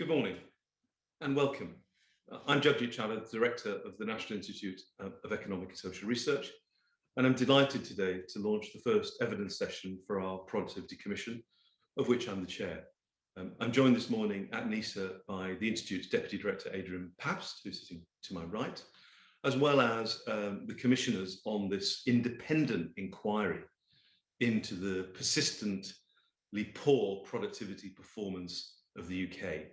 Good morning and welcome. I'm Untitled Chapter, Director of the National Institute of Economic and Social Research, and I'm delighted today to launch the first evidence session for our Productivity Commission, of which I'm the chair. I'm joined this morning at NISA by the Institute's Deputy Director, Adrian Pabst, who's sitting to my right, as well as the commissioners on this independent inquiry into the persistently poor productivity performance of the UK.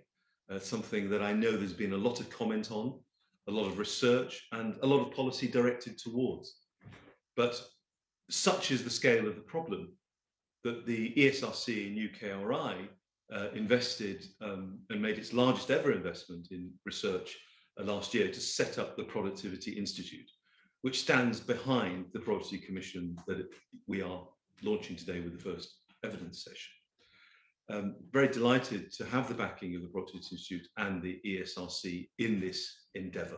Something that I know there's been a lot of comment on, a lot of research and a lot of policy directed towards. But such is the scale of the problem that the ESRC and UKRI invested and made its largest ever investment in research last year to set up the Productivity Institute, which stands behind the Productivity Commission that we are launching today with the first evidence session. Very delighted to have the backing of the Productivity Institute and the ESRC in this endeavour.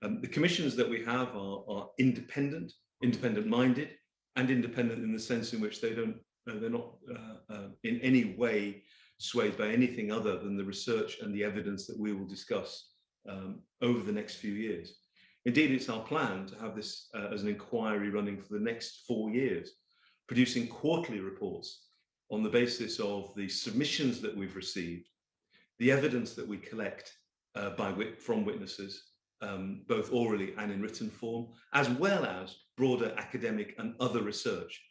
The commissions that we have are independent-minded, and independent in the sense in which they're not in any way swayed by anything other than the research and the evidence that we will discuss over the next few years. Indeed, it's our plan to have this as an inquiry running for the next 4 years, producing quarterly reports on the basis of the submissions that we've received, the evidence that we collect from witnesses, both orally and in written form, as well as broader academic and other research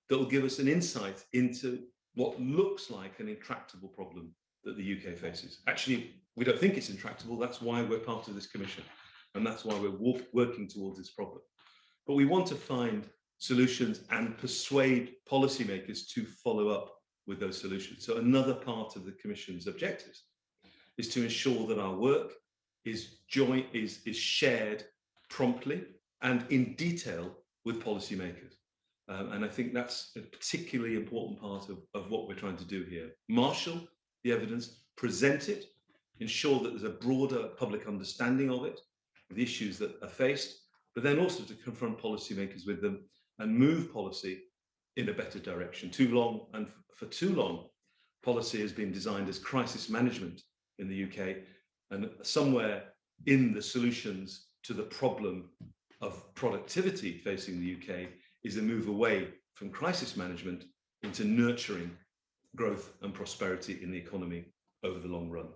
that will give us an insight into what looks like an intractable problem that the UK faces. Actually, we don't think it's intractable. That's why we're part of this commission, and that's why we're working towards this problem. But we want to find solutions and persuade policymakers to follow up with those solutions. So another part of the Commission's objectives is to ensure that our work is shared promptly and in detail with policymakers. And I think that's a particularly important part of what we're trying to do here. Marshal the evidence, present it, ensure that there's a broader public understanding of it, the issues that are faced, but then also to confront policymakers with them and move policy in a better direction. For too long, policy has been designed as crisis management in the UK, and somewhere in the solutions to the problem of productivity facing the UK is a move away from crisis management into nurturing growth and prosperity in the economy over the long run.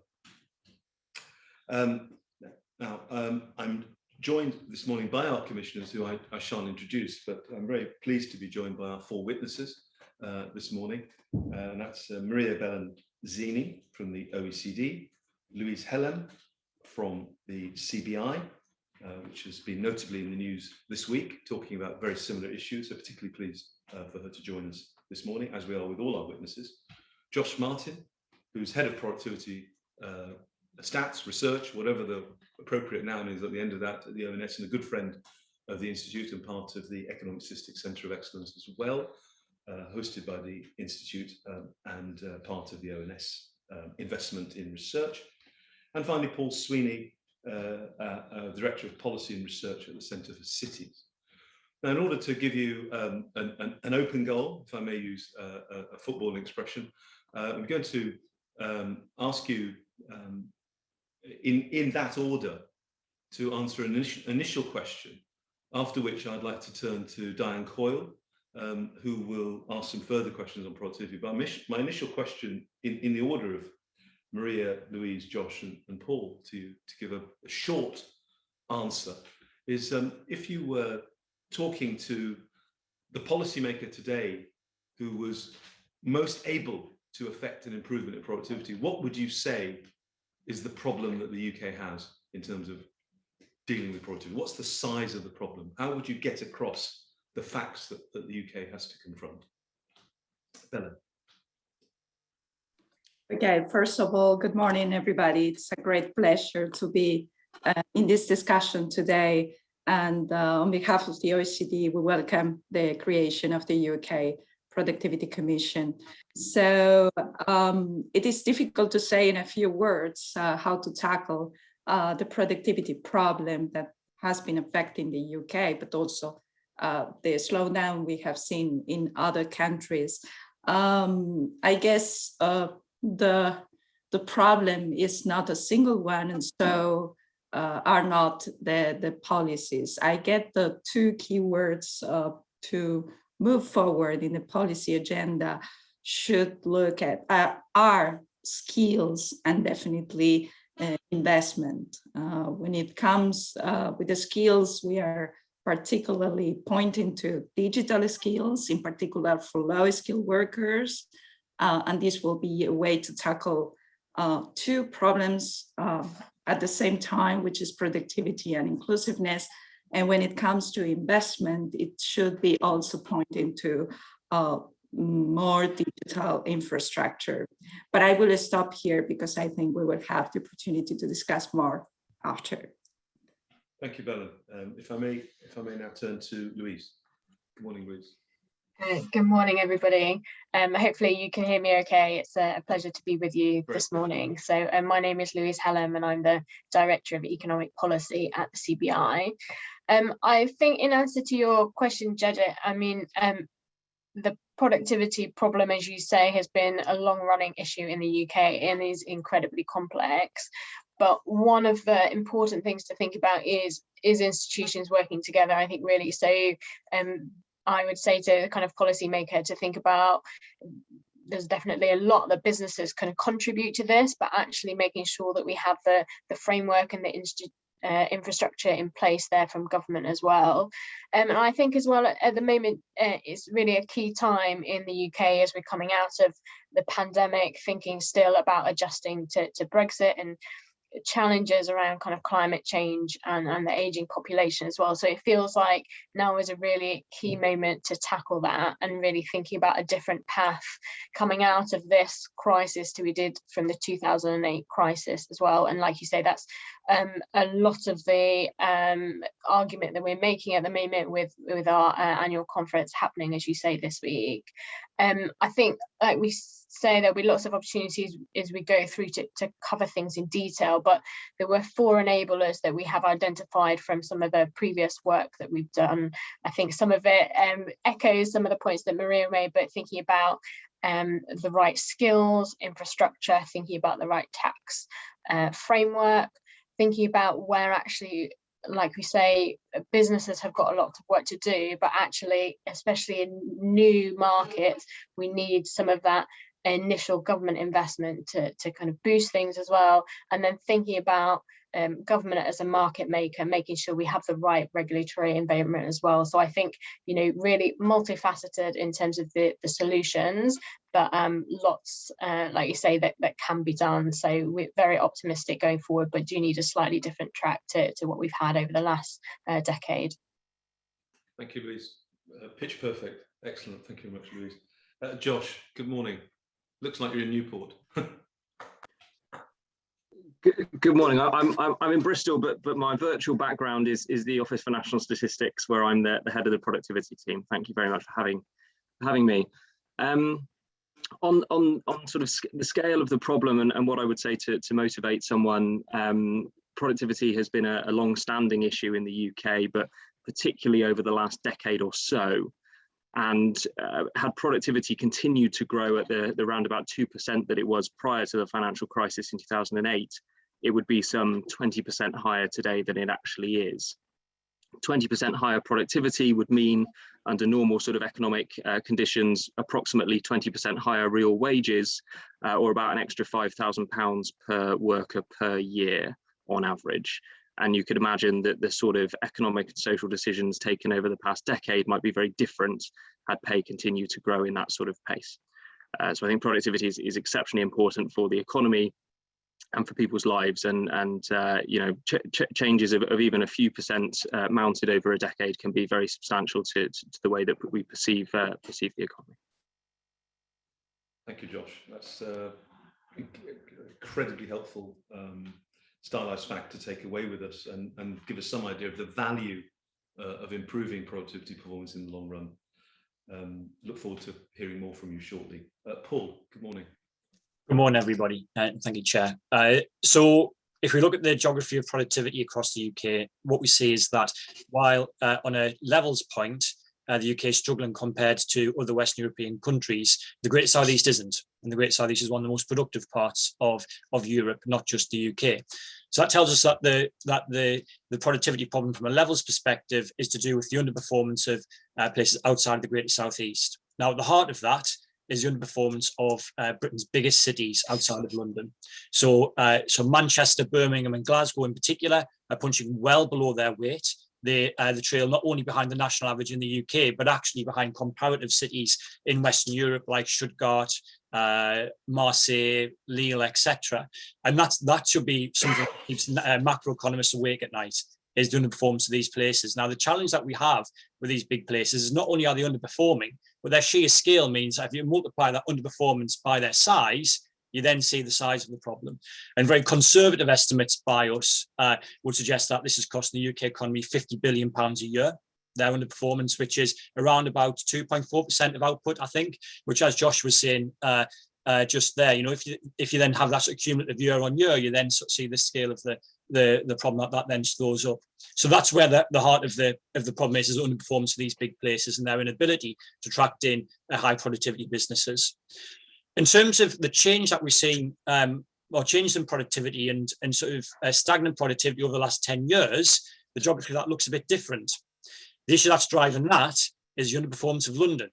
I'm joined this morning by our commissioners, who I shan't introduce, but I'm very pleased to be joined by our 4 witnesses this morning. And that's Maria Bellanzini from the OECD, Louise Helen from the CBI, which has been notably in the news this week, talking about very similar issues. So particularly pleased for her to join us this morning, as we are with all our witnesses. Josh Martin, who's head of productivity stats, research, whatever the appropriate noun is at the end of that at the ONS, and a good friend of the Institute and part of the Economic Statistics Centre of Excellence as well, hosted by the Institute and part of the ONS investment in research. And finally, Paul Sweeney, Director of Policy and Research at the Centre for Cities. Now, in order to give you an open goal, if I may use a footballing expression, I'm going to ask you in that order to answer an initial question, after which I'd like to turn to Diane Coyle, who will ask some further questions on productivity. But my initial question, in the order of Maria, Louise, Josh and Paul, to give a short answer, is if you were talking to the policymaker today who was most able to affect an improvement in productivity, what would you say is the problem that the UK has in terms of dealing with productivity? What's the size of the problem? How would you get across the facts that the UK has to confront? Bella. Okay, first of all, good morning, everybody. It's a great pleasure to be in this discussion today. And on behalf of the OECD, we welcome the creation of the UK Productivity Commission. So it is difficult to say in a few words how to tackle the productivity problem that has been affecting the UK, but also the slowdown we have seen in other countries. I guess the the problem is not a single one, and so are not the policies. I get the two keywords to move forward in the policy agenda should look at our skills and definitely investment. When it comes with the skills, we are particularly pointing to digital skills, in particular for low-skilled workers, and this will be a way to tackle two problems at the same time, which is productivity and inclusiveness. And when it comes to investment, it should be also pointing to more digital infrastructure. But I will stop here because I think we will have the opportunity to discuss more after. Thank you, Bella. If I may now turn to Louise. Good morning, Louise. Good morning, everybody. Hopefully you can hear me okay. It's a pleasure to be with you this morning. So my name is Louise Hallam and I'm the Director of Economic Policy at the CBI. I think in answer to your question, Jeddah, I mean, the productivity problem, as you say, has been a long-running issue in the UK and is incredibly complex. But one of the important things to think about is institutions working together, I think, really. So I would say to the kind of policymaker to think about, there's definitely a lot that businesses can contribute to this, but actually making sure that we have the framework and the infrastructure in place there from government as well. And I think as well at the moment it's really a key time in the UK as we're coming out of the pandemic, thinking still about adjusting to Brexit and challenges around kind of climate change and the aging population as well. So it feels like now is a really key moment to tackle that and really thinking about a different path coming out of this crisis to we did from the 2008 crisis as well. And like you say, that's a lot of the argument that we're making at the moment with our annual conference happening, as you say, this week. I think, like we say, there'll be lots of opportunities as we go through to cover things in detail, but there were 4 enablers that we have identified from some of the previous work that we've done. I think some of it echoes some of the points that Maria made, but thinking about the right skills, infrastructure, thinking about the right tax framework, thinking about where actually, like we say, businesses have got a lot of work to do, but actually, especially in new markets, we need some of that initial government investment to kind of boost things as well. And then thinking about government as a market maker, making sure we have the right regulatory environment as well. So I think, you know, really multifaceted in terms of the solutions, but lots, like you say, that can be done. So we're very optimistic going forward, but do need a slightly different track to what we've had over the last decade. Thank you, Louise. Pitch perfect. Excellent. Thank you very much, Louise. Josh, good morning. Looks like you're in Newport. Good morning. I'm in Bristol, but my virtual background is the Office for National Statistics, where I'm the head of the productivity team. Thank you very much for having me. On sort of the scale of the problem and what I would say to motivate someone, productivity has been a long-standing issue in the UK, but particularly over the last decade or so. And had productivity continued to grow at the round about 2% that it was prior to the financial crisis in 2008, it would be some 20% higher today than it actually is. 20% higher productivity would mean, under normal sort of economic conditions, approximately 20% higher real wages, or about an extra £5,000 per worker per year on average. And you could imagine that the sort of economic and social decisions taken over the past decade might be very different had pay continued to grow in that sort of pace. So I think productivity is exceptionally important for the economy and for people's lives, and you know, changes of even a few percent mounted over a decade can be very substantial to the way that we perceive the economy. Thank you, Josh. That's incredibly helpful stylized fact to take away with us and give us some idea of the value of improving productivity performance in the long run. Look forward to hearing more from you shortly. Paul, good morning. Good morning, everybody. Thank you, Chair. So if we look at the geography of productivity across the UK, what we see is that while on a levels point, the UK is struggling compared to other Western European countries, the Great Southeast isn't. And the Great Southeast is one of the most productive parts of Europe, not just the UK. So that tells us that the productivity problem from a levels perspective is to do with the underperformance of places outside the Greater Southeast. Now, at the heart of that is the underperformance of Britain's biggest cities outside of London. So Manchester, Birmingham and Glasgow in particular are punching well below their weight. They trail not only behind the national average in the UK, but actually behind comparative cities in Western Europe like Stuttgart, Marseille, Lille, etc. And that should be something that keeps macroeconomists awake at night, is the underperformance of these places. Now, the challenge that we have with these big places is not only are they underperforming, but their sheer scale means that if you multiply that underperformance by their size, you then see the size of the problem. And very conservative estimates by us would suggest that this is costing the UK economy £50 billion a year, their underperformance, which is around about 2.4% of output, I think, which, as Josh was saying just there, you know, if you then have that sort of cumulative year on year, you then sort of see the scale of the problem that then slows up. So that's where the heart of the problem is underperformance of these big places and their inability to attract in high productivity businesses. In terms of the change that we're seeing, or changes in productivity and sort of stagnant productivity over the last 10 years, the geography of that looks a bit different. The issue that's driving that is the underperformance of London.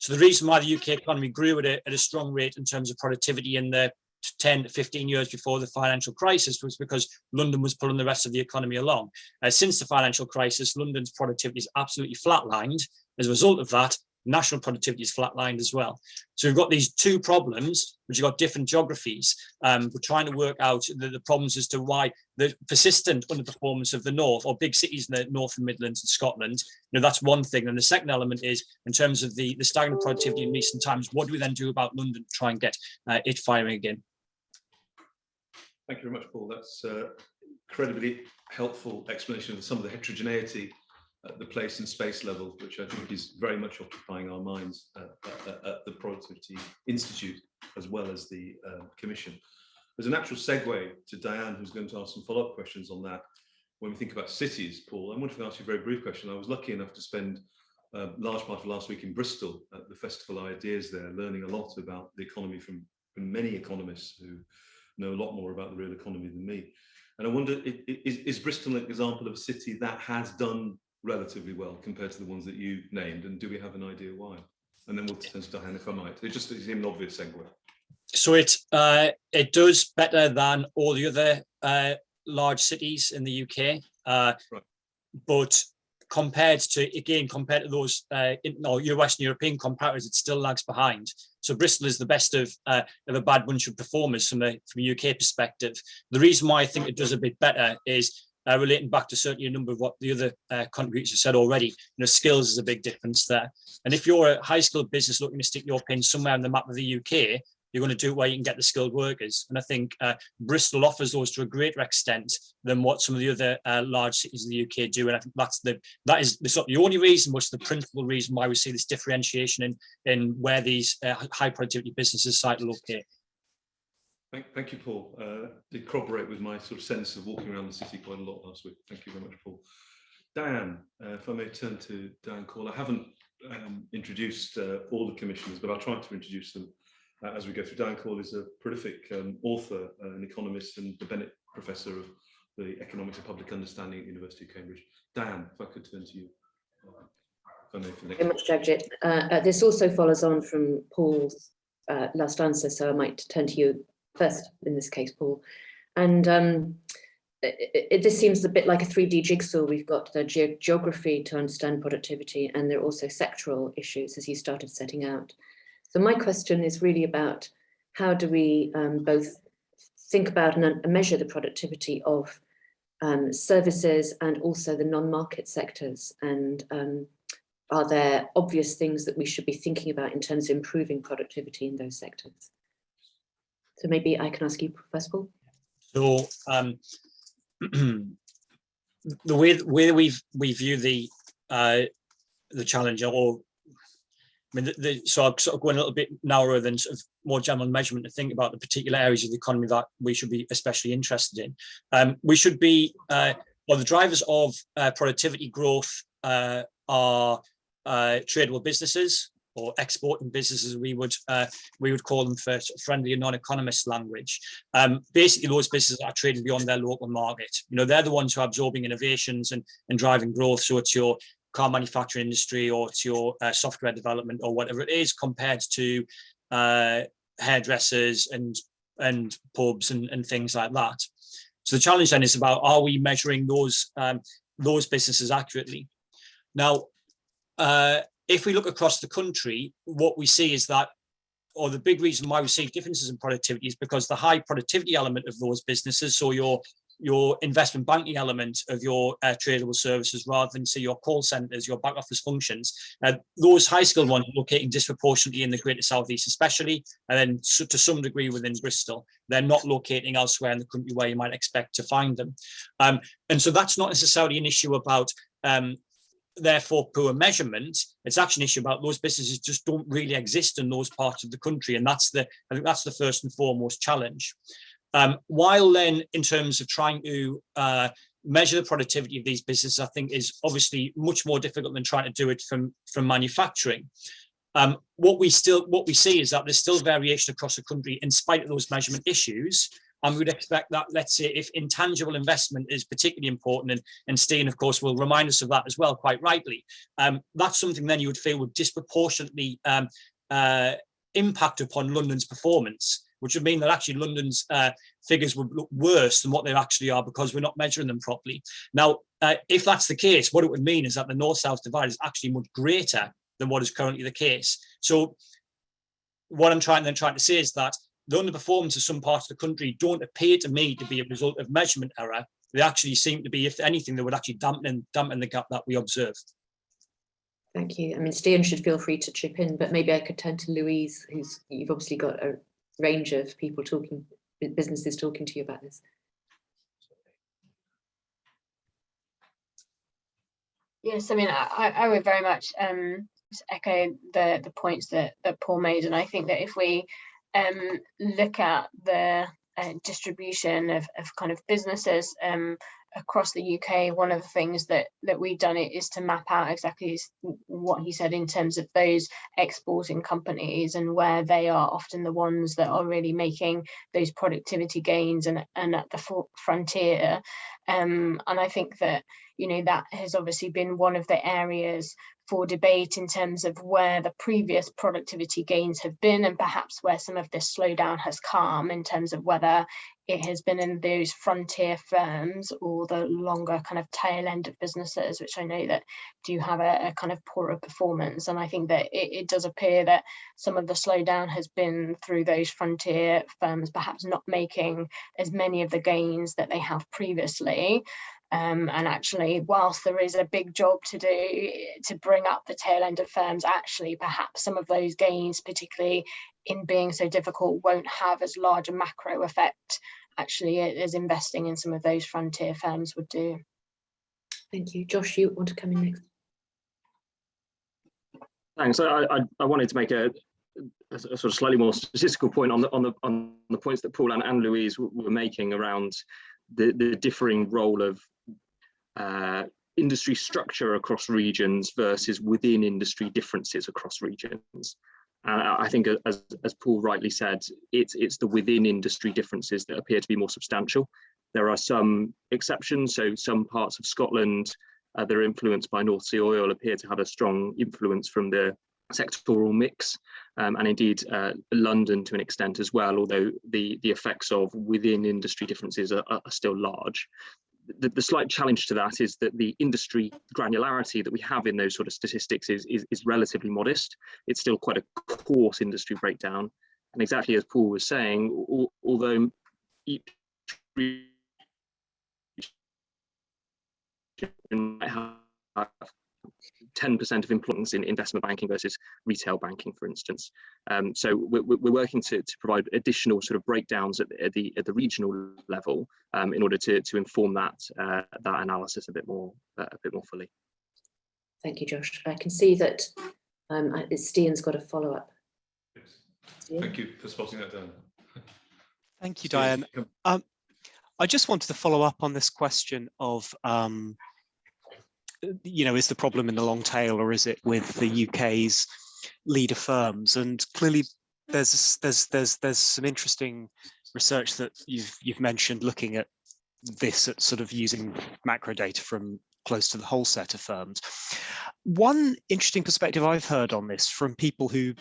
So the reason why the UK economy grew at a strong rate in terms of productivity in the 10 to 15 years before the financial crisis was because London was pulling the rest of the economy along. Since the financial crisis, London's productivity is absolutely flatlined. As a result of that, national productivity is flatlined as well. So we've got these two problems, which have got different geographies. We're trying to work out the problems as to why the persistent underperformance of the north, or big cities in the north and Midlands and Scotland, you know, that's one thing. And the second element is, in terms of the stagnant productivity in recent times, what do we then do about London to try and get it firing again? Thank you very much, Paul. That's incredibly helpful explanation of some of the heterogeneity at the place and space level, which I think is very much occupying our minds at the Productivity Institute, as well as the Commission. There's a natural segue to Diane, who's going to ask some follow-up questions on that. When we think about cities, Paul, I wanted to ask you a very brief question. I was lucky enough to spend a large part of last week in Bristol at the Festival Ideas there, learning a lot about the economy from many economists who know a lot more about the real economy than me. And I wonder, is Bristol an example of a city that has done relatively well compared to the ones that you named, and do we have an idea why? And then we'll turn to Diane, if I might. It just seemed an obvious segue. So it does better than all the other large cities in the UK, right. But compared to those your Western European comparators, it still lags behind. So Bristol is the best of a bad bunch of performers from a UK perspective. The reason why I think it does a bit better is relating back to certainly a number of what the other contributors have said already. You know, skills is a big difference there. And if you're a high-skilled business looking to stick your pin somewhere on the map of the UK, you're going to do it where you can get the skilled workers. And I think Bristol offers those to a greater extent than what some of the other large cities in the UK do. And I think that is not the only reason, but it's the principal reason why we see this differentiation in where these high productivity businesses decide to locate. Thank you, Paul. Did corroborate with my sort of sense of walking around the city quite a lot last week. Thank you very much, Paul. Diane, if I may turn to Diane Call. I haven't introduced all the commissioners, but I'll try to introduce them as we go through. Diane Call is a prolific author, an economist, and the Bennett Professor of the Economics of Public Understanding at the University of Cambridge. Diane, if I could turn to you. Thank you very much, Jagjit. This also follows on from Paul's last answer, so I might turn to you first in this case, Paul. And this seems a bit like a 3D jigsaw. We've got the geography to understand productivity, and there are also sectoral issues, as you started setting out. So my question is really about how do we both think about and measure the productivity of services and also the non-market sectors, and are there obvious things that we should be thinking about in terms of improving productivity in those sectors? So maybe I can ask you first, Paul. So the way we view the challenge, or I mean, so I'm sort of going a little bit narrower than sort of more general measurement to think about the particular areas of the economy that we should be especially interested in. We should be, well, the drivers of productivity growth are tradable businesses, or exporting businesses, we would call them for friendly and non-economist language. Basically, those businesses are trading beyond their local market. You know, they're the ones who are absorbing innovations and driving growth. So it's your car manufacturing industry, or it's your software development, or whatever it is, compared to hairdressers and pubs and things like that. So the challenge then is about, are we measuring those businesses accurately? Now, if we look across the country, what we see is that, or the big reason why we see differences in productivity, is because the high productivity element of those businesses, so your investment banking element of your tradable services, rather than say your call centres, your back office functions, those high skilled ones are locating disproportionately in the Greater South East especially, and then to some degree within Bristol. They're not locating elsewhere in the country where you might expect to find them. And so that's not necessarily an issue about therefore poor measurement. It's actually an issue about those businesses just don't really exist in those parts of the country, and I think that's the first and foremost challenge. While then, in terms of trying to measure the productivity of these businesses, I think is obviously much more difficult than trying to do it from manufacturing. What we see is that there's still variation across the country in spite of those measurement issues. And we would expect that, let's say, if intangible investment is particularly important, and Steen, of course, will remind us of that as well, quite rightly, that's something then you would feel would disproportionately impact upon London's performance, which would mean that actually London's figures would look worse than what they actually are because we're not measuring them properly. Now, if that's the case, what it would mean is that the north-south divide is actually much greater than what is currently the case. So what I'm trying to say is that the underperformance of some parts of the country don't appear to me to be a result of measurement error. They actually seem to be, if anything, they would actually dampen the gap that we observe. Thank you. I mean, Steen should feel free to chip in, but maybe I could turn to Louise, you've obviously got a range of people businesses talking to you about this. Yes, I mean, I would very much echo the points that Paul made, and I think that if we look at the distribution of kind of businesses across the UK, one of the things that we've done is to map out exactly what he said in terms of those exporting companies and where they are often the ones that are really making those productivity gains and at the frontier. And I think that, you know, that has obviously been one of the areas for debate in terms of where the previous productivity gains have been, and perhaps where some of this slowdown has come, in terms of whether it has been in those frontier firms or the longer kind of tail end of businesses, which I know that do have a kind of poorer performance. And I think that it does appear that some of the slowdown has been through those frontier firms perhaps not making as many of the gains that they have previously. And actually, whilst there is a big job to do to bring up the tail end of firms, actually perhaps some of those gains, particularly in being so difficult, won't have as large a macro effect actually as investing in some of those frontier firms would do. Thank you. Josh, you want to come in next? Thanks. I wanted to make a sort of slightly more statistical point on the points that Paul and Louise were making around the differing role of industry structure across regions versus within industry differences across regions. I think, as Paul rightly said, it's the within industry differences that appear to be more substantial. There are some exceptions, so some parts of Scotland that are influenced by North Sea oil appear to have a strong influence from the sectoral mix, and indeed London to an extent as well, although the effects of within industry differences are still large. The slight challenge to that is that the industry granularity that we have in those sort of statistics is relatively modest. It's still quite a coarse industry breakdown. And exactly as Paul was saying, although each region might have 10% of employees in investment banking versus retail banking, for instance. So we're working to provide additional sort of breakdowns at the regional level in order to inform that analysis a bit more fully. Thank you, Josh. I can see that Steen's got a follow-up. Thank you for spotting that down. Thank you, Diane. I just wanted to follow up on this question of is the problem in the long tail, or is it with the UK's leader firms? And clearly, there's some interesting research that you've mentioned looking at this, at sort of using macro data from close to the whole set of firms. One interesting perspective I've heard on this from people who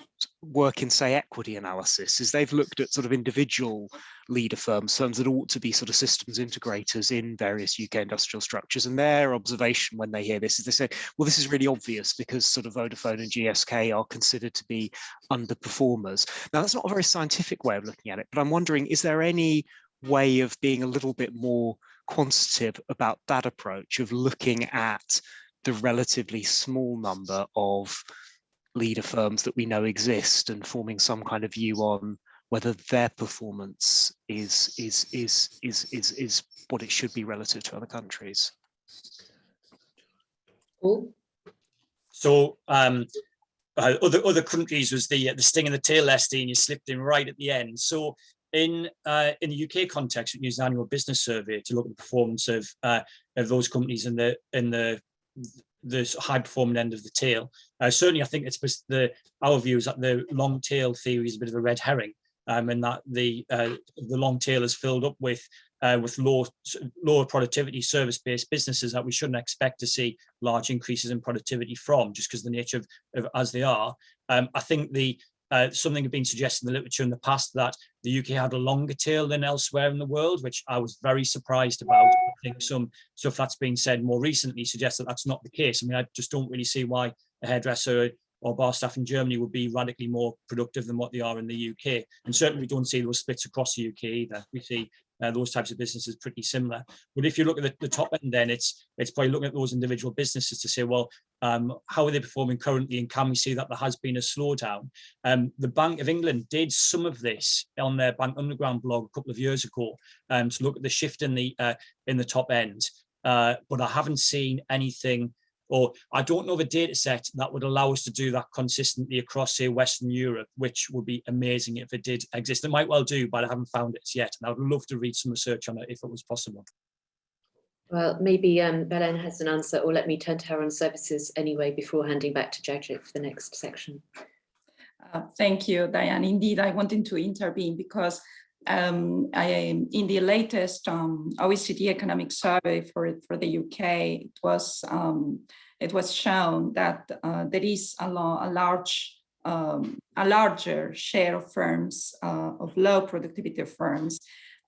work in, say, equity analysis, is they've looked at sort of individual leader firms that ought to be sort of systems integrators in various UK industrial structures. And their observation when they hear this is they say, well, this is really obvious because sort of Vodafone and GSK are considered to be underperformers. Now, that's not a very scientific way of looking at it, but I'm wondering, is there any way of being a little bit more quantitative about that approach of looking at the relatively small number of leader firms that we know exist and forming some kind of view on whether their performance is what it should be relative to other countries? Paul? So other countries was the sting in the tail, Leslie, and you slipped in right at the end. So in the UK context, we use an annual business survey to look at the performance of those companies in the high performing end of the tail. Certainly, I think our view is that the long tail theory is a bit of a red herring, and that the long tail is filled up with lower productivity service-based businesses that we shouldn't expect to see large increases in productivity from, just because of the nature of as they are. I think something had been suggested in the literature in the past that the UK had a longer tail than elsewhere in the world, which I was very surprised about. I think some stuff that's been said more recently suggests that that's not the case. I mean, I just don't really see why a hairdresser or bar staff in Germany would be radically more productive than what they are in the UK. And certainly we don't see those splits across the UK either. We see those types of businesses pretty similar. But if you look at the top end, then it's probably looking at those individual businesses to say, well, how are they performing currently, and can we see that there has been a slowdown? The Bank of England did some of this on their Bank Underground blog a couple of years ago to look at the shift in the top end, but I haven't seen anything, or I don't know of a data set that would allow us to do that consistently across, say, Western Europe, which would be amazing if it did exist. It might well do, but I haven't found it yet. And I would love to read some research on it if it was possible. Well, maybe Belen has an answer, or let me turn to her on services anyway before handing back to Jagjit for the next section. Thank you, Diane. Indeed, I wanted to intervene because in the latest OECD economic survey for the UK, it was shown that there is a larger share of firms, of low productivity firms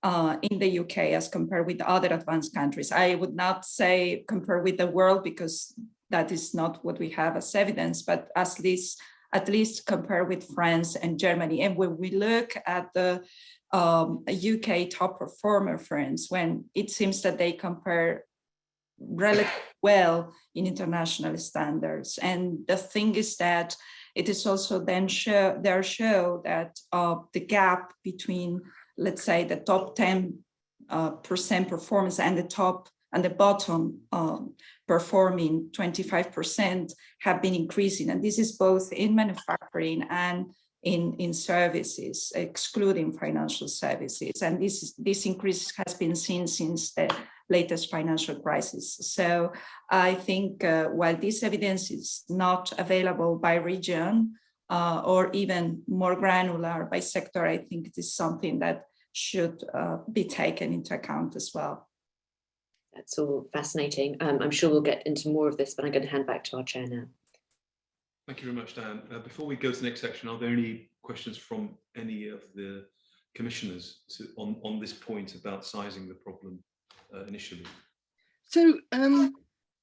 in the UK as compared with other advanced countries. I would not say compare with the world, because that is not what we have as evidence, but at least compare with France and Germany. And when we look at the UK top performer firms, when it seems that they compare relatively well in international standards. And the thing is that it is also then show that the gap between, let's say, the top 10% performance and the bottom performing 25% have been increasing. And this is both in manufacturing and in services, excluding financial services. And this increase has been seen since the latest financial crisis. So I think while this evidence is not available by region or even more granular by sector, I think it is something that should be taken into account as well. That's all fascinating. I'm sure we'll get into more of this, but I'm going to hand back to our chair now. Thank you very much, Dan. Before we go to the next section, are there any questions from any of the commissioners on this point about sizing the problem initially? So,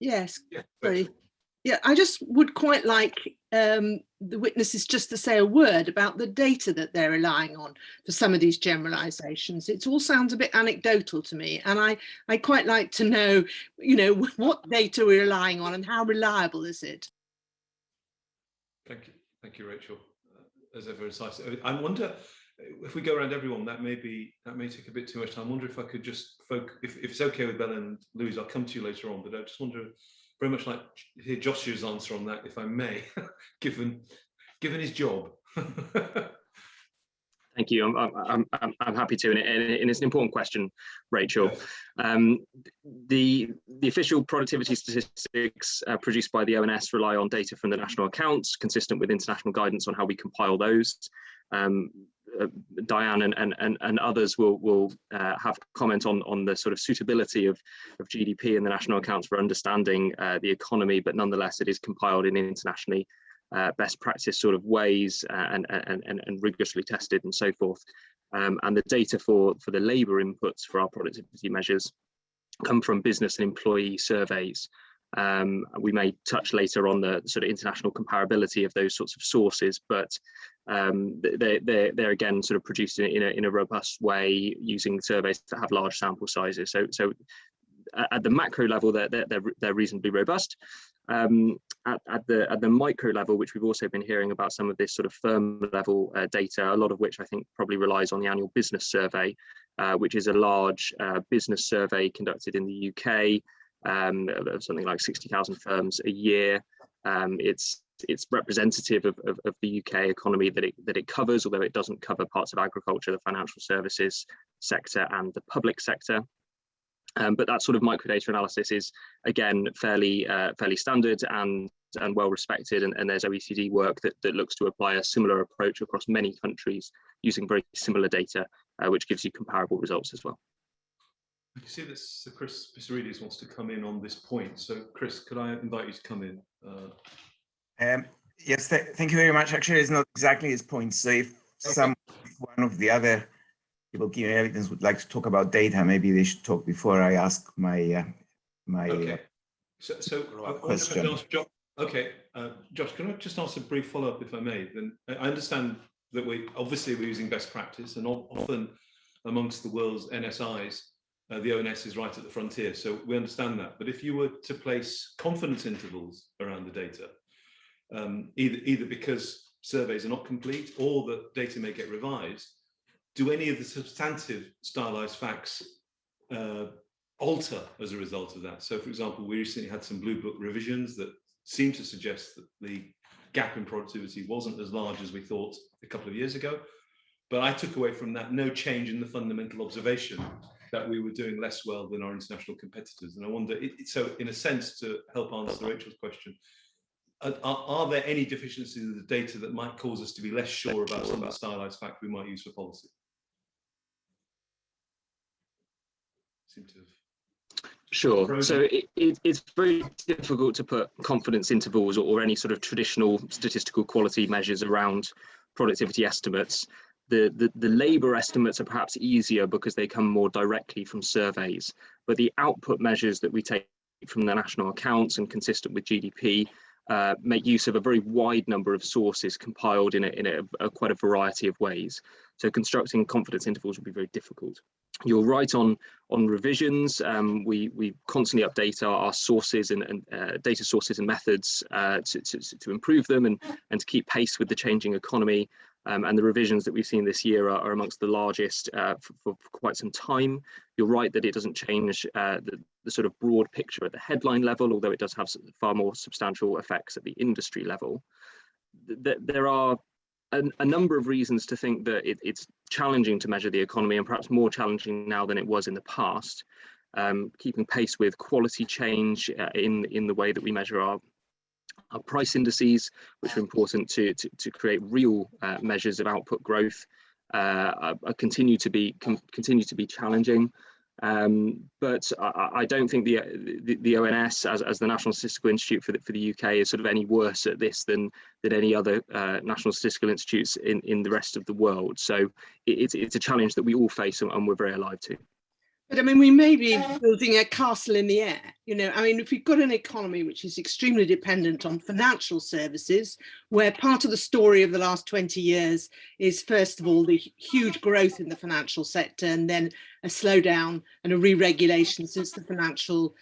yes, Yeah, sorry. Yeah, I just would quite like the witnesses just to say a word about the data that they're relying on for some of these generalizations. It all sounds a bit anecdotal to me, and I quite like to know, what data we're relying on and how reliable is it? Thank you, Rachel. As ever, I wonder if we go around everyone, that may take a bit too much time. I wonder if I could just focus, if it's okay with Bella and Louise, I'll come to you later on, but I just wonder, very much like to hear Joshua's answer on that, if I may, given his job. Thank you. I'm happy to, and it's an important question, Rachel. The official productivity statistics produced by the ONS rely on data from the national accounts, consistent with international guidance on how we compile those. Diane and others will have comment on the sort of suitability of GDP in the national accounts for understanding the economy, but nonetheless it is compiled in internationally best practice sort of ways and rigorously tested and so forth. And the data for the labour inputs for our productivity measures come from business and employee surveys. We may touch later on the sort of international comparability of those sorts of sources, but they're again sort of produced in a robust way using surveys that have large sample sizes. So at the macro level, they're reasonably robust. At the micro level, which we've also been hearing about some of this sort of firm level data, a lot of which I think probably relies on the annual business survey, which is a large business survey conducted in the UK of something like 60,000 firms a year. It's representative of the UK economy that it covers, although it doesn't cover parts of agriculture, the financial services sector and the public sector. But that sort of microdata analysis is again fairly standard and well respected, and there's OECD work that looks to apply a similar approach across many countries using very similar data, which gives you comparable results as well. I can see that Sir Chris Pisarides wants to come in on this point. So Chris, could I invite you to come in? Yes, thank you very much. Actually, it's not exactly his point. So if one of the other people giving evidence would like to talk about data, maybe they should talk before I ask my okay. So question. Josh, can I just ask a brief follow-up, if I may? Then I understand that we're using best practice, and often amongst the world's NSIs, the ONS is right at the frontier. So we understand that. But if you were to place confidence intervals around the data, either because surveys are not complete or that data may get revised, do any of the substantive stylized facts alter as a result of that? So, for example, we recently had some Blue Book revisions that seem to suggest that the gap in productivity wasn't as large as we thought a couple of years ago. But I took away from that no change in the fundamental observation that we were doing less well than our international competitors. And I wonder, so in a sense, to help answer Rachel's question, are there any deficiencies in the data that might cause us to be less sure about some of the stylized facts we might use for policy? Sure. So it's very difficult to put confidence intervals or any sort of traditional statistical quality measures around productivity estimates. The labour estimates are perhaps easier because they come more directly from surveys, but the output measures that we take from the national accounts and consistent with GDP make use of a very wide number of sources compiled in quite a variety of ways. So constructing confidence intervals will be very difficult. You're right on revisions. We constantly update our sources and data sources and methods to improve them and to keep pace with the changing economy. And the revisions that we've seen this year are amongst the largest for quite some time. You're right that it doesn't change the sort of broad picture at the headline level, although it does have far more substantial effects at the industry level. There are a number of reasons to think that it's challenging to measure the economy, and perhaps more challenging now than it was in the past. Keeping pace with quality change in the way that we measure our price indices, which are important to create real measures of output growth, continue to be challenging. But I don't think the ONS, as the National Statistical Institute for the UK, is sort of any worse at this than any other national statistical institutes in the rest of the world. So it's a challenge that we all face and we're very alive to. But I mean, we may be building a castle in the air. You know, I mean, if we've got an economy which is extremely dependent on financial services, where part of the story of the last 20 years is, first of all, the huge growth in the financial sector, and then a slowdown and a re-regulation since the financial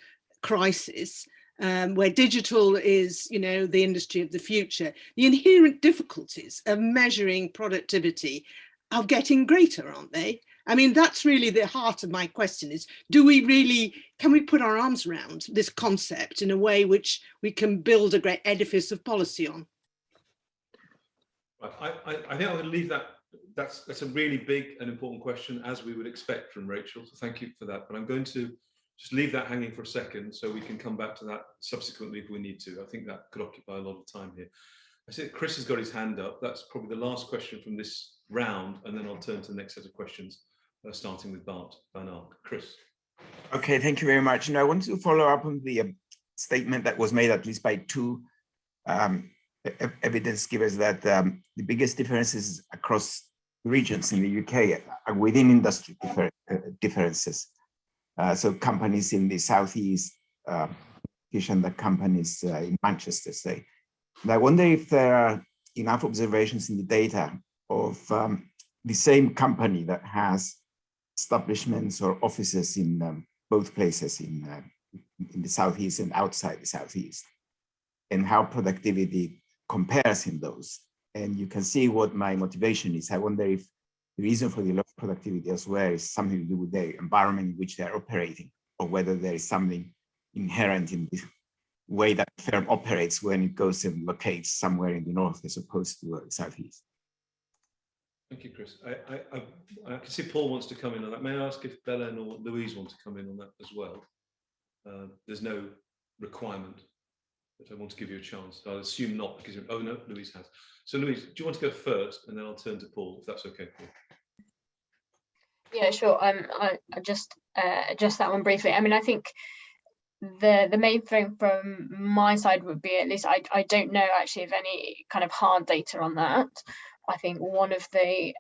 crisis, where digital is, you know, the industry of the future, the inherent difficulties of measuring productivity are getting greater, aren't they? I mean, that's really the heart of my question is, can we put our arms around this concept in a way which we can build a great edifice of policy on? I think I would leave that that's a really big and important question, as we would expect from Rachel. So thank you for that. But I'm going to just leave that hanging for a second so we can come back to that subsequently if we need to. I think that could occupy a lot of time here. I see Chris has got his hand up. That's probably the last question from this round, and then I'll turn to the next set of questions, starting with Bart Van Ark. Chris. Okay, thank you very much. And I want to follow up on the statement that was made at least by two evidence givers that the biggest differences across regions in the UK are within industry differences. So companies in the southeast, and the companies in Manchester, say. And I wonder if there are enough observations in the data of the same company that has establishments or offices in both places in the southeast and outside the southeast, and how productivity compares in those. And you can see what my motivation is. I wonder if the reason for the low productivity elsewhere is something to do with the environment in which they're operating, or whether there is something inherent in the way that the firm operates when it goes and locates somewhere in the north as opposed to the southeast. Thank you, Chris. I can see Paul wants to come in on that. May I ask if Belen or Louise want to come in on that as well? There's no requirement, but I want to give you a chance. I'll assume not, because oh no, Louise has. So Louise, do you want to go first, and then I'll turn to Paul, if that's okay, Paul? Yeah, sure. I just address that one briefly. I mean, I think the main thing from my side would be, at least I don't know actually of any kind of hard data on that. I think one of the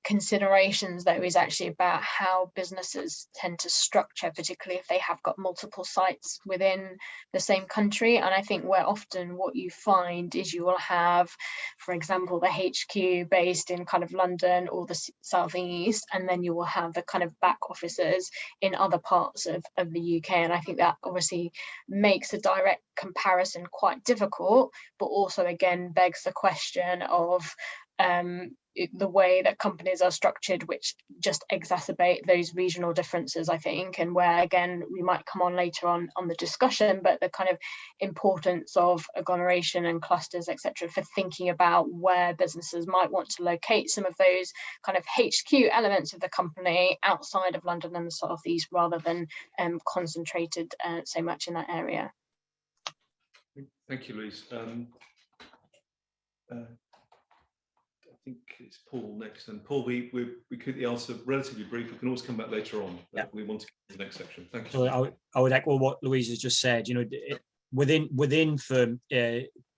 considerations though is actually about how businesses tend to structure, particularly if they have got multiple sites within the same country. And I think where often what you find is you will have, for example, the HQ based in kind of London or the southeast, and then you will have the kind of back offices in other parts of the UK. And I think that obviously makes a direct comparison quite difficult, but also again begs the question of the way that companies are structured, which just exacerbate those regional differences, I think, and where again we might come on later on the discussion, but the kind of importance of agglomeration and clusters, etc., for thinking about where businesses might want to locate some of those kind of HQ elements of the company outside of London and the southeast, rather than concentrated so much in that area. Thank you, Louise. I think it's Paul next, and Paul, we keep the answer relatively brief. We can always come back later on. Yeah. We want to get to the next section. Thank you. So I would echo what Louise has just said. You know, within firm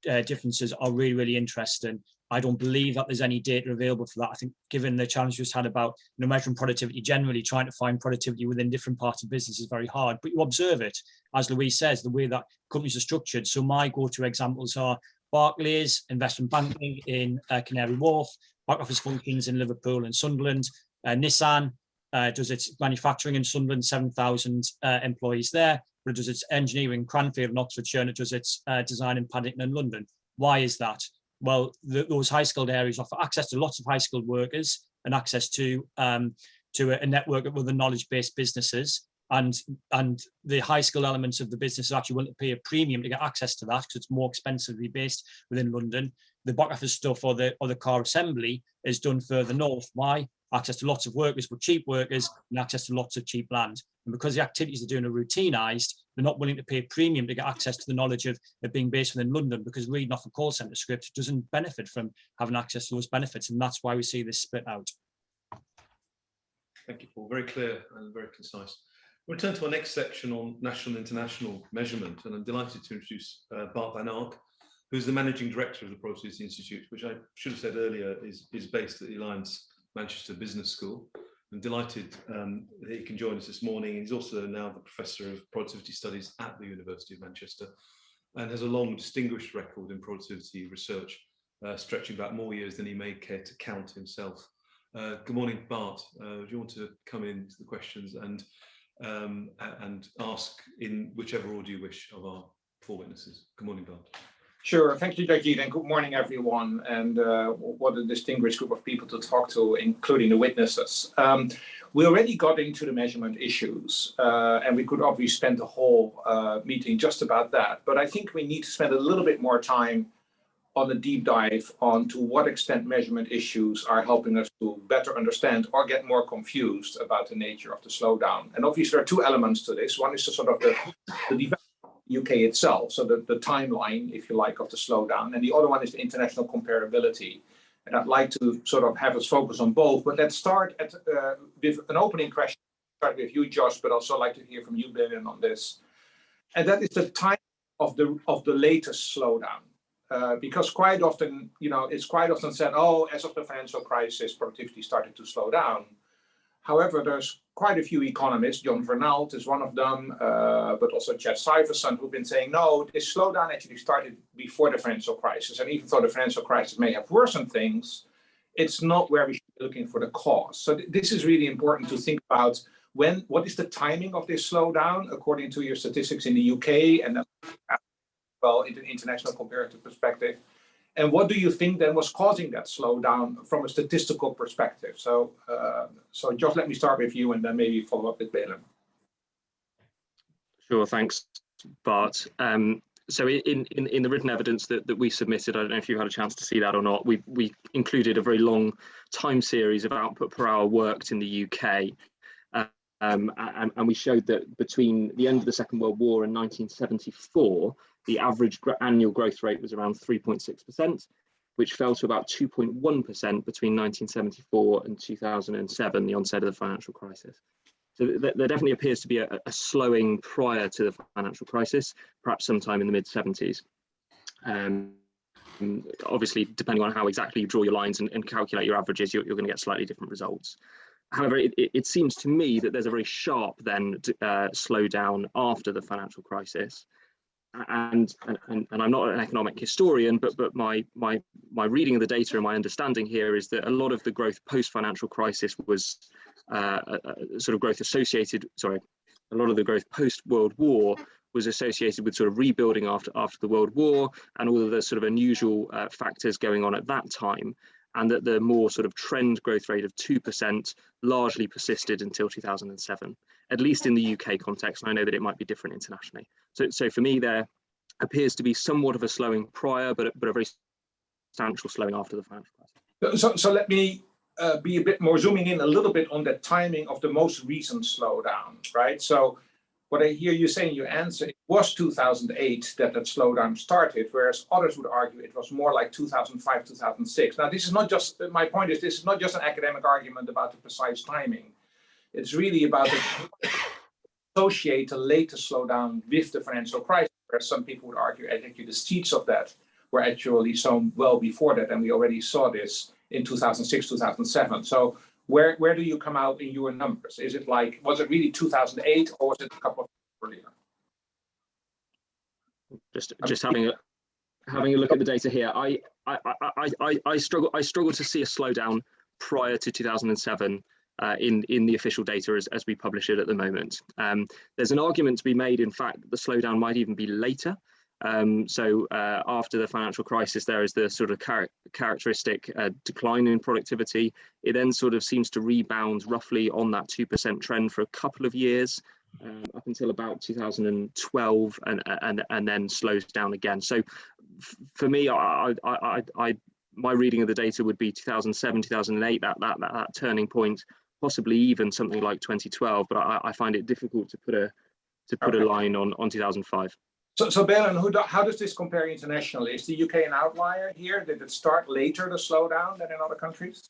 differences are really, really interesting. I don't believe that there's any data available for that. I think given the challenge we just had about measuring productivity generally, trying to find productivity within different parts of business is very hard. But you observe it, as Louise says, the way that companies are structured. So my go-to examples are Barclays, investment banking in Canary Wharf, back office functions in Liverpool and Sunderland. Nissan does its manufacturing in Sunderland, 7,000 employees there, but it does its engineering in Cranfield and Oxfordshire, and it does its design in Paddington and London. Why is that? Well, those high-skilled areas offer access to lots of high-skilled workers and access to a network of other knowledge-based businesses. And the high skill elements of the business are actually willing to pay a premium to get access to that because it's more expensively based within London. The back office stuff or the car assembly is done further north. Why? Access to lots of workers, but cheap workers, and access to lots of cheap land. And because the activities they're doing are routinized, they're not willing to pay a premium to get access to the knowledge of being based within London, because reading off a call centre script doesn't benefit from having access to those benefits. And that's why we see this split out. Thank you, Paul. Very clear and very concise. We'll turn to our next section on national and international measurement, and I'm delighted to introduce Bart Van Ark, who's the Managing Director of the Productivity Institute, which I should have said earlier is based at the Alliance Manchester Business School. I'm delighted that he can join us this morning. He's also now the Professor of Productivity Studies at the University of Manchester and has a long distinguished record in productivity research, stretching back more years than he may care to count himself. Good morning, Bart. Do you want to come into the questions and ask in whichever order you wish of our four witnesses? Good morning, Bart. Sure. Thank you, Jagjeet, and good morning, everyone. And what a distinguished group of people to talk to, including the witnesses. We already got into the measurement issues, and we could obviously spend the whole meeting just about that. But I think we need to spend a little bit more time on a deep dive on to what extent measurement issues are helping us to better understand or get more confused about the nature of the slowdown. And obviously there are two elements to this. One is the sort of the development of the UK itself, so the timeline, if you like, of the slowdown. And the other one is the international comparability. And I'd like to sort of have us focus on both, but let's start with an opening question. Start with you, Josh, but also like to hear from you, Billion, on this. And that is the time of the latest slowdown. Because quite often, it's quite often said, oh, as of the financial crisis, productivity started to slow down. However, there's quite a few economists, John Vernalt is one of them, but also Chad Syverson, who've been saying, no, this slowdown actually started before the financial crisis. And even though the financial crisis may have worsened things, it's not where we should be looking for the cause. So this is really important to think about what is the timing of this slowdown, according to your statistics in the UK and well, in the international comparative perspective. And what do you think then was causing that slowdown from a statistical perspective? So, Josh, let me start with you and then maybe follow up with Belen. Sure, thanks, Bart. So in the written evidence that we submitted, I don't know if you had a chance to see that or not, we included a very long time series of output per hour worked in the UK. And we showed that between the end of the Second World War and 1974, the average annual growth rate was around 3.6%, which fell to about 2.1% between 1974 and 2007, the onset of the financial crisis. So there definitely appears to be a slowing prior to the financial crisis, perhaps sometime in the mid-70s. Obviously, depending on how exactly you draw your lines and calculate your averages, you're going to get slightly different results. However, it seems to me that there's a very sharp then slowdown after the financial crisis. And I'm not an economic historian, but my reading of the data and my understanding here is that a lot of the growth post-financial crisis was sort of growth associated, a lot of the growth post-World War was associated with sort of rebuilding after the World War and all of the sort of unusual factors going on at that time, and that the more sort of trend growth rate of 2% largely persisted until 2007, at least in the UK context. And I know that it might be different internationally. So for me, there appears to be somewhat of a slowing prior, but a very substantial slowing after the financial crisis. So let me be a bit more zooming in a little bit on the timing of the most recent slowdown, right? So what I hear you saying in your answer, it was 2008 that slowdown started, whereas others would argue it was more like 2005, 2006. Now, this is not just, my point is, this is not just an academic argument about the precise timing. It's really about associate the latest slowdown with the financial crisis, where some people would argue actually the seeds of that were actually sown well before that, and we already saw this in 2006, 2007. So where do you come out in your numbers? Is it like, was it really 2008 or was it a couple of years earlier? Just having a look at the data here, I struggle to see a slowdown prior to 2007 in the official data as we publish it at the moment. There's an argument to be made, in fact, that the slowdown might even be later. So after the financial crisis, there is the sort of characteristic decline in productivity. It then sort of seems to rebound roughly on that 2% trend for a couple of years, up until about 2012, and then slows down again. So for me, my reading of the data would be 2007, 2008, that turning point, possibly even something like 2012. But I find it difficult to put a line on 2005. So Belen, how does this compare internationally? Is the UK an outlier here? Did it start later, the slowdown, than in other countries?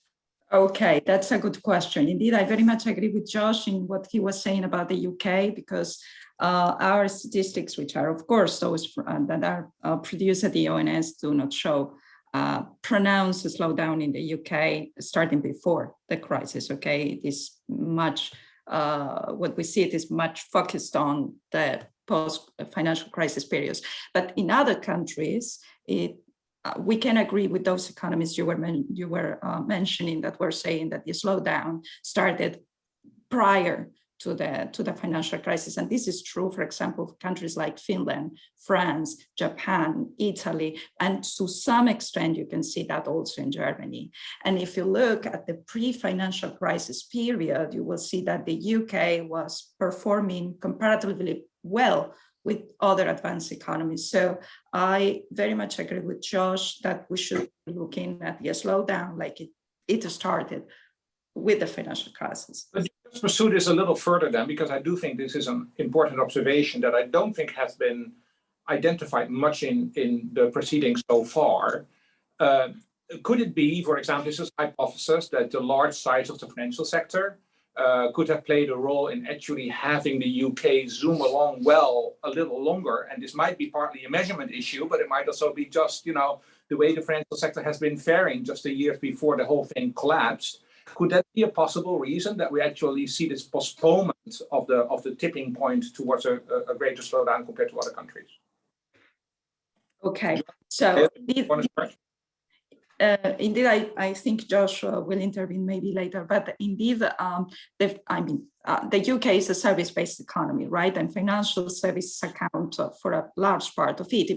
Okay, that's a good question. Indeed, I very much agree with Josh in what he was saying about the UK, because our statistics, which are of course those that are produced at the ONS, do not show pronounced slowdown in the UK starting before the crisis. Okay, it is much, what we see, it is much focused on the post-financial crisis periods. But in other countries, we can agree with those economists you were mentioning that were saying that the slowdown started prior to the financial crisis. And this is true, for example, for countries like Finland, France, Japan, Italy, and to some extent, you can see that also in Germany. And if you look at the pre-financial crisis period, you will see that the UK was performing comparatively well with other advanced economies. So I very much agree with Josh that we should be looking at the slowdown like it started with the financial crisis. But let's pursue this a little further then, because I do think this is an important observation that I don't think has been identified much in the proceedings so far. Could it be, for example, this is a hypothesis that the large size of the financial sector could have played a role in actually having the UK zoom along well a little longer? And this might be partly a measurement issue, but it might also be just, you know, the way the financial sector has been faring just the years before the whole thing collapsed. Could that be a possible reason that we actually see this postponement of the tipping point towards a greater slowdown compared to other countries? Okay, so indeed, I think Joshua will intervene maybe later, but indeed, the UK is a service-based economy, right? And financial services account for a large part of it.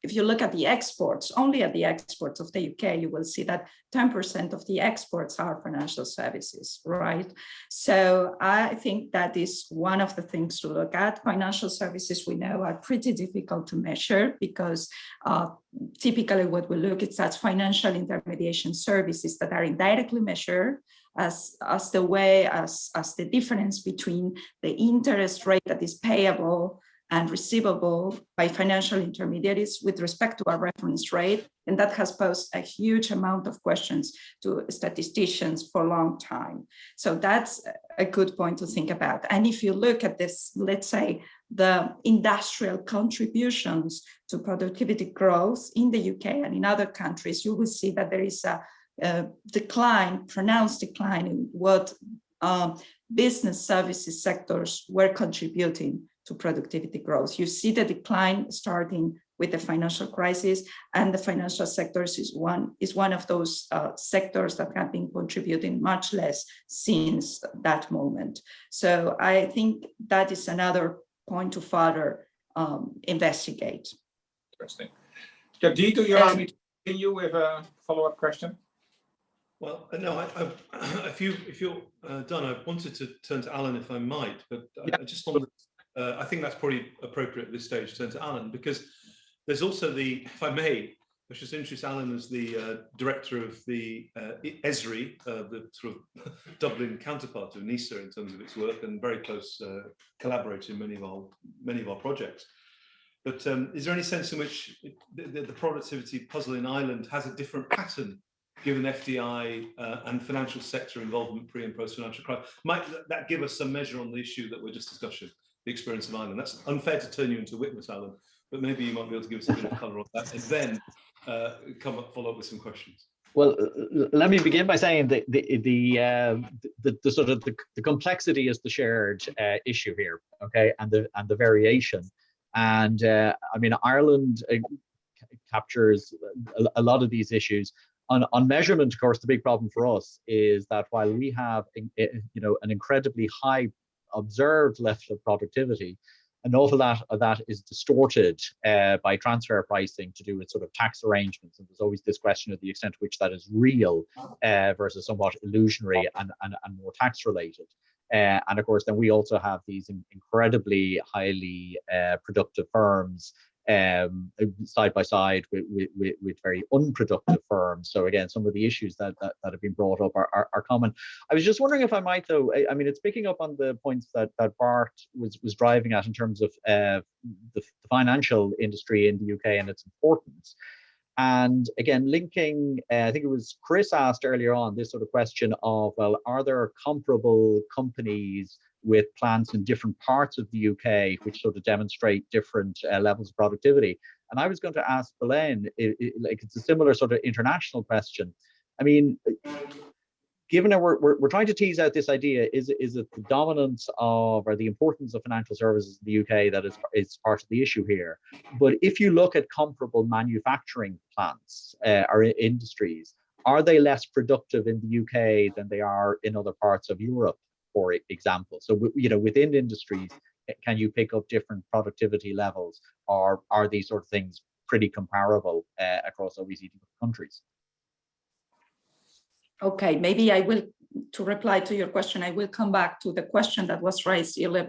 If you look at the exports, only at the exports of the UK, you will see that 10% of the exports are financial services, right? So I think that is one of the things to look at. Financial services, we know, are pretty difficult to measure because typically what we look at is financial intermediation services that are indirectly measured as the difference between the interest rate that is payable and receivable by financial intermediaries with respect to our reference rate. And that has posed a huge amount of questions to statisticians for a long time. So that's a good point to think about. And if you look at this, let's say, the industrial contributions to productivity growth in the UK and in other countries, you will see that there is a pronounced decline in what business services sectors were contributing to productivity growth. You see the decline starting with the financial crisis, and the financial sectors is one of those sectors that have been contributing much less since that moment. So I think that is another point to further investigate. Interesting. Jagdeep, do you allow me to continue with a follow-up question? Well, no, if you're done, I wanted to turn to Alan if I might, but I just wanted, I think that's probably appropriate at this stage to turn to Alan, because there's also if I may, I should introduce Alan as the director of the ESRI, the sort of Dublin counterpart of NISA in terms of its work, and very close collaborator in many of our projects. But is there any sense in which the productivity puzzle in Ireland has a different pattern given FDI and financial sector involvement pre and post financial crisis? Might that give us some measure on the issue that we're just discussing, the experience of Ireland? That's unfair to turn you into a witness, Alan, but maybe you might be able to give us a bit of colour on that, and then follow up with some questions. Well, let me begin by saying the sort of the complexity is the shared issue here, okay, and the variation, and I mean Ireland captures a lot of these issues. On measurement, of course, the big problem for us is that while we have, an incredibly high observed level of productivity, an awful lot of that is distorted by transfer pricing to do with sort of tax arrangements. And there's always this question of the extent to which that is real versus somewhat illusionary and more tax related. And of course, then we also have these incredibly highly productive firms side by side with very unproductive firms. So again, some of the issues that have been brought up are common. I was just wondering if I might, though, I mean, it's picking up on the points that Bart was driving at in terms of the financial industry in the UK and its importance. And again, linking, I think it was Chris asked earlier on this sort of question of, well, are there comparable companies with plants in different parts of the UK which sort of demonstrate different levels of productivity? And I was going to ask Belen, like it's a similar sort of international question. I mean, given that we're trying to tease out this idea, is it the dominance of or the importance of financial services in the UK that is part of the issue here? But if you look at comparable manufacturing plants or industries, are they less productive in the UK than they are in other parts of Europe, for example? So, within industries, can you pick up different productivity levels, or are these sort of things pretty comparable across OECD countries? Okay, maybe I will to reply to your question, I will come back to the question that was raised earlier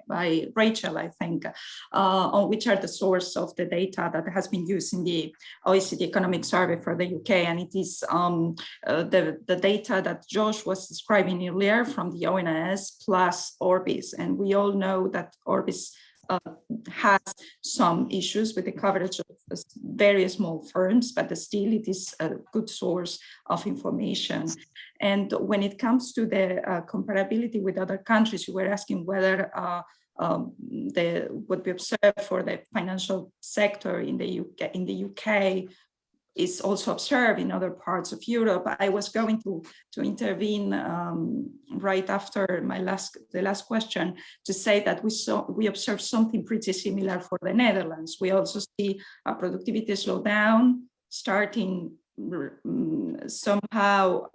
by Rachel, I think, on which are the source of the data that has been used in the OECD Economic Survey for the UK. And it is the data that Josh was describing earlier from the ONS plus Orbis. And we all know that Orbis has some issues with the coverage of very small firms, but still it is a good source of information. And when it comes to the comparability with other countries, you were asking whether what we observe for the financial sector in the UK is also observed in other parts of Europe. I was going to intervene right after the last question to say that we observe something pretty similar for the Netherlands. We also see a productivity slowdown starting somehow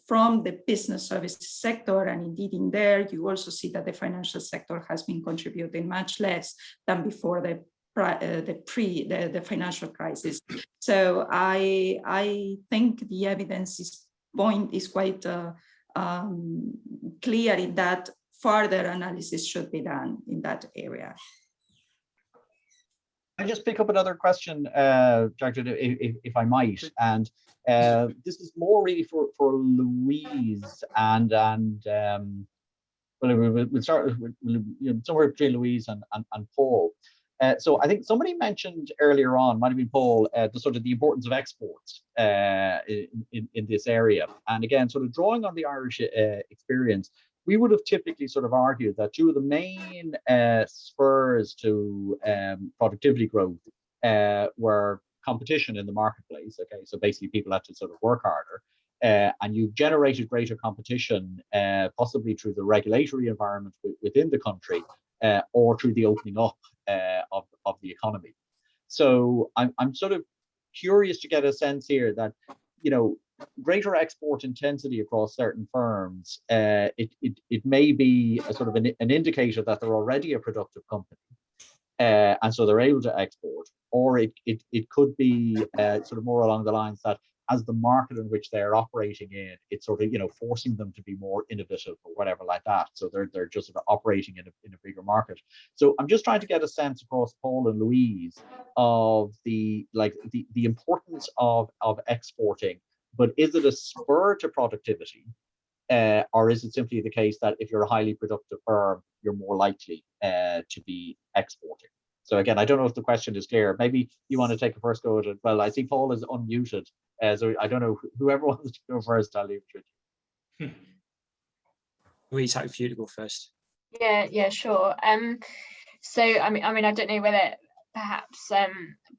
from the business services sector, and indeed in there you also see that the financial sector has been contributing much less than before the financial crisis. So I think the evidence point is quite clear in that further analysis should be done in that area. I just pick up another question, Dr. if I might, and this is more really for Louise and well, we'll start with somewhere between Louise and Paul. So I think somebody mentioned earlier on, might have been Paul, the importance of exports in this area. And again, sort of drawing on the Irish experience, we would have typically sort of argued that two of the main spurs to productivity growth were competition in the marketplace. Okay, so basically people had to sort of work harder. And you've generated greater competition, possibly through the regulatory environment within the country, or through the opening up of the economy. So I'm sort of curious to get a sense here that, greater export intensity across certain firms, it may be a sort of an indicator that they're already a productive company, and so they're able to export, or it could be sort of more along the lines that as the market in which they're operating in, it's sort of forcing them to be more innovative or whatever like that. So they're just sort of operating in a bigger market. So I'm just trying to get a sense across Paul and Louise of the importance of exporting. But is it a spur to productivity, or is it simply the case that if you're a highly productive firm, you're more likely to be exporting? So again, I don't know if the question is clear. Maybe you want to take a first go at it. Well, I see Paul is unmuted, so I don't know, whoever wants to go first, I'll leave it with you. Louise, happy for you to go first. Yeah, sure. So I mean, I don't know whether perhaps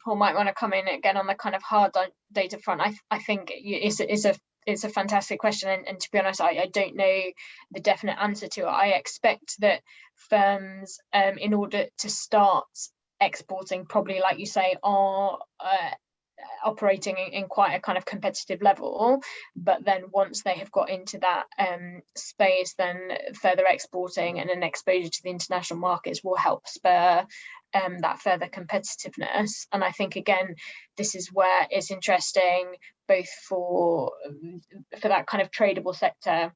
Paul might want to come in again on the kind of hard data front. I think it's a fantastic question, and to be honest, I don't know the definite answer to it. I expect that firms, in order to start exporting, probably, like you say, are operating in quite a kind of competitive level, but then once they have got into that space, then further exporting and an exposure to the international markets will help spur that further competitiveness. And I think, again, this is where it's interesting, both for that kind of tradable sector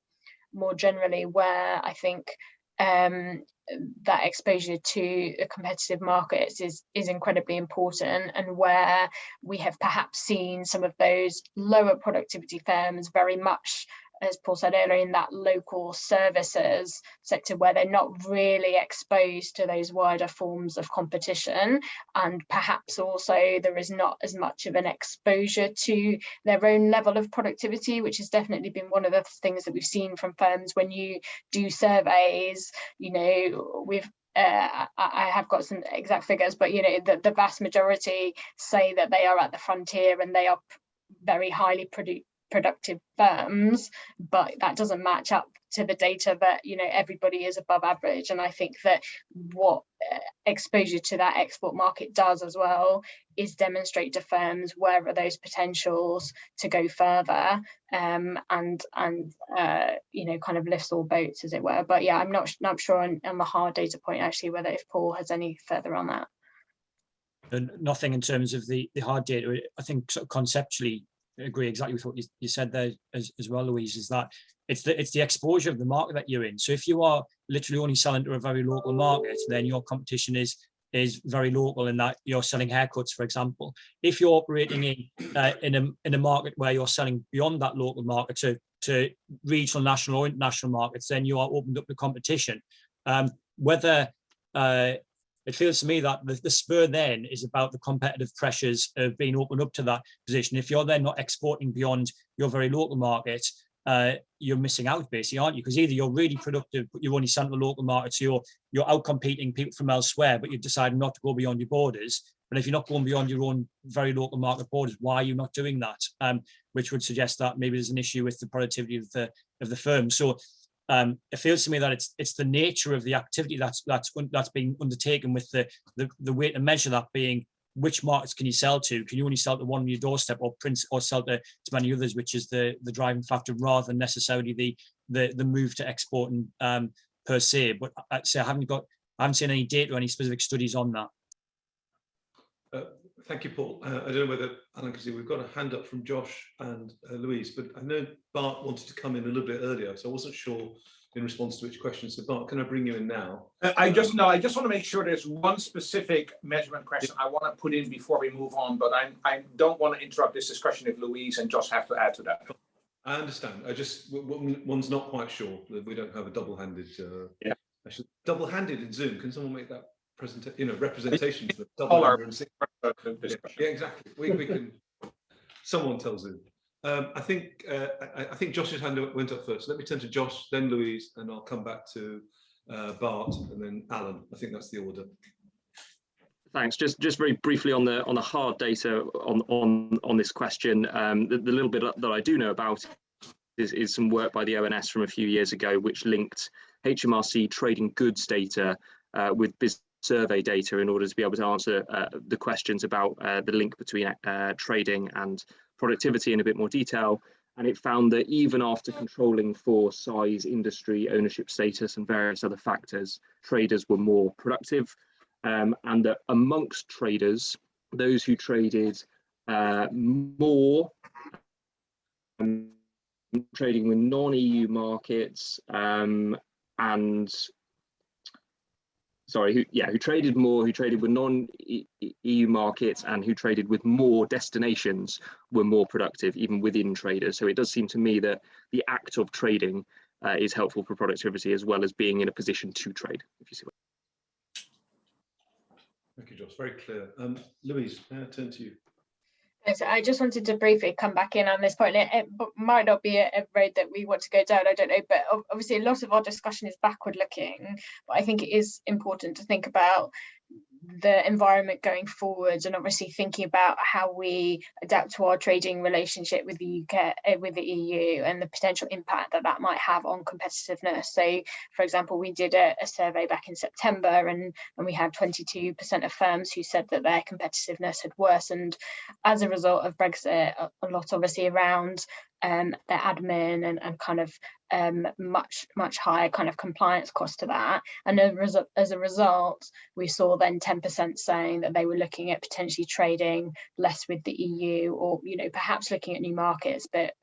more generally, where I think that exposure to the competitive markets is incredibly important, and where we have perhaps seen some of those lower productivity firms very much, as Paul said earlier, in that local services sector, where they're not really exposed to those wider forms of competition, and perhaps also there is not as much of an exposure to their own level of productivity, which has definitely been one of the things that we've seen from firms when you do surveys. We've I have got some exact figures, but the vast majority say that they are at the frontier and they are very highly productive firms, but that doesn't match up to the data that everybody is above average. And I think that what exposure to that export market does as well is demonstrate to firms where are those potentials to go further, and kind of lifts all boats, as it were. But yeah, I'm not sure on the hard data point actually whether if Paul has any further on that. Nothing in terms of the hard data. I think sort of conceptually agree exactly with what you said there as well, Louise, is that it's the exposure of the market that you're in. So if you are literally only selling to a very local market, then your competition is very local in that you're selling haircuts, for example. If you're operating in a market where you're selling beyond that local market to regional, national, or international markets, then you are opened up to competition. Whether it feels to me that the spur then is about the competitive pressures of being opened up to that position. If you're then not exporting beyond your very local market, you're missing out, basically, aren't you? Because either you're really productive, but you're only selling to the local market, so you're out competing people from elsewhere, but you've decided not to go beyond your borders. But if you're not going beyond your own very local market borders, why are you not doing that? Which would suggest that maybe there's an issue with the productivity of the firm. So it feels to me that it's the nature of the activity that's being undertaken, with the way to measure that being which markets can you sell to? Can you only sell to one on your doorstep, or sell to many others, which is the driving factor, rather than necessarily the move to exporting per se. But I'd say I haven't seen any data or any specific studies on that. Thank you, Paul. I don't know whether Alan can see, we've got a hand up from Josh and Louise, but I know Bart wanted to come in a little bit earlier, so I wasn't sure in response to which question. So Bart, can I bring you in now? I just want to make sure there's one specific measurement question I want to put in before we move on, but I don't want to interrupt this discussion if Louise and Josh have to add to that. I understand. One's not quite sure that we don't have a double-handed. Yeah. Double-handed in Zoom. Can someone make that representation? Yeah, exactly. We can. Someone tells Zoom. I think Josh's hand went up first. Let me turn to Josh, then Louise, and I'll come back to Bart, and then Alan. I think that's the order. Thanks. Just very briefly on the hard data on this question. The little bit that I do know about is some work by the ONS from a few years ago, which linked HMRC trading goods data with business survey data in order to be able to answer the questions about the link between trading and productivity in a bit more detail. And it found that even after controlling for size, industry, ownership status, and various other factors, traders were more productive. And that amongst traders, those who traded more, trading with non-EU markets, who traded more, who traded with non-EU markets, and who traded with more destinations were more productive, even within traders. So it does seem to me that the act of trading is helpful for productivity, as well as being in a position to trade, if you see what. Thank you, Josh. Very clear. Louise, may I turn to you? So I just wanted to briefly come back in on this point. It might not be a road that we want to go down, I don't know, but obviously a lot of our discussion is backward looking, but I think it is important to think about the environment going forwards, and obviously thinking about how we adapt to our trading relationship with the UK, with the EU, and the potential impact that might have on competitiveness. So, for example, we did a survey back in September, and we had 22% of firms who said that their competitiveness had worsened as a result of Brexit. A lot, obviously, around their admin and kind of much higher kind of compliance cost to that. And as a result, we saw then 10% saying that they were looking at potentially trading less with the EU, or perhaps looking at new markets, but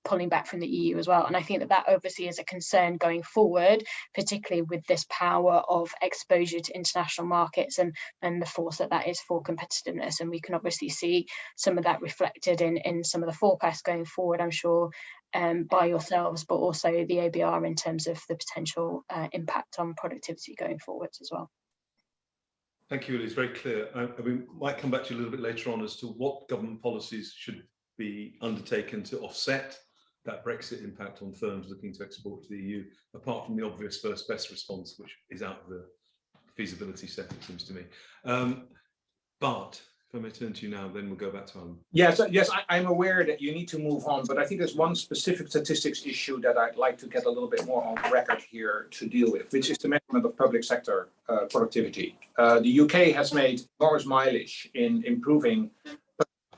pulling back from the EU as well. And I think that obviously is a concern going forward, particularly with this power of exposure to international markets and the force that is for competitiveness. And we can obviously see some of that reflected in some of the forecasts going forward, I'm sure, by yourselves, but also the ABR in terms of the potential impact on productivity going forwards as well. Thank you, Louise. Very clear. We might come back to you a little bit later on as to what government policies should be undertaken to offset that Brexit impact on firms looking to export to the EU, apart from the obvious first best response, which is out of the feasibility set, it seems to me. But if I may turn to you now, then we'll go back to Alan. Yes, I'm aware that you need to move on, but I think there's one specific statistics issue that I'd like to get a little bit more on record here to deal with, which is the measurement of public sector productivity. The UK has made enormous mileage in improving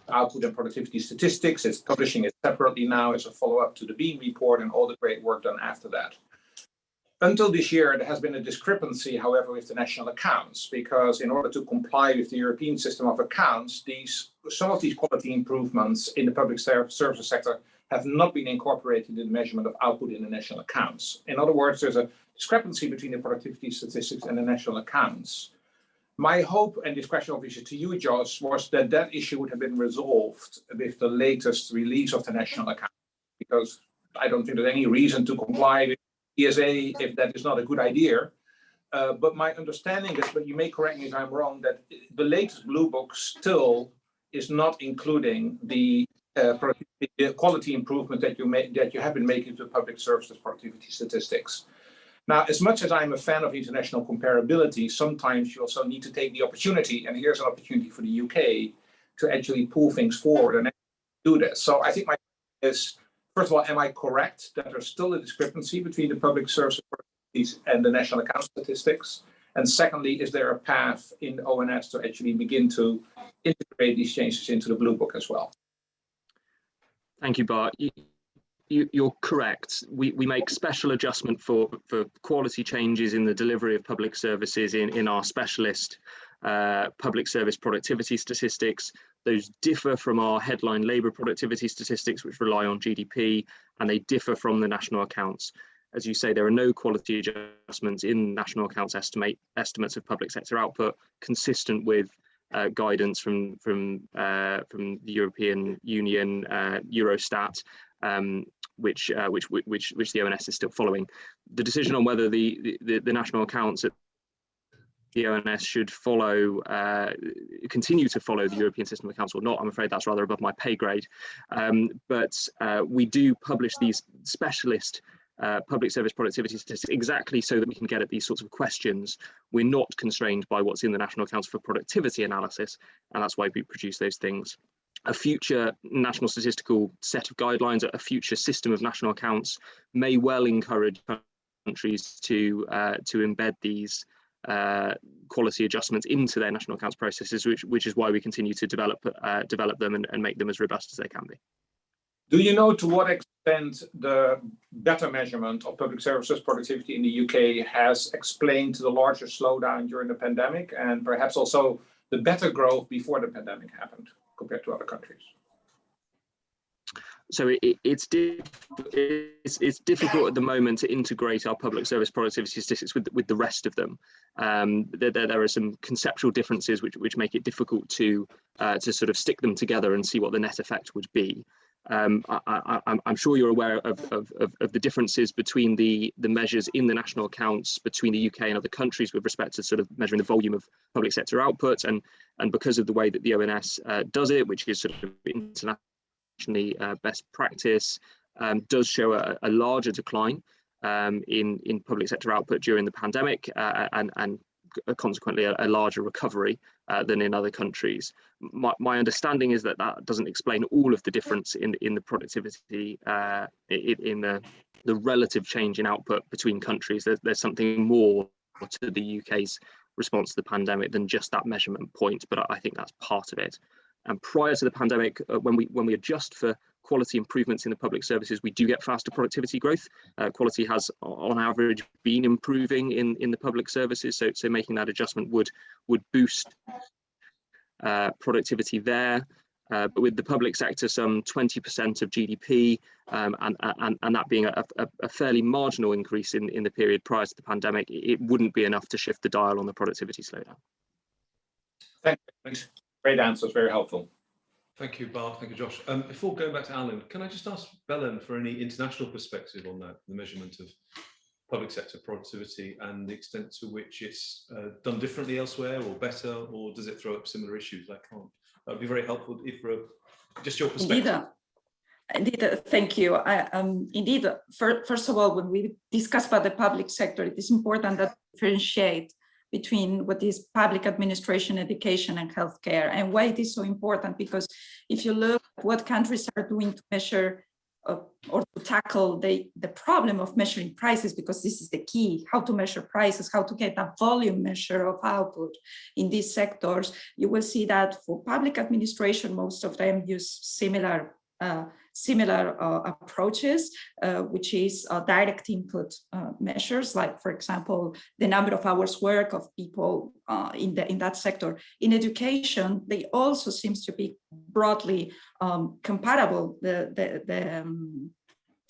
output and productivity statistics. It's publishing it separately now as a follow-up to the Bean report and all the great work done after that. Until this year, there has been a discrepancy, however, with the national accounts, because in order to comply with the European system of accounts, some of these quality improvements in the public services sector have not been incorporated in the measurement of output in the national accounts. In other words, there's a discrepancy between the productivity statistics and the national accounts. My hope, and this question obviously to you, Josh, was that that issue would have been resolved with the latest release of the national accounts, because I don't think there's any reason to comply with ESA if that is not a good idea. But my understanding is, but you may correct me if I'm wrong, that the latest Blue Book still is not including the quality improvement that you have been making to public services productivity statistics. Now, as much as I'm a fan of international comparability, sometimes you also need to take the opportunity, and here's an opportunity for the UK to actually pull things forward and do this. So I think my question is, first of all, am I correct that there's still a discrepancy between the public services and the national account statistics? And secondly, is there a path in ONS to actually begin to integrate these changes into the Blue Book as well? Thank you, Bart. You're correct. We make special adjustment for quality changes in the delivery of public services in our specialist public service productivity statistics. Those differ from our headline labour productivity statistics, which rely on GDP, and they differ from the national accounts. As you say, there are no quality adjustments in national accounts estimates of public sector output, consistent with guidance from the European Union, Eurostat, which the ONS is still following. The decision on whether the national accounts at the ONS should continue to follow the European System of Accounts or not, I'm afraid that's rather above my pay grade. But we do publish these specialist public service productivity statistics exactly so that we can get at these sorts of questions. We're not constrained by what's in the national accounts for productivity analysis, and that's why we produce those things. A future national statistical set of guidelines, a future system of national accounts may well encourage countries to embed these quality adjustments into their national accounts processes, which is why we continue to develop them and make them as robust as they can be. Do you know to what extent the better measurement of public services productivity in the UK has explained the larger slowdown during the pandemic, and perhaps also the better growth before the pandemic happened compared to other countries? So it's difficult at the moment to integrate our public service productivity statistics with the rest of them. There are some conceptual differences which make it difficult to sort of stick them together and see what the net effect would be. I'm sure you're aware of the differences between the measures in the national accounts between the UK and other countries with respect to sort of measuring the volume of public sector output, and because of the way that the ONS does it, which is sort of internationally best practice, does show a larger decline in public sector output during the pandemic, and consequently a larger recovery than in other countries. My understanding is that doesn't explain all of the difference in the productivity, in the relative change in output between countries. There's something more to the UK's response to the pandemic than just that measurement point, but I think that's part of it. And prior to the pandemic, when we adjust for quality improvements in the public services, we do get faster productivity growth. Quality has, on average, been improving in the public services, so making that adjustment would boost productivity there. But with the public sector, some 20% of GDP, and that being a fairly marginal increase in the period prior to the pandemic, it wouldn't be enough to shift the dial on the productivity slowdown. Thanks. Great answers, very helpful. Thank you, Bart. Thank you, Josh. Before going back to Alan, can I just ask Belen for any international perspective on that, the measurement of public sector productivity and the extent to which it's done differently elsewhere or better, or does it throw up similar issues? That would be very helpful if just your perspective. Indeed, thank you. Indeed, first of all, when we discuss about the public sector, it is important that we differentiate between what is public administration, education, and healthcare. And why it is so important, because if you look at what countries are doing to measure or to tackle the problem of measuring prices, because this is the key, how to measure prices, how to get a volume measure of output in these sectors, you will see that for public administration, most of them use similar similar approaches, which is direct input measures, like, for example, the number of hours work of people in that sector. In education, they also seems to be broadly comparable,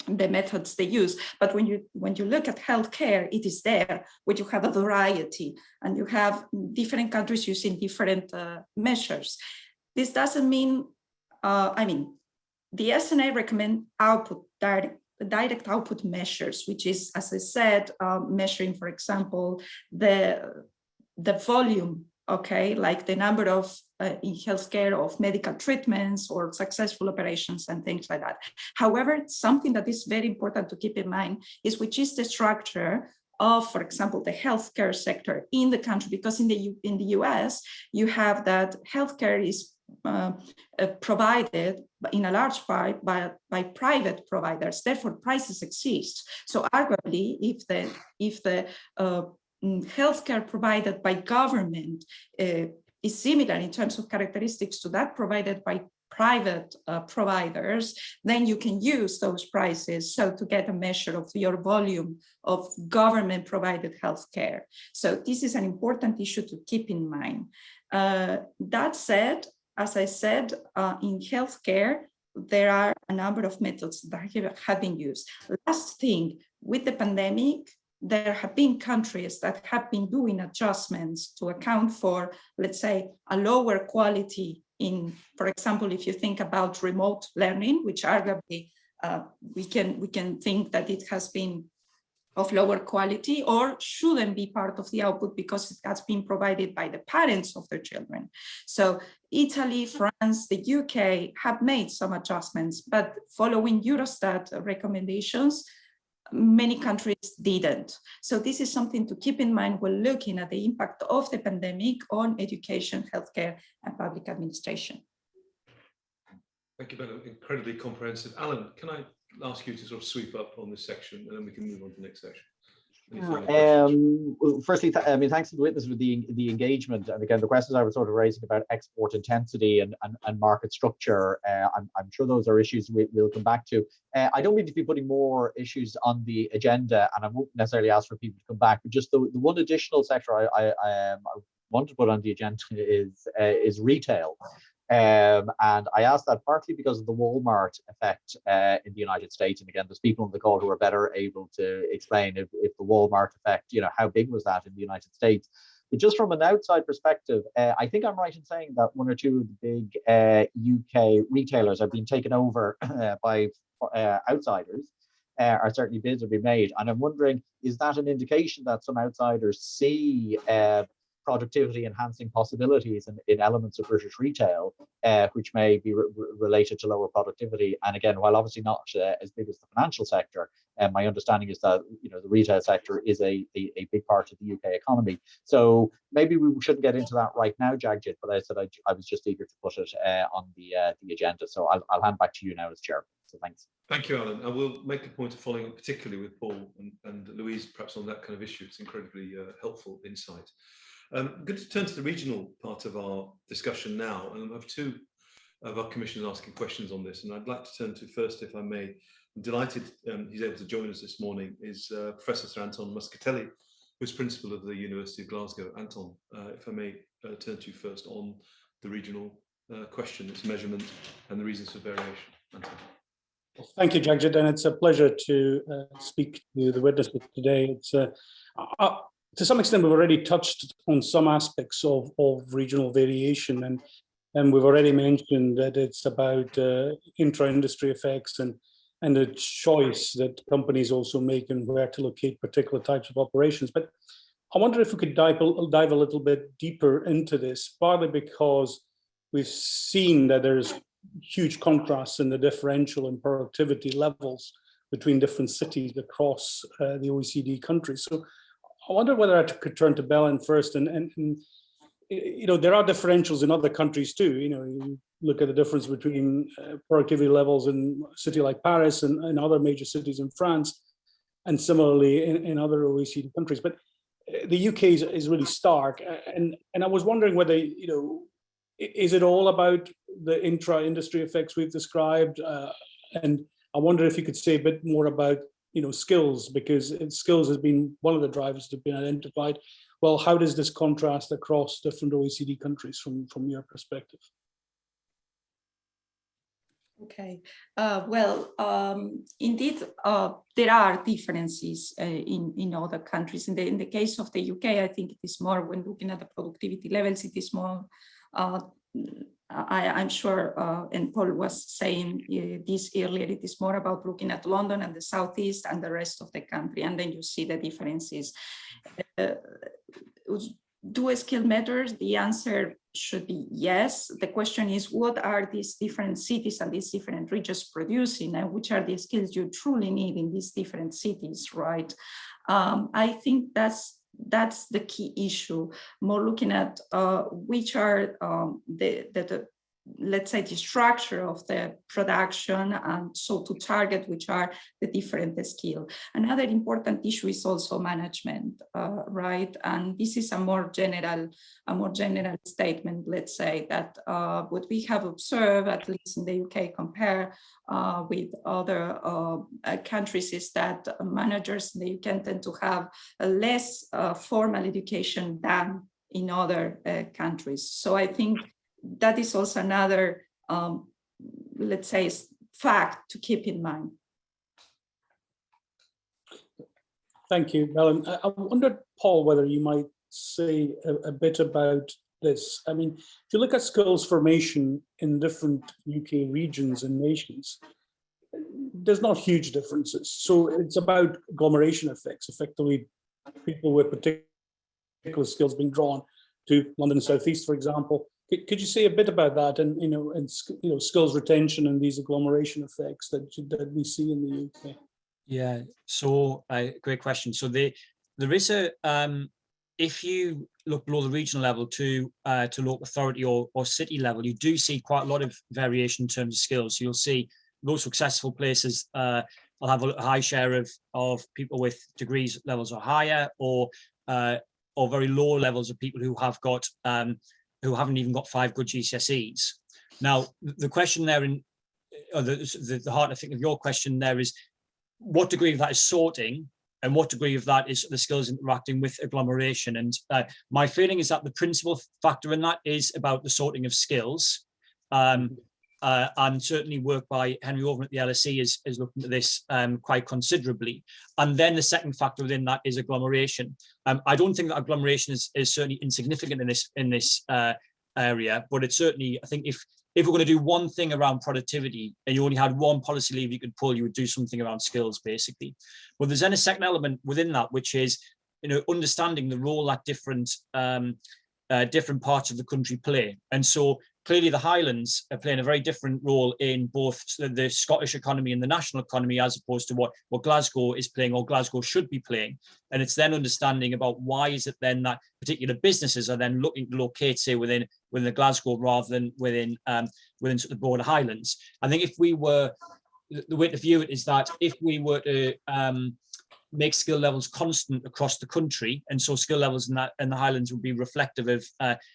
the methods they use. But when you look at healthcare, it is there where you have a variety, and you have different countries using different measures. This doesn't mean, the SNA recommend direct output measures, which is, as I said, measuring, for example, the volume, okay, like the number of in healthcare of medical treatments or successful operations and things like that. However, something that is very important to keep in mind is which is the structure of, for example, the healthcare sector in the country, because in the US, you have that healthcare is provided in a large part by private providers. Therefore, prices exist. So arguably, if the healthcare provided by government is similar in terms of characteristics to that provided by private providers, then you can use those prices so to get a measure of your volume of government provided healthcare. So this is an important issue to keep in mind. That said, as I said, in healthcare, there are a number of methods that have been used. Last thing, with the pandemic, there have been countries that have been doing adjustments to account for, let's say, a lower quality in, for example, if you think about remote learning, which arguably we can think that it has been of lower quality or shouldn't be part of the output because it has been provided by the parents of their children. So Italy, France, the UK have made some adjustments, but following Eurostat recommendations, many countries didn't. So this is something to keep in mind when looking at the impact of the pandemic on education, healthcare, and public administration. Thank you, Ben. Incredibly comprehensive. Alan, can I ask you to sort of sweep up on this section, and then we can move on to the next section? Well, firstly, thanks to the witness for the engagement. And again, the questions I was sort of raising about export intensity and market structure, I'm sure those are issues we'll come back to. I don't mean to be putting more issues on the agenda, and I won't necessarily ask for people to come back, but just the one additional sector I want to put on the agenda is retail. And I asked that partly because of the Walmart effect in the United States. And again, there's people on the call who are better able to explain if the Walmart effect, how big was that in the United States? But just from an outside perspective, I think I'm right in saying that one or two of the big UK retailers are being taken over by outsiders, or certainly bids have been made. And I'm wondering, is that an indication that some outsiders see productivity enhancing possibilities in elements of British retail, which may be related to lower productivity? And again, while obviously not as big as the financial sector, my understanding is that the retail sector is a big part of the UK economy. So maybe we shouldn't get into that right now, Jagjit, but I said I was just eager to put it on the agenda. So I'll hand back to you now as chair. So thanks. Thank you, Alan. I will make a point of following up particularly with Paul and Louise, perhaps on that kind of issue. It's incredibly helpful insight. I'm going to turn to the regional part of our discussion now, and I have two of our commissioners asking questions on this, and I'd like to turn to first, if I may. I'm delighted he's able to join us this morning, is Professor Sir Anton Muscatelli, who's principal of the University of Glasgow. Anton, if I may turn to you first on the regional question, its measurement and the reasons for variation. Anton. Well, thank you, Jagjit, and it's a pleasure to speak to the witnesses today. It's to some extent, we've already touched on some aspects of regional variation, and we've already mentioned that it's about intra-industry effects and the choice that companies also make in where to locate particular types of operations. But I wonder if we could dive a little bit deeper into this, partly because we've seen that there's huge contrasts in the differential in productivity levels between different cities across the OECD countries. So I wonder whether I could turn to Belen first, and there are differentials in other countries too. You look at the difference between productivity levels in a city like Paris and other major cities in France, and similarly in other OECD countries. But the UK is really stark, and I was wondering whether is it all about the intra-industry effects we've described? And I wonder if you could say a bit more about, skills, because skills has been one of the drivers that have been identified. Well, how does this contrast across different OECD countries from your perspective? Okay, indeed, there are differences in other countries. In the case of the UK, I think it is more, when looking at the productivity levels, it is more, I'm sure, and Paul was saying this earlier, it is more about looking at London and the Southeast and the rest of the country, and then you see the differences. Do a skill matter? The answer should be yes. The question is, what are these different cities and these different regions producing, and which are the skills you truly need in these different cities, right? I think that's the key issue, more looking at which are let's say the structure of the production, and so to target which are the different skills. Another important issue is also management, right? And this is a more general statement. Let's say that what we have observed, at least in the UK, compare with other countries, is that managers in the UK tend to have a less formal education than in other countries. So I think that is also another, let's say, fact to keep in mind. Thank you, Ellen. I wondered, Paul, whether you might say a bit about this. I mean, if you look at skills formation in different UK regions and nations, there's not huge differences. So it's about agglomeration effects, effectively people with particular skills being drawn to London Southeast, for example. Could you say a bit about that, and skills retention and these agglomeration effects that we see in the UK? Yeah, so great question. So there is a if you look below the regional level to local authority or city level, you do see quite a lot of variation in terms of skills. So you'll see those successful places will have a high share of people with degrees levels or higher, or very low levels of people who have got who haven't even got 5 good GCSEs. Now, the question there, the heart, I think, of your question there is, what degree of that is sorting, and what degree of that is the skills interacting with agglomeration? And my feeling is that the principal factor in that is about the sorting of skills. And certainly work by Henry Oven at the LSE is looking at this quite considerably. And then the second factor within that is agglomeration. I don't think that agglomeration is certainly insignificant in this area, but it's certainly, I think, if we're going to do one thing around productivity and you only had one policy lever you could pull, you would do something around skills, basically. But there's then a second element within that, which is, understanding the role that different parts of the country play. And so clearly the Highlands are playing a very different role in both the Scottish economy and the national economy, as opposed to what Glasgow is playing or Glasgow should be playing. And it's then understanding about why is it then that particular businesses are then looking to locate, say, within the Glasgow rather than within sort of the broader Highlands. I think if we were, the way to view it is that if we were to make skill levels constant across the country, and so skill levels in the Highlands would be reflective of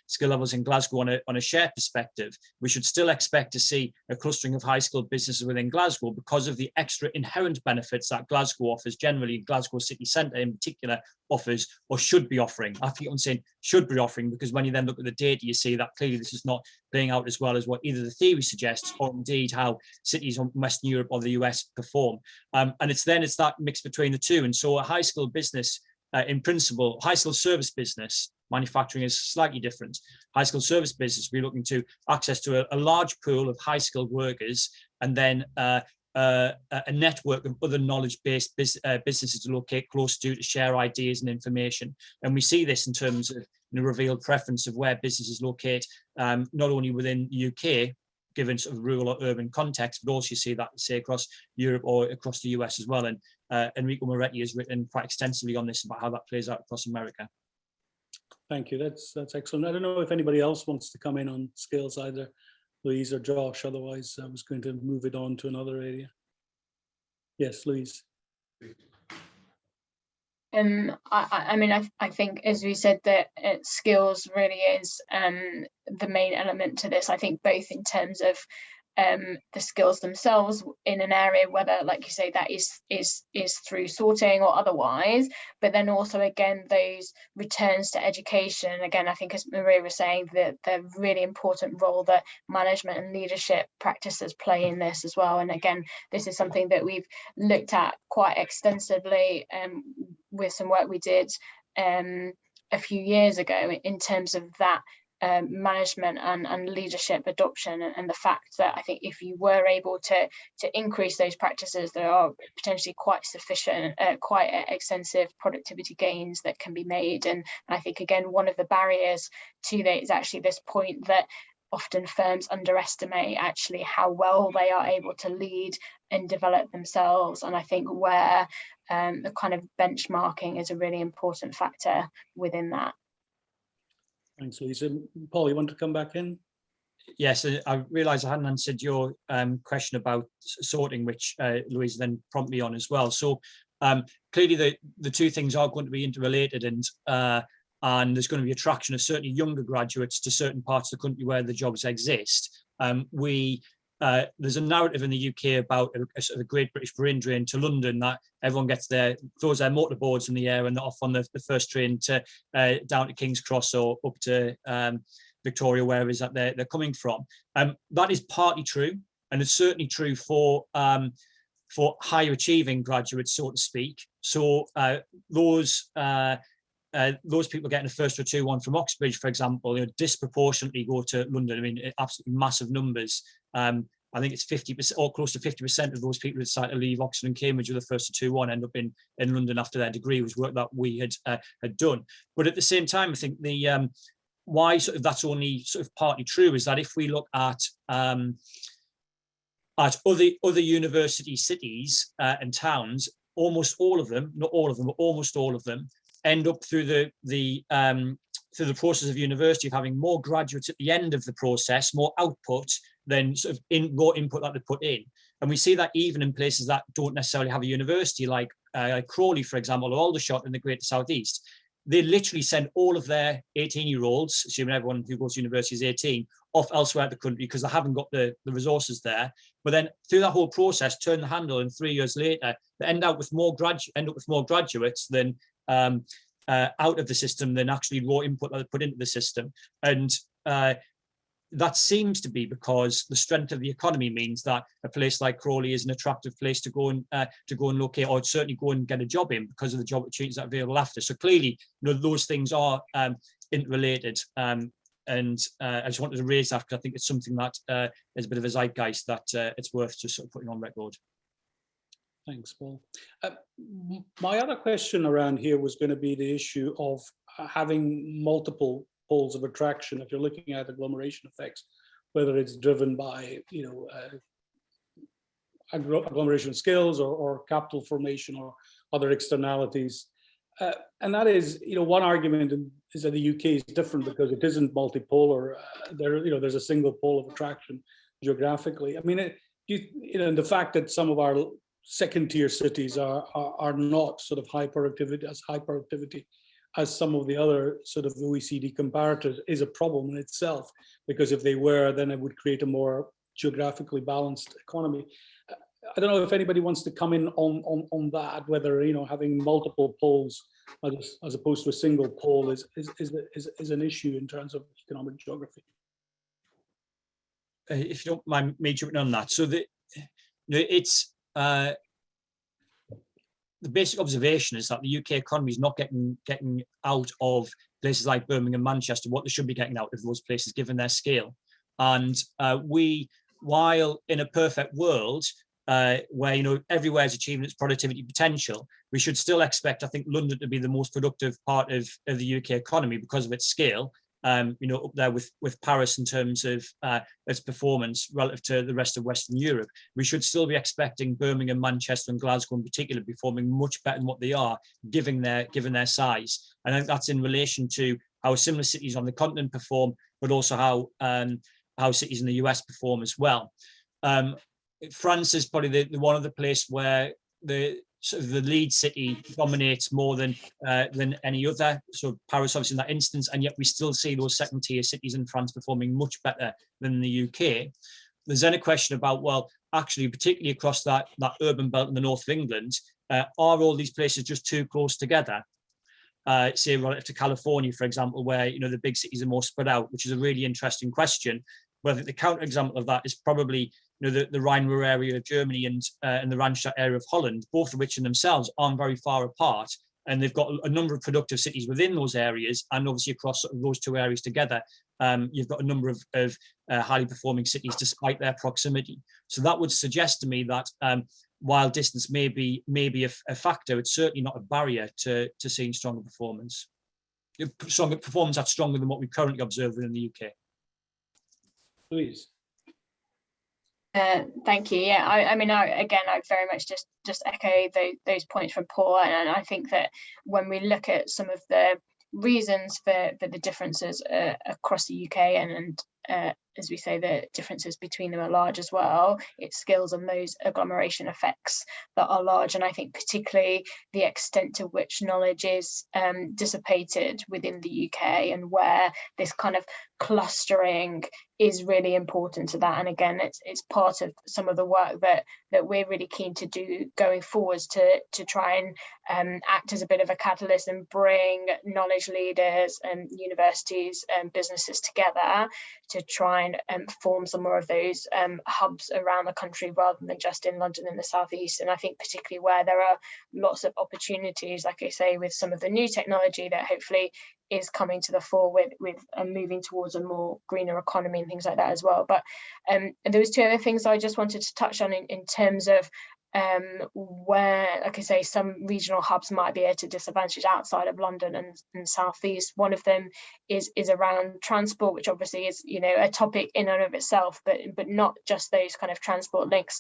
skill levels in Glasgow on a shared perspective, we should still expect to see a clustering of high skilled businesses within Glasgow because of the extra inherent benefits that Glasgow offers, generally Glasgow city centre in particular offers, or should be offering. I think I'm saying should be offering, because when you then look at the data, you see that clearly this is not playing out as well as what either the theory suggests or indeed how cities in Western Europe or the US perform. And it's that mix between the two. And so a high skilled business, in principle, high skilled service business, manufacturing is slightly different. High skilled service business, we're looking to access to a large pool of high skilled workers, and then a network of other knowledge-based businesses to locate close to share ideas and information. And we see this in terms of the revealed preference of where businesses locate, not only within the UK, given sort of rural or urban context, but also you see that, say, across Europe or across the US as well. And Enrico Moretti has written quite extensively on this, about how that plays out across America. Thank you. That's excellent. I don't know if anybody else wants to come in on skills, either Louise or Josh. Otherwise, I was going to move it on to another area. Yes, Louise. I mean, I think, as we said, that skills really is the main element to this. I think both in terms of the skills themselves in an area, whether, like you say, that is through sorting or otherwise, but then also again those returns to education. Again, I think, as Maria was saying, that the really important role that management and leadership practices play in this as well. And again, this is something that we've looked at quite extensively with some work we did a few years ago in terms of that management and leadership adoption, and the fact that I think if you were able to increase those practices, there are potentially quite sufficient, quite extensive productivity gains that can be made. And I think, again, one of the barriers to that is actually this point that often firms underestimate actually how well they are able to lead and develop themselves. And I think where the kind of benchmarking is a really important factor within that. Thanks, Lisa. Paul, you want to come back in? Yes, I realised I hadn't answered your question about sorting, which Louise then prompted me on as well. So clearly the two things are going to be interrelated, and there's going to be attraction of certainly younger graduates to certain parts of the country where the jobs exist. There's a narrative in the UK about a sort of Great British brain drain to London, that everyone gets throws their motorboards in the air and they're off on the first train to down to King's Cross or up to Victoria, wherever it is that they're coming from. That is partly true, and it's certainly true for higher achieving graduates, so to speak. So those people getting a first or 2-1 from Oxbridge, for example, disproportionately go to London. I mean, absolutely massive numbers. I think it's 50% or close to 50% of those people who decide to leave Oxford and Cambridge with a first or 2-1 end up in London after their degree, was work that we had done. But at the same time, I think the why sort of that's only sort of partly true is that if we look at other university cities and towns, almost all of them, not all of them, but almost all of them, end up through the process of university of having more graduates at the end of the process, more output than sort of more input that they put in. And we see that even in places that don't necessarily have a university, like Crawley, for example, or Aldershot in the Greater South East. They literally send all of their 18-year-olds, assuming everyone who goes to university is 18, off elsewhere in the country because they haven't got the resources there. But then through that whole process, turn the handle, and 3 years later, they end up with more graduates than out of the system than actually raw input that they put into the system. And that seems to be because the strength of the economy means that a place like Crawley is an attractive place to go and locate, or certainly go and get a job in because of the job opportunities that are available after. So clearly, those things are interrelated. And I just wanted to raise that because I think it's something that is a bit of a zeitgeist that it's worth just sort of putting on record. Thanks, Paul. My other question around here was going to be the issue of having multiple poles of attraction. If you're looking at agglomeration effects, whether it's driven by agglomeration of skills or capital formation or other externalities, and that is, one argument is that the UK is different because it isn't multipolar. There's a single pole of attraction geographically. I mean, the fact that some of our second-tier cities are not sort of high productivity as some of the other sort of OECD comparators is a problem in itself, because if they were, then it would create a more geographically balanced economy. I don't know if anybody wants to come in on that, whether having multiple poles as opposed to a single pole is an issue in terms of economic geography. If you don't mind me jumping on that, so it's the basic observation is that the UK economy is not getting out of places like Birmingham, Manchester, what they should be getting out of those places given their scale. And while in a perfect world where everywhere is achieving its productivity potential, we should still expect, I think, London to be the most productive part of the UK economy because of its scale. Up there with Paris in terms of its performance relative to the rest of Western Europe. We should still be expecting Birmingham, Manchester and Glasgow in particular performing much better than what they are, given their size. And I think that's in relation to how similar cities on the continent perform, but also how cities in the US perform as well. France is probably the one of the place where the sort of the lead city dominates more than any other. So Paris, obviously, in that instance, and yet we still see those second-tier cities in France performing much better than the UK. There's then a question about, well, actually, particularly across that urban belt in the north of England, are all these places just too close together? Say relative to California, for example, where the big cities are more spread out, which is a really interesting question. But I think the counterexample of that is probably the Rhine-Ruhr area of Germany and the Randstad area of Holland, both of which in themselves aren't very far apart, and they've got a number of productive cities within those areas, and obviously across those two areas together, you've got a number of highly performing cities despite their proximity. So that would suggest to me that while distance may be a factor, it's certainly not a barrier to seeing stronger performance. Stronger performance that's stronger than what we currently observe within the UK. Louise. Thank you. Yeah, I mean, I very much just echo those points from Paul, and I think that when we look at some of the reasons for the differences across the UK, and as we say, the differences between them are large as well, it's skills and those agglomeration effects that are large. And I think particularly the extent to which knowledge is dissipated within the UK, and where this kind of clustering is really important to that. And again, it's part of some of the work that we're really keen to do going forwards to try and act as a bit of a catalyst and bring knowledge leaders and universities and businesses together to try and form some more of those hubs around the country, rather than just in London and the southeast. And I think particularly where there are lots of opportunities, like I say, with some of the new technology that hopefully is coming to the fore with moving towards a more greener economy and things like that as well. But there was two other things I just wanted to touch on in terms of where, like I say, some regional hubs might be at a disadvantage outside of London and southeast. One of them is around transport, which obviously is a topic in and of itself, but not just those kind of transport links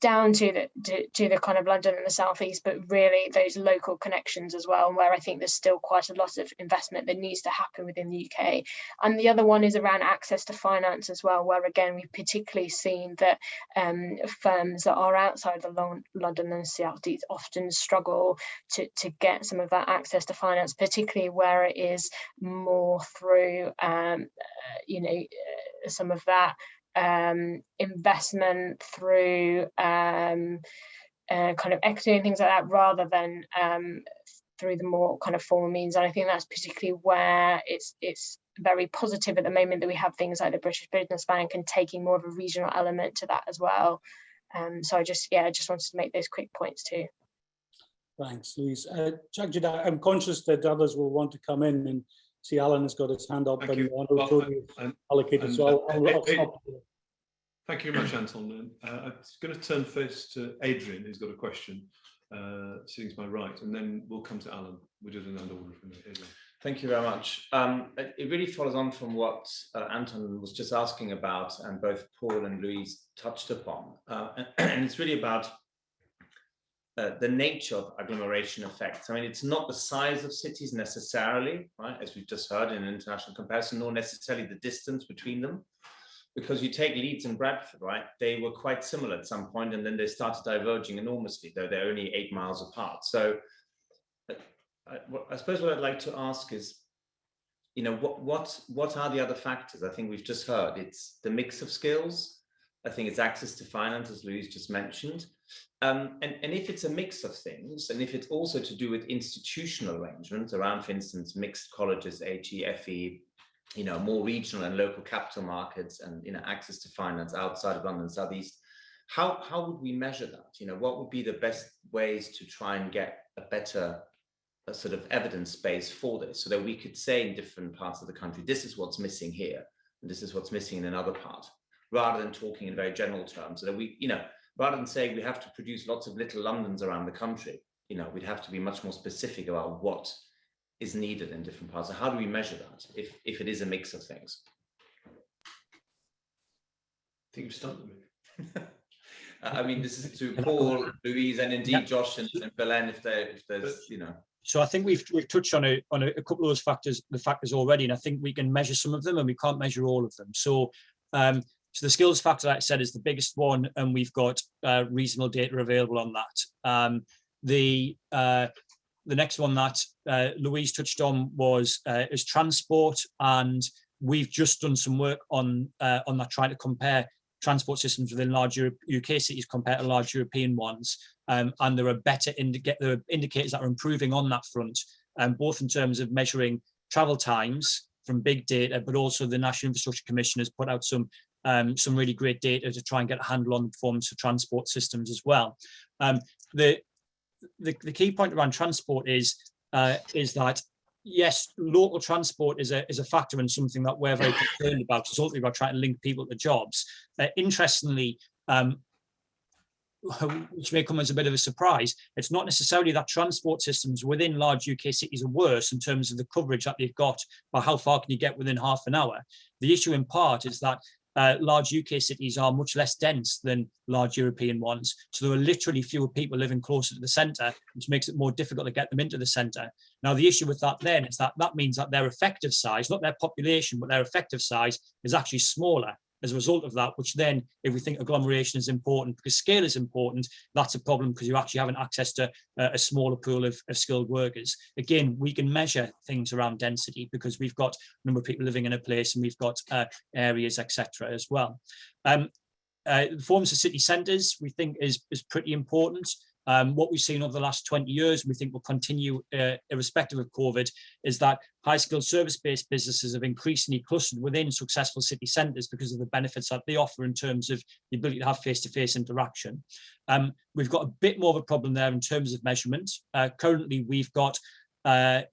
down to the kind of London and the southeast, but really those local connections as well, where I think there's still quite a lot of investment that needs to happen within the UK. And the other one is around access to finance as well, where again we've particularly seen that firms that are outside the London and southeast often struggle to get some of that access to finance, particularly where it is more through some of that investment through kind of equity and things like that, rather than through the more kind of formal means. And I think that's particularly where it's very positive at the moment that we have things like the British Business Bank and taking more of a regional element to that as well. So I just wanted to make those quick points too. Thanks, Louise. Jagjit, I'm conscious that others will want to come in, and see Alan has got his hand up. Thank you. Allocated, so I'll stop. Thank you very much, Anton. I'm going to turn first to Adrian, who's got a question, sitting to my right, and then we'll come to Alan. We'll do it in that order from there. Adrian. Thank you very much. It really follows on from what Anton was just asking about, and both Paul and Louise touched upon. And it's really about the nature of agglomeration effects. I mean, it's not the size of cities necessarily, right, as we've just heard in an international comparison, nor necessarily the distance between them. Because you take Leeds and Bradford, right, they were quite similar at some point, and then they started diverging enormously, though they're only 8 miles apart. So I suppose what I'd like to ask is, what are the other factors? I think we've just heard it's the mix of skills. I think it's access to finance, as Louise just mentioned. And if it's a mix of things, and if it's also to do with institutional arrangements around, for instance, mixed colleges, HE, FE, more regional and local capital markets, and access to finance outside of London, Southeast, how would we measure that? What would be the best ways to try and get a better sort of evidence base for this, so that we could say in different parts of the country, this is what's missing here, and this is what's missing in another part, rather than talking in very general terms, so that we, rather than saying we have to produce lots of little Londons around the country, we'd have to be much more specific about what is needed in different parts. So how do we measure that if it is a mix of things? I think you've stumped me. I mean, this is to Paul, Louise, and indeed Josh and Belen, if there's, So I think we've touched on a couple of those factors, the factors already, and I think we can measure some of them, and we can't measure all of them. So So the skills factor, like I said, is the biggest one, and we've got reasonable data available on that. The next one that Louise touched on is transport, and we've just done some work on that, trying to compare transport systems within large UK cities compared to large European ones, and there are indicators that are improving on that front, both in terms of measuring travel times from big data, but also the National Infrastructure Commission has put out some really great data to try and get a handle on the performance of transport systems as well. The key point around transport is that yes, local transport is a factor and something that we're very concerned about. It's ultimately about trying to link people to jobs. Interestingly, which may come as a bit of a surprise, it's not necessarily that transport systems within large UK cities are worse in terms of the coverage that they've got, or how far can you get within half an hour. The issue in part is that large UK cities are much less dense than large European ones. So there are literally fewer people living closer to the centre, which makes it more difficult to get them into the centre. Now, the issue with that then is that means that their effective size, not their population, but their effective size is actually smaller as a result of that, which then, if we think agglomeration is important because scale is important, that's a problem because you actually haven't access to a smaller pool of skilled workers. Again, we can measure things around density because we've got a number of people living in a place and we've got areas, etc. as well. The performance of city centres, we think, is pretty important. What we've seen over the last 20 years, we think will continue irrespective of COVID, is that high-skilled service-based businesses have increasingly clustered within successful city centres because of the benefits that they offer in terms of the ability to have face-to-face interaction. We've got a bit more of a problem there in terms of measurement. Currently, we've got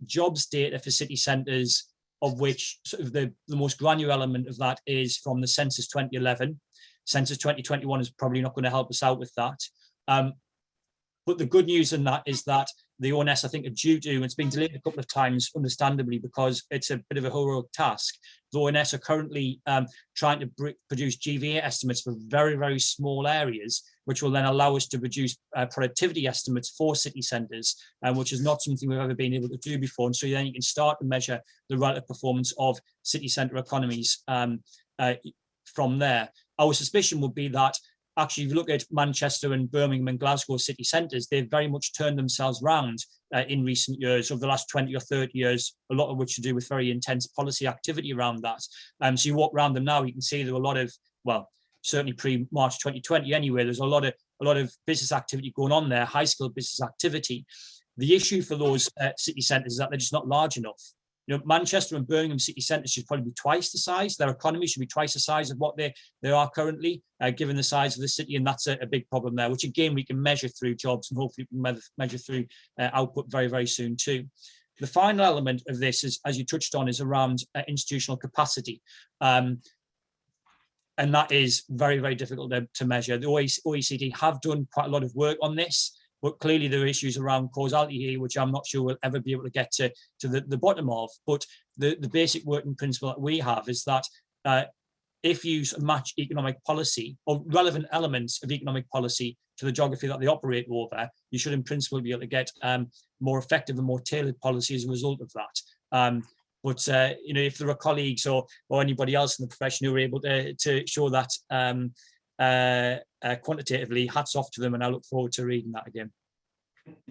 jobs data for city centres, of which sort of the most granular element of that is from the Census 2011. Census 2021 is probably not going to help us out with that. But the good news in that is that the ONS, I think, are due to, and it's been delayed a couple of times, understandably, because it's a bit of a heroic task. The ONS are currently trying to produce GVA estimates for very, very small areas, which will then allow us to produce productivity estimates for city centres, which is not something we've ever been able to do before. And so then you can start to measure the relative performance of city centre economies from there. Our suspicion would be that actually, if you look at Manchester and Birmingham and Glasgow city centres, they've very much turned themselves round in recent years, over the last 20 or 30 years, a lot of which to do with very intense policy activity around that. So you walk around them now, you can see there are a lot of, well, certainly pre-March 2020 anyway, there's a lot of business activity going on there, high-skilled business activity. The issue for those city centres is that they're just not large enough. You know, Manchester and Birmingham city centres should probably be twice the size. Their economy should be twice the size of what they are currently, given the size of the city, and that's a big problem there, which again, we can measure through jobs and hopefully we can measure through output very, very soon too. The final element of this, is, as you touched on, is around institutional capacity. And that is very, very difficult to measure. The OECD have done quite a lot of work on this, but clearly there are issues around causality here, which I'm not sure we'll ever be able to get to the bottom of. But the basic working principle that we have is that if you match economic policy or relevant elements of economic policy to the geography that they operate over, you should in principle be able to get more effective and more tailored policy as a result of that. But you know, if there are colleagues or anybody else in the profession who are able to show that quantitatively, hats off to them, and I look forward to reading that again.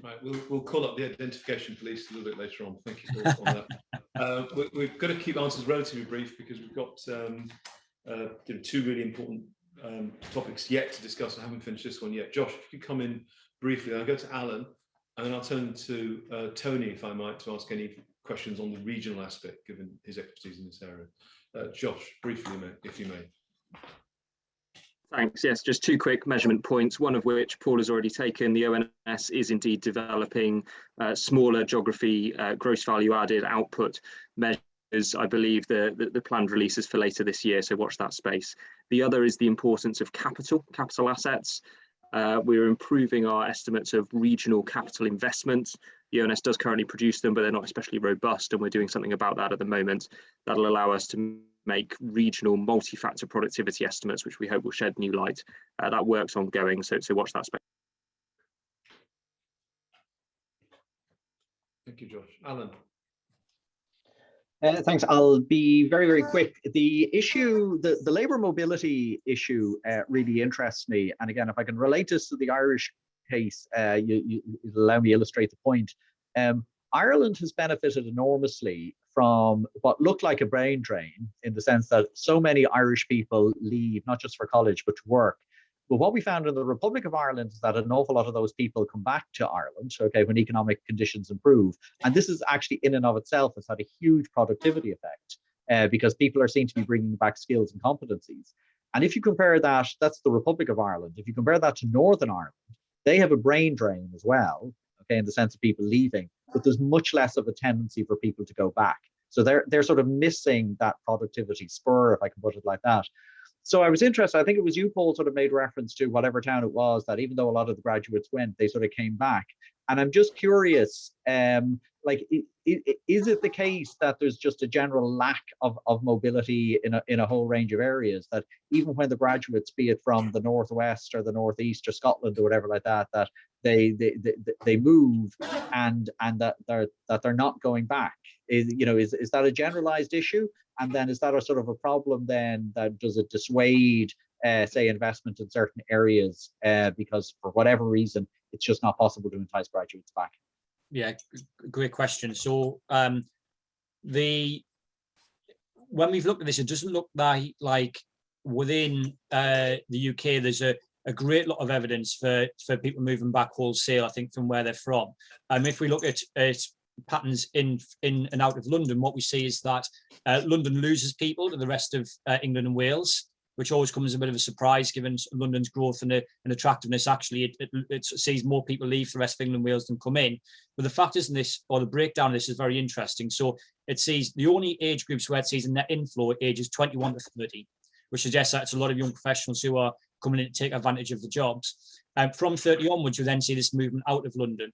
Right, we'll call up the identification police a little bit later on. Thank you for on that. We've got to keep answers relatively brief because we've got two really important topics yet to discuss. I haven't finished this one yet. Josh, if you could come in briefly, I'll go to Alan, and then I'll turn to Tony, if I might, to ask any questions on the regional aspect, given his expertise in this area. Josh, briefly, if you may. Thanks. Yes, just two quick measurement points, one of which Paul has already taken. The ONS is indeed developing smaller geography gross value added output measures. I believe the planned releases for later this year, so watch that space. The other is the importance of capital assets. We're improving our estimates of regional capital investments. The ONS does currently produce them, but they're not especially robust, and we're doing something about that at the moment. That'll allow us to make regional multi-factor productivity estimates, which we hope will shed new light. That work's ongoing, so watch that space. Thank you, Josh. Alan. Thanks. I'll be very, very quick. The issue, the labour mobility issue really interests me. And again, if I can relate this to the Irish case, you allow me to illustrate the point. Ireland has benefited enormously from what looked like a brain drain, in the sense that so many Irish people leave, not just for college, but to work. But what we found in the Republic of Ireland is that an awful lot of those people come back to Ireland, okay, when economic conditions improve. And this is actually in and of itself has had a huge productivity effect because people are seen to be bringing back skills and competencies. And if you compare that, that's the Republic of Ireland. If you compare that to Northern Ireland, they have a brain drain as well, okay, in the sense of people leaving, but there's much less of a tendency for people to go back. So they're sort of missing that productivity spur, if I can put it like that. So I was interested, I think it was you, Paul, sort of made reference to whatever town it was, that even though a lot of the graduates went, they sort of came back. And I'm just curious, like, is it the case that there's just a general lack of mobility in a whole range of areas, that even when the graduates, be it from the Northwest or the Northeast or Scotland or whatever like that, that they move and that they're not going back? Is that a generalized issue? And then is that a sort of a problem then, that does it dissuade, say, investment in certain areas because for whatever reason, it's just not possible to entice graduates back? Yeah, great question. So when we've looked at this, it doesn't look like within the UK, there's a great lot of evidence for people moving back wholesale, I think, from where they're from. If we look at patterns in and out of London, what we see is that London loses people to the rest of England and Wales, which always comes as a bit of a surprise given London's growth and attractiveness. Actually, it sees more people leave the rest of England and Wales than come in. But the factors in this, or the breakdown of this, is very interesting. So it sees the only age groups where it sees a net inflow at ages 21 to 30, which suggests that it's a lot of young professionals who are coming in to take advantage of the jobs. From 30 onwards, you then see this movement out of London.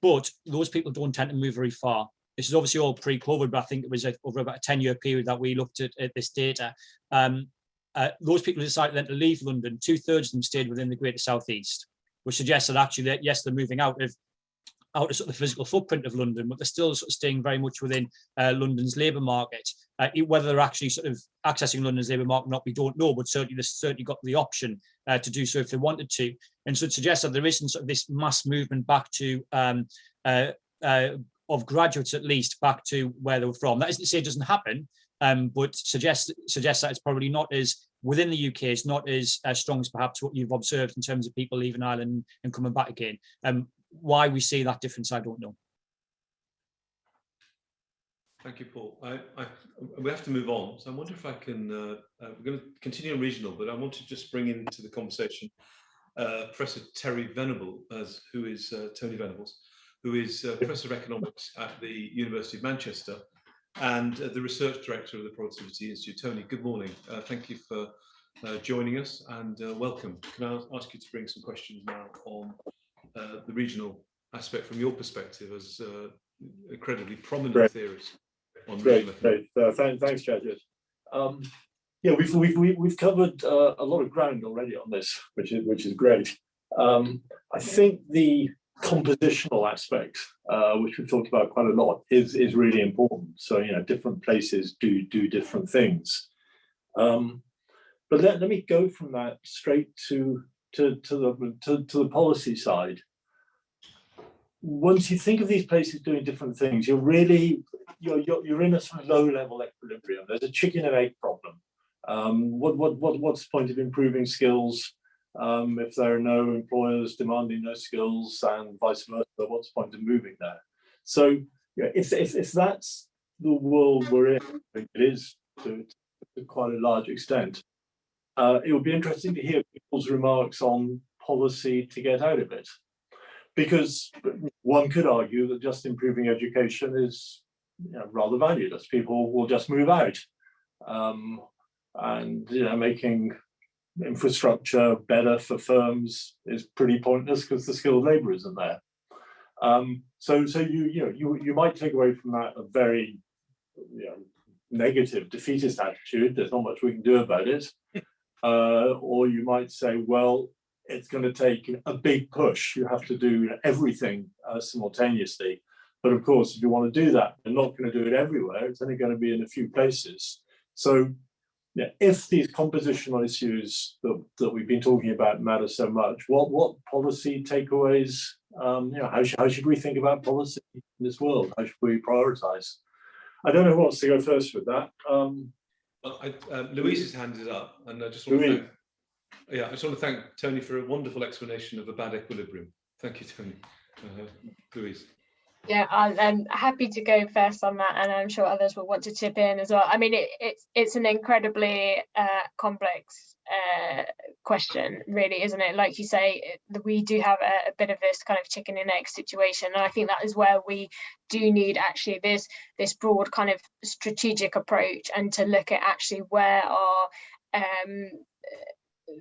But those people don't tend to move very far. This is obviously all pre-COVID, but I think it was over about a 10-year period that we looked at this data. Those people decided then to leave London. 2/3 of them stayed within the Greater Southeast, which suggests that actually, that yes, they're moving out of sort of the physical footprint of London, but they're still sort of staying very much within London's labour market. Whether they're actually sort of accessing London's labour market or not, we don't know, but certainly they've certainly got the option to do so if they wanted to. And so it suggests that there isn't sort of this mass movement back to of graduates, at least, back to where they were from. That isn't to say it doesn't happen, but suggests that it's probably not as, within the UK, it's not as strong as perhaps what you've observed in terms of people leaving Ireland and coming back again. Why we see that difference, I don't know. Thank you, Paul. We have to move on, so I wonder if I can, we're going to continue on regional, but I want to just bring into the conversation Professor Terry Venable, who is Tony Venables, who is Professor of Economics at the University of Manchester and the Research Director of the Productivity Institute. Tony, good morning. Thank you for joining us, and welcome. Can I ask you to bring some questions now on the regional aspect from your perspective as incredibly prominent theorist on regional economics? Thanks, Judge. Yeah, we've covered a lot of ground already on this, which is great. I think the compositional aspect, which we've talked about quite a lot, is really important. So different places do different things. But let me go from that straight to the policy side. Once you think of these places doing different things, you're in a sort of low-level equilibrium. There's a chicken and egg problem. What's the point of improving skills if there are no employers demanding those skills, and vice versa? What's the point of moving there? So if that's the world we're in, I think it is to quite a large extent. It would be interesting to hear people's remarks on policy to get out of it. Because one could argue that just improving education is rather valueless. People will just move out, and making infrastructure better for firms is pretty pointless because the skilled labour isn't there. So you might take away from that a very negative, defeatist attitude. There's not much we can do about it, or you might say, well, it's going to take a big push. You have to do everything simultaneously. But of course, if you want to do that, you're not going to do it everywhere. It's only going to be in a few places. So yeah, if these compositional issues that we've been talking about matter so much, what policy takeaways, how should we think about policy in this world? How should we prioritize? I don't know who wants to go first with that. Louise's hand is up, and I just want to thank Tony for a wonderful explanation of a bad equilibrium. Thank you, Tony. Louise. Yeah, I'm happy to go first on that, and I'm sure others will want to chip in as well. I mean, it's an incredibly complex question, really, isn't it? Like you say, we do have a bit of this kind of chicken and egg situation, and I think that is where we do need actually this broad kind of strategic approach, and to look at actually where are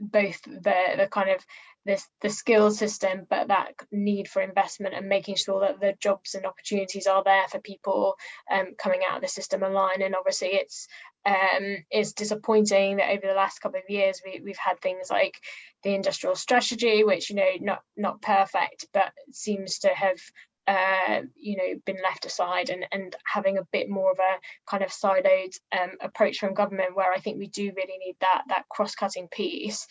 both the kind of the skills system, but that need for investment, and making sure that the jobs and opportunities are there for people coming out of the system online. And obviously it's disappointing that over the last couple of years we've had things like the industrial strategy, which, you know, not perfect, but seems to have been left aside, and having a bit more of a kind of siloed approach from government, where I think we do really need that cross-cutting piece.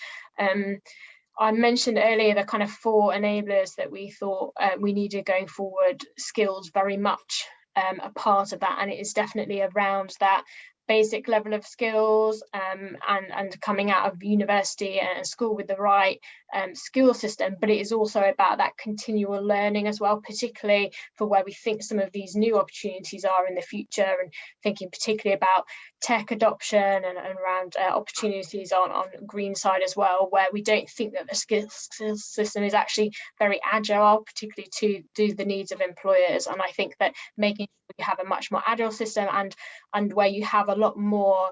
I mentioned earlier the kind of 4 enablers that we thought we needed going forward. Skills very much a part of that, and it is definitely around that basic level of skills, and coming out of university and school with the right skill system, but it is also about that continual learning as well, particularly for where we think some of these new opportunities are in the future, and thinking particularly about tech adoption and around opportunities on green side as well, where we don't think that the skills system is actually very agile, particularly to the needs of employers. And I think that making sure you have a much more agile system, and where you have a lot more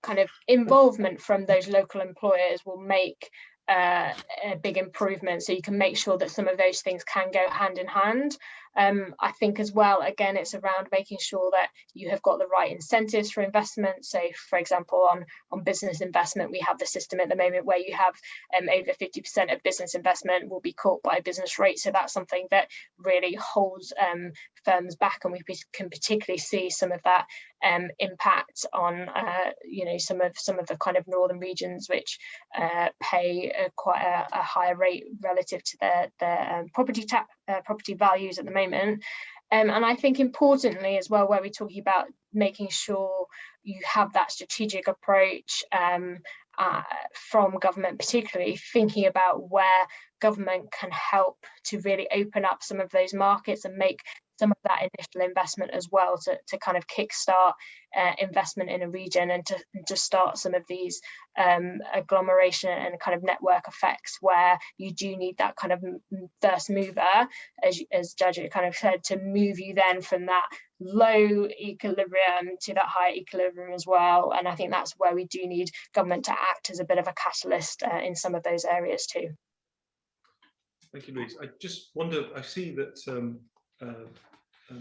kind of involvement from those local employers, will make a big improvement. So you can make sure that some of those things can go hand in hand. I think as well, again, it's around making sure that you have got the right incentives for investment. So for example, on business investment, we have the system at the moment where you have over 50% of business investment will be caught by business rate. So that's something that really holds firms back, and we can particularly see some of that impact on some of the kind of northern regions, which pay quite a higher rate relative to their property values at the moment. And I think importantly as well, where we're talking about making sure you have that strategic approach from government, particularly thinking about where government can help to really open up some of those markets and make some of that initial investment as well, to kind of kickstart investment in a region, and to start some of these agglomeration and kind of network effects, where you do need that kind of first mover, as Judge kind of said, to move you then from that low equilibrium to that high equilibrium as well. And I think that's where we do need government to act as a bit of a catalyst in some of those areas too. Thank you, Louise. I just wonder, I see that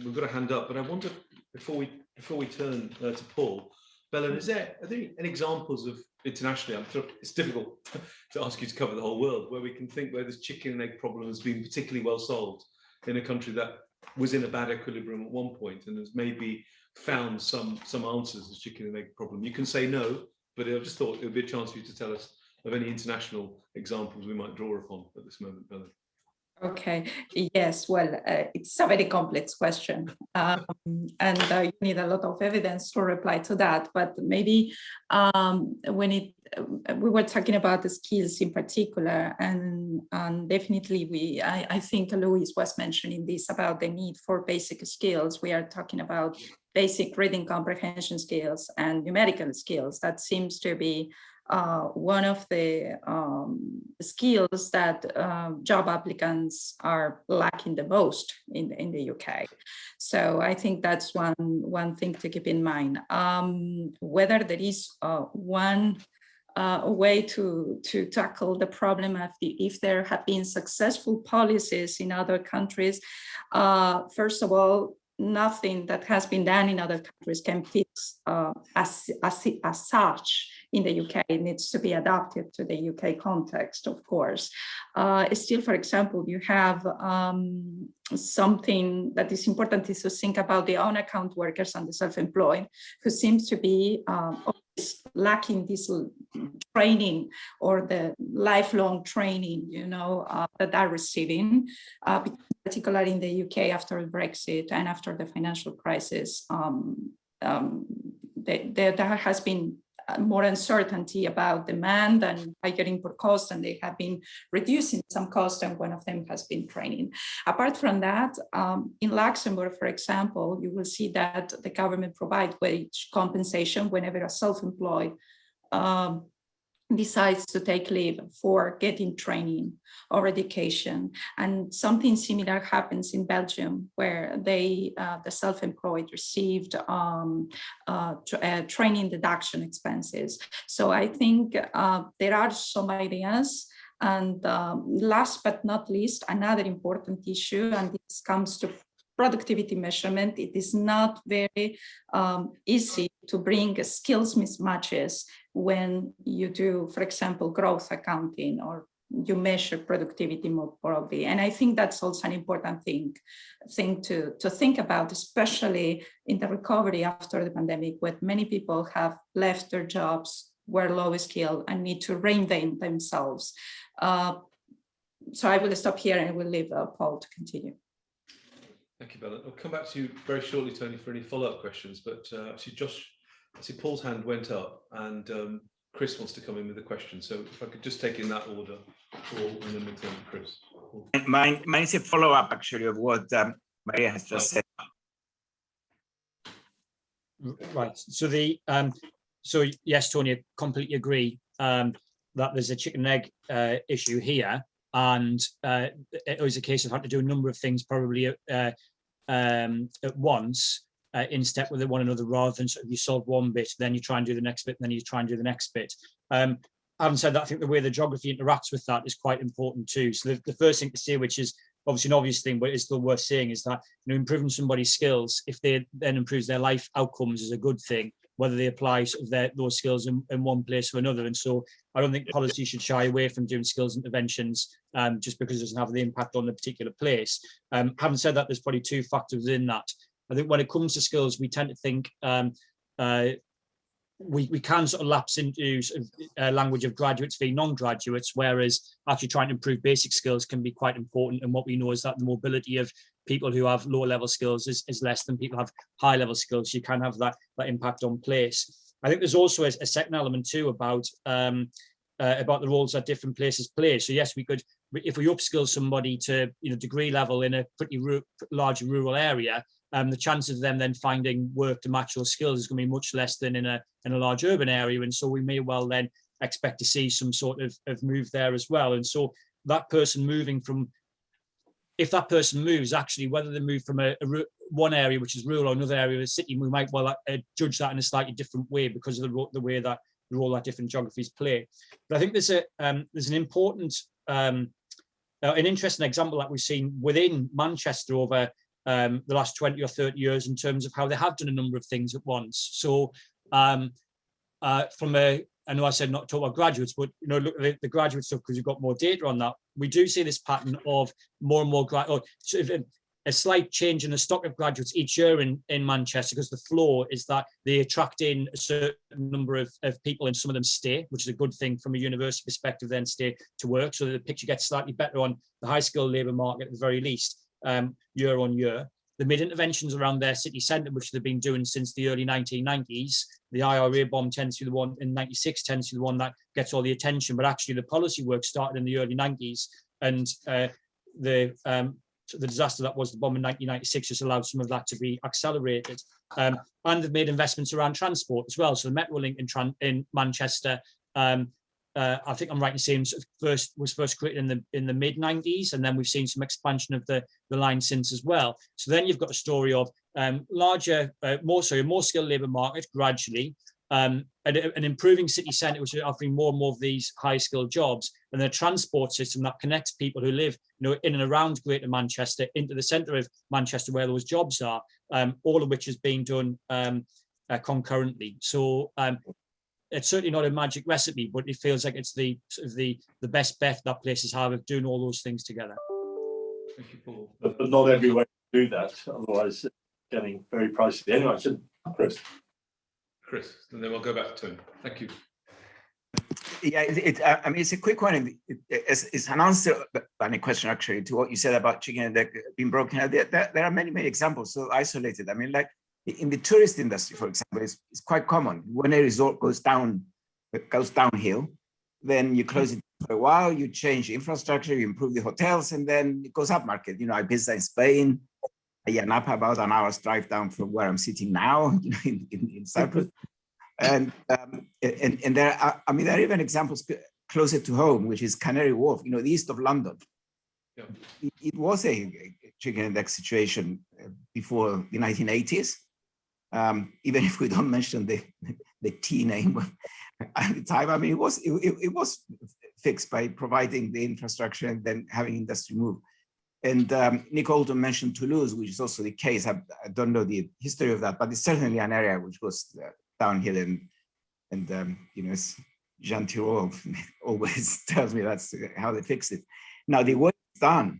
we've got a hand up, but I wonder, before we turn to Paul, Bella, are there any examples of internationally? I'm sure it's difficult to ask you to cover the whole world, where we can think where this chicken and egg problem has been particularly well solved in a country that was in a bad equilibrium at one point and has maybe found some answers to the chicken and egg problem. You can say no, but I just thought it would be a chance for you to tell us of any international examples we might draw upon at this moment, Bella. Okay, yes, well, it's a very complex question, and you need a lot of evidence to reply to that. But maybe we were talking about the skills in particular, and definitely I think Louise was mentioning this about the need for basic skills. We are talking about basic reading comprehension skills and numerical skills. That seems to be one of the skills that job applicants are lacking the most in the UK. So I think that's one thing to keep in mind. Whether there is one way to tackle the problem of if there have been successful policies in other countries, first of all, nothing that has been done in other countries can fix as such in the UK. It needs to be adapted to the UK context, of course. Still, for example, you have something that is important is to think about the on-account workers and the self-employed, who seems to be lacking this training or the lifelong training, that they're receiving, particularly in the UK after Brexit and after the financial crisis. There has been more uncertainty about demand and higher input costs, and they have been reducing some costs, and one of them has been training. Apart from that, in Luxembourg, for example, you will see that the government provides wage compensation whenever a self-employed decides to take leave for getting training or education. And something similar happens in Belgium, where the self-employed received training deduction expenses. So I think there are some ideas. And last but not least, another important issue, and this comes to productivity measurement. It is not very easy to bring skills mismatches when you do, for example, growth accounting, or you measure productivity more broadly. And I think that's also an important thing to think about, especially in the recovery after the pandemic, where many people have left their jobs, were low skilled, and need to reinvent themselves. So I will stop here and will leave Paul to continue. Thank you, Bella. I'll come back to you very shortly, Tony, for any follow-up questions. But actually, Josh, I see Paul's hand went up, and Chris wants to come in with a question. So if I could just take in that order, Paul, and then we'll turn to Chris. Mine is a follow-up, actually, of what Maria has just said. Right. So so yes, Tony, I completely agree that there's a chicken and egg issue here. And it was a case of having to do a number of things probably at once, in step with one another, rather than sort of you solve one bit, then you try and do the next bit, and then you try and do the next bit. Having said that, I think the way the geography interacts with that is quite important too. So the first thing to say, which is obviously an obvious thing, but it's still worth saying, is that improving somebody's skills, if they then improves their life outcomes, is a good thing, whether they apply sort of those skills in one place or another. And so I don't think policy should shy away from doing skills interventions just because it doesn't have the impact on the particular place. Having said that, there's probably two factors in that. I think when it comes to skills, we tend to think we can sort of lapse into sort of language of graduates v non-graduates, whereas actually trying to improve basic skills can be quite important. And what we know is that the mobility of people who have lower level skills is less than people who have high level skills. So you can have that impact on place. I think there's also a second element too about the roles that different places play. So yes, we could, if we upskill somebody to degree level in a pretty large rural area, the chances of them then finding work to match those skills is going to be much less than in a large urban area. And so we may well then expect to see some sort of move there as well. And so that person moving from, if that person moves, actually, whether they move from one area which is rural or another area of the city, we might well judge that in a slightly different way because of the way that the role that different geographies play. But I think there's an important, an interesting example that we've seen within Manchester over the last 20 or 30 years in terms of how they have done a number of things at once. So I know I said not to talk about graduates, but look at the graduate stuff because you've got more data on that. We do see this pattern of more and more a slight change in the stock of graduates each year in Manchester, because the flow is that they attract in a certain number of people and some of them stay, which is a good thing from a university perspective, then stay to work. So the picture gets slightly better on the high skilled labour market at the very least, year on year. The mid-interventions around their city centre, which they've been doing since the early 1990s, the IRA bomb tends to be the one in 96, tends to be the one that gets all the attention, but actually the policy work started in the early 90s, and the disaster that was the bomb in 1996 just allowed some of that to be accelerated. And they've made investments around transport as well. So the Metrolink in Manchester, I think I'm right in saying was first created in the mid 90s, and then we've seen some expansion of the line since as well. So then you've got a story of more skilled labour market gradually, an improving city centre which is offering more and more of these high skilled jobs, and a transport system that connects people who live, in and around Greater Manchester into the centre of Manchester where those jobs are, all of which is being done concurrently. So it's certainly not a magic recipe, but it feels like it's the best bet that places have of doing all those things together. Thank you, Paul. But not everywhere to do that, otherwise it's getting very pricey. Anyway, so Chris, and then we'll go back to Tony. Thank you. Yeah, I mean, it's a quick one. It's an answer and a question actually to what you said about chicken and egg being broken. There are many examples so isolated. I mean, like in the tourist industry, for example, it's quite common. When a resort goes downhill, then you close it for a while, you change the infrastructure, you improve the hotels, and then it goes up market. Ibiza in Spain, Napa about an hour's drive down from where I'm sitting now in Cyprus. And there are, there are even examples closer to home, which is Canary Wharf, the east of London. Yeah. It was a chicken and egg situation before the 1980s. Even if we don't mention the T name at the time, it was fixed by providing the infrastructure and then having industry move. And Nick Oldham mentioned Toulouse, which is also the case. I don't know the history of that, but it's certainly an area which was downhill, and as Jean Tirole always tells me, that's how they fixed it. Now, the way it's done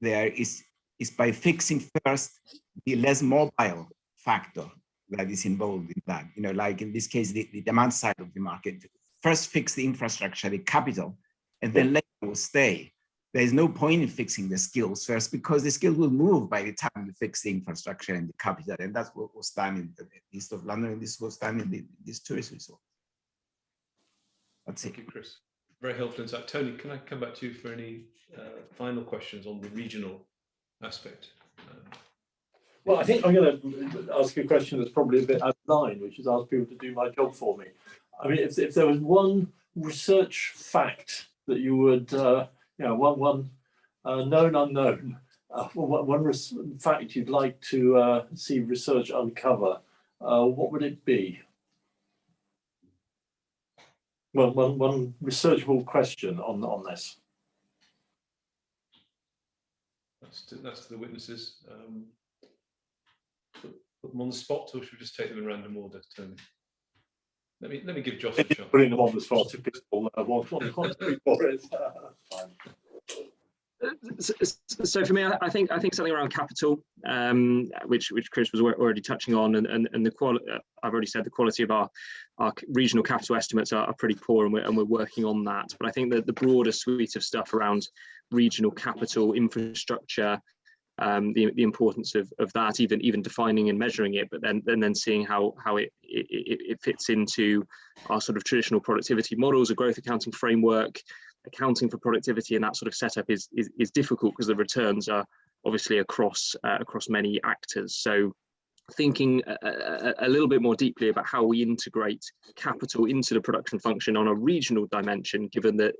there is by fixing first the less mobile factor that is involved in that. Like in this case, the demand side of the market. First fix the infrastructure, the capital, and then later will stay. There is no point in fixing the skills first, because the skills will move by the time you fix the infrastructure and the capital. And that's what was done in the east of London, and this was done in this tourist resort. That's it. Thank you, Chris. Very helpful insight. Tony, can I come back to you for any final questions on the regional aspect? Well, I think I'm going to ask a question that's probably a bit out of line, which is ask people to do my job for me. I mean, if there was one research fact that you would, one known unknown, one fact you'd like to see research uncover, what would it be? Well, one researchable question on this. That's to the witnesses. Put them on the spot, or should we just take them in random order, Tony? Let me give Josh a shot. Putting them on the spot if people want for it. So for me, I think something around capital, which Chris was already touching on, and the quality. I've already said the quality of our regional capital estimates are pretty poor, and we're working on that. But I think that the broader suite of stuff around regional capital infrastructure, the importance of that, even defining and measuring it, but then seeing how it fits into our sort of traditional productivity models, a growth accounting framework, accounting for productivity, and that sort of setup is difficult because the returns are obviously across many actors. So thinking a little bit more deeply about how we integrate capital into the production function on a regional dimension, given that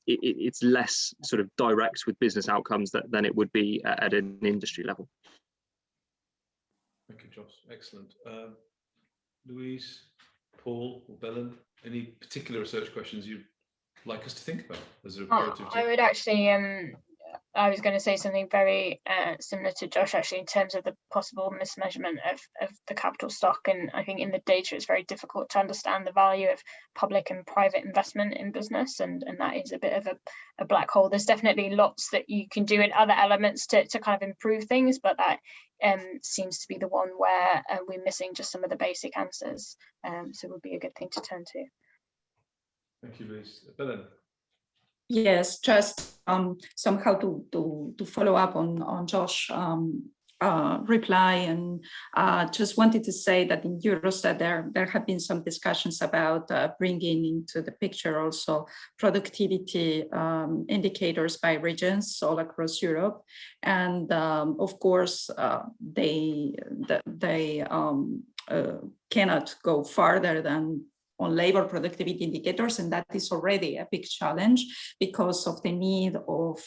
it's less sort of direct with business outcomes than it would be at an industry level. Thank you, Josh. Excellent. Louise, Paul, or Belen, any particular research questions you'd like us to think about as a relative? I would actually, I was going to say something very similar to Josh, actually, in terms of the possible mismeasurement of the capital stock. And I think in the data, it's very difficult to understand the value of public and private investment in business. And that is a bit of a black hole. There's definitely lots that you can do in other elements to kind of improve things, but that seems to be the one where we're missing just some of the basic answers. So it would be a good thing to turn to. Thank you, Louise. Belen. Yes, just somehow to follow up on Josh reply, and just wanted to say that in Eurostat there have been some discussions about bringing into the picture also productivity indicators by regions all across Europe, and of course they cannot go farther than labor productivity indicators, and that is already a big challenge because of the need of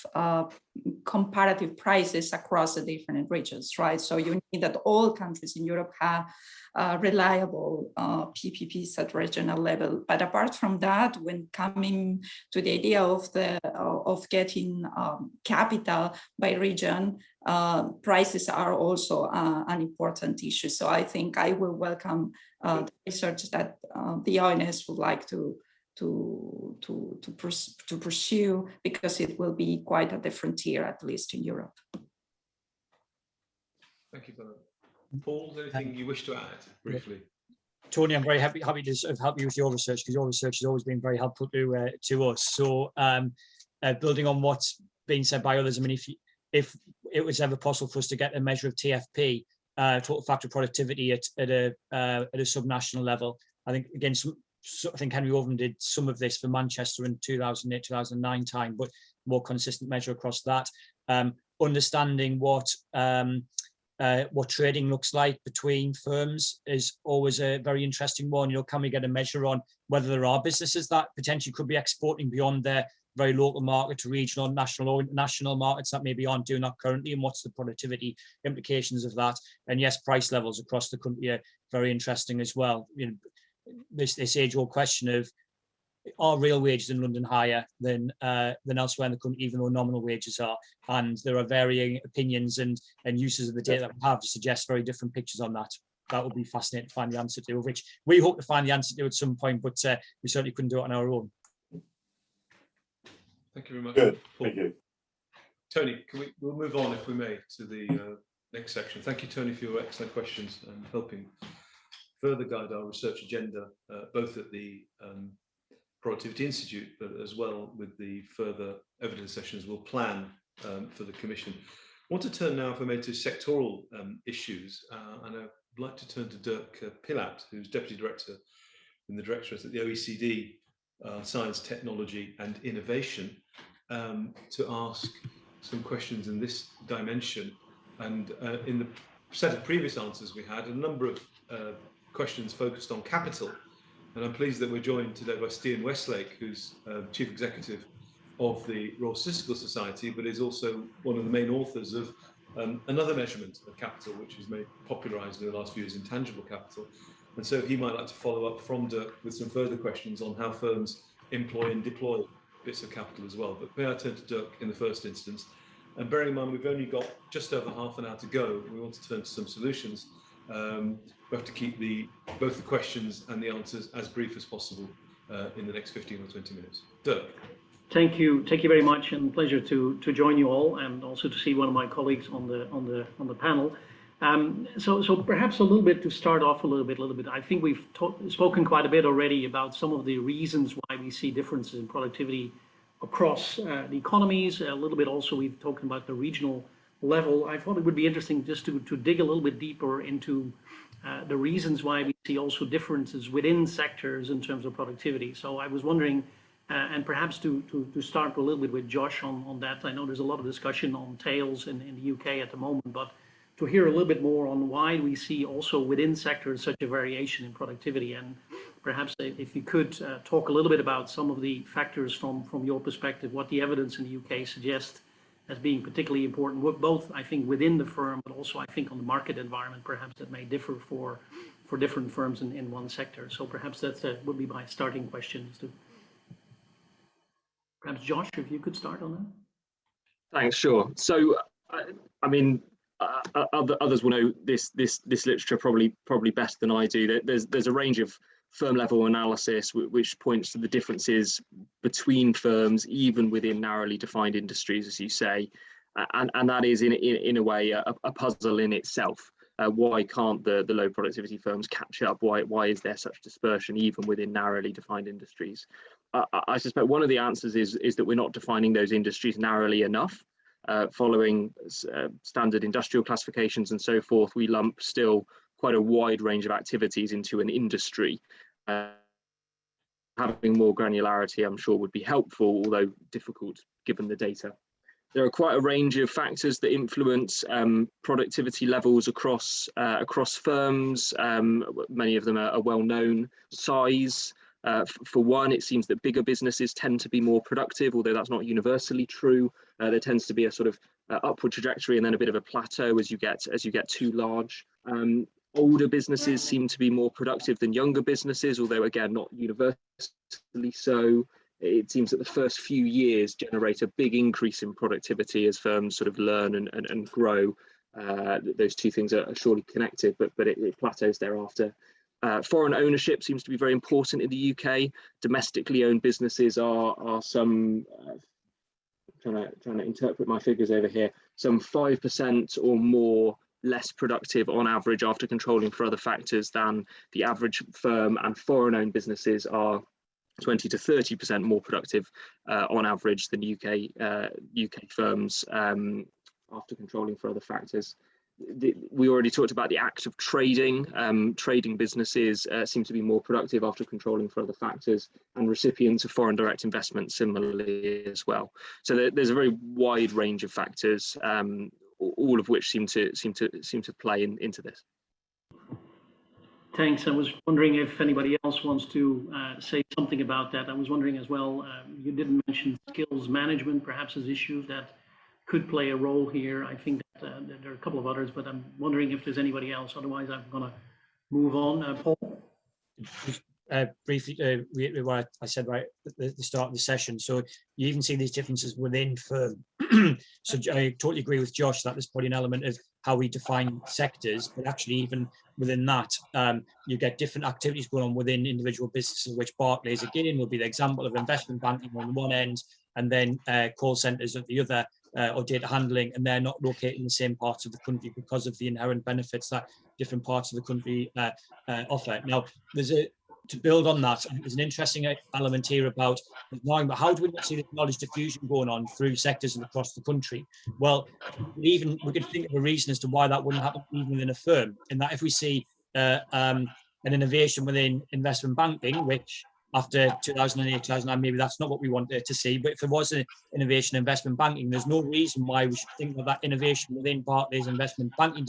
comparative prices across the different regions, right? So you need that all countries in Europe have reliable PPPs at regional level. But apart from that, when coming to the idea of getting capital by region, prices are also an important issue. So I think I will welcome the research that the ONS would like to pursue, because it will be quite a different tier, at least in Europe. Thank you, Bernard. Paul, is there anything you wish to add briefly? Tony, I'm very happy to sort of help you with your research, because your research has always been very helpful to us. So building on what's been said by others, I mean, if it was ever possible for us to get a measure of TFP, total factor productivity at a subnational level, I think, again, I think Henry Oven did some of this for Manchester in 2008, 2009 time, but more consistent measure across that. Understanding what trading looks like between firms is always a very interesting one. You know, can we get a measure on whether there are businesses that potentially could be exporting beyond their very local market to regional, national, or international markets that maybe aren't doing that currently, and what's the productivity implications of that? And yes, price levels across the country are very interesting as well. You know, this age-old question of, are real wages in London higher than elsewhere in the country, even though nominal wages are? And there are varying opinions and uses of the data that we have to suggest very different pictures on that. That would be fascinating to find the answer to, which we hope to find the answer to at some point, but we certainly couldn't do it on our own. Thank you very much. Good, thank you. Tony, we'll move on, if we may, to the next section. Thank you, Tony, for your excellent questions and helping further guide our research agenda, both at the Productivity Institute, but as well with the further evidence sessions we'll plan for the Commission. I want to turn now, if I may, to sectoral issues, and I'd like to turn to Dirk Pilat, who's Deputy Director in the Directorate at the OECD, Science, Technology and Innovation, to ask some questions in this dimension. And in the set of previous answers we had, a number of questions focused on capital. And I'm pleased that we're joined today by Stian Westlake, who's Chief Executive of the Royal Statistical Society, but is also one of the main authors of another measurement of capital, which is made popularised in the last few years, intangible capital. And so he might like to follow up from Dirk with some further questions on how firms employ and deploy bits of capital as well. But may I turn to Dirk in the first instance? And bearing in mind we've only got just over half an hour to go, we want to turn to some solutions. We have to keep both the questions and the answers as brief as possible in the next 15 or 20 minutes. Dirk. Thank you very much, and pleasure to join you all, and also to see one of my colleagues on the panel. So perhaps a little bit to start off a little bit. I think we've spoken quite a bit already about some of the reasons why we see differences in productivity across the economies. A little bit also we've talked about the regional level. I thought it would be interesting just to dig a little bit deeper into the reasons why we see also differences within sectors in terms of productivity. So I was wondering, and perhaps to start a little bit with Josh on that. I know there's a lot of discussion on tails in the UK at the moment, but to hear a little bit more on why we see also within sectors such a variation in productivity, and perhaps if you could talk a little bit about some of the factors from your perspective, what the evidence in the UK suggests as being particularly important, both I think within the firm, but also I think on the market environment, perhaps that may differ for different firms in one sector. So perhaps that would be my starting question. Perhaps Josh, if you could start on that. Thanks, sure. So, I mean, others will know this literature probably better than I do. There's a range of firm level analysis which points to the differences between firms, even within narrowly defined industries, as you say, and that is in a way a puzzle in itself. Why can't the low productivity firms catch up? Why is there such dispersion even within narrowly defined industries? I suspect one of the answers is that we're not defining those industries narrowly enough. Following standard industrial classifications and so forth, we lump still quite a wide range of activities into an industry. Having more granularity, I'm sure, would be helpful, although difficult given the data There are quite a range of factors that influence productivity levels across firms. Many of them are well known. Size, for one, it seems that bigger businesses tend to be more productive, although that's not universally true. There tends to be a sort of upward trajectory and then a bit of a plateau as you get too large. Older businesses seem to be more productive than younger businesses, although again not universally so. It seems that the first few years generate a big increase in productivity as firms sort of learn and grow. Those two things are surely connected, but it plateaus thereafter. Foreign ownership seems to be very important in the UK. Domestically owned businesses are some, trying to interpret my figures over here, some 5% or more less productive on average after controlling for other factors than the average firm, and foreign owned businesses are 20 to 30% more productive on average than UK firms after controlling for other factors. We already talked about the act of trading. Trading businesses seem to be more productive after controlling for other factors, and recipients of foreign direct investment similarly as well. So there's a very wide range of factors, all of which seem to play into this. Thanks. I was wondering if anybody else wants to say something about that. I was wondering as well, you didn't mention skills management perhaps as issues that could play a role here. I think that there are a couple of others, but I'm wondering if there's anybody else. Otherwise, I'm going to move on. Paul? Briefly reiterate what I said right at the start of the session. So you even see these differences within firm. So I totally agree with Josh that there's probably an element of how we define sectors, but actually even within that, you get different activities going on within individual businesses, which Barclays again will be the example of investment banking on one end, and then call centres at the other, or data handling, and they're not located in the same parts of the country because of the inherent benefits that different parts of the country offer. Now, to build on that, there's an interesting element here about how do we not see the knowledge diffusion going on through sectors and across the country? Well, we could think of a reason as to why that wouldn't happen even within a firm, in that if we see an innovation within investment banking, which after 2008, 2009, maybe that's not what we wanted to see, but if there was an innovation in investment banking, there's no reason why we should think that innovation within Barclays investment banking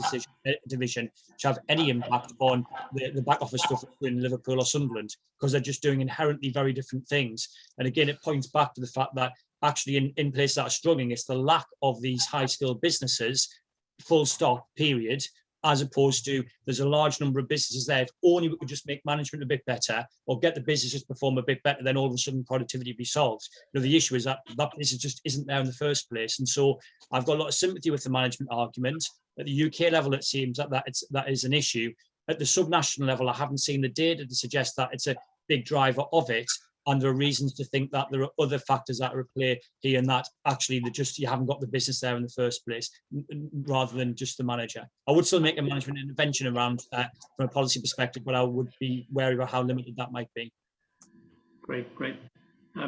division should have any impact on the back office stuff in Liverpool or Sunderland, because they're just doing inherently very different things. And again, it points back to the fact that actually in places that are struggling, it's the lack of these high-skilled businesses, full stop, period, as opposed to there's a large number of businesses there. If only we could just make management a bit better or get the businesses to perform a bit better, then all of a sudden productivity would be solved. You know, the issue is that business just isn't there in the first place. And so I've got a lot of sympathy with the management argument. At the UK level, it seems that is an issue. At the subnational level, I haven't seen the data to suggest that it's a big driver of it. And there are reasons to think that there are other factors that are at play here, and that actually you haven't got the business there in the first place, rather than just the manager. I would still make a management intervention around that from a policy perspective, but I would be wary about how limited that might be. Great. I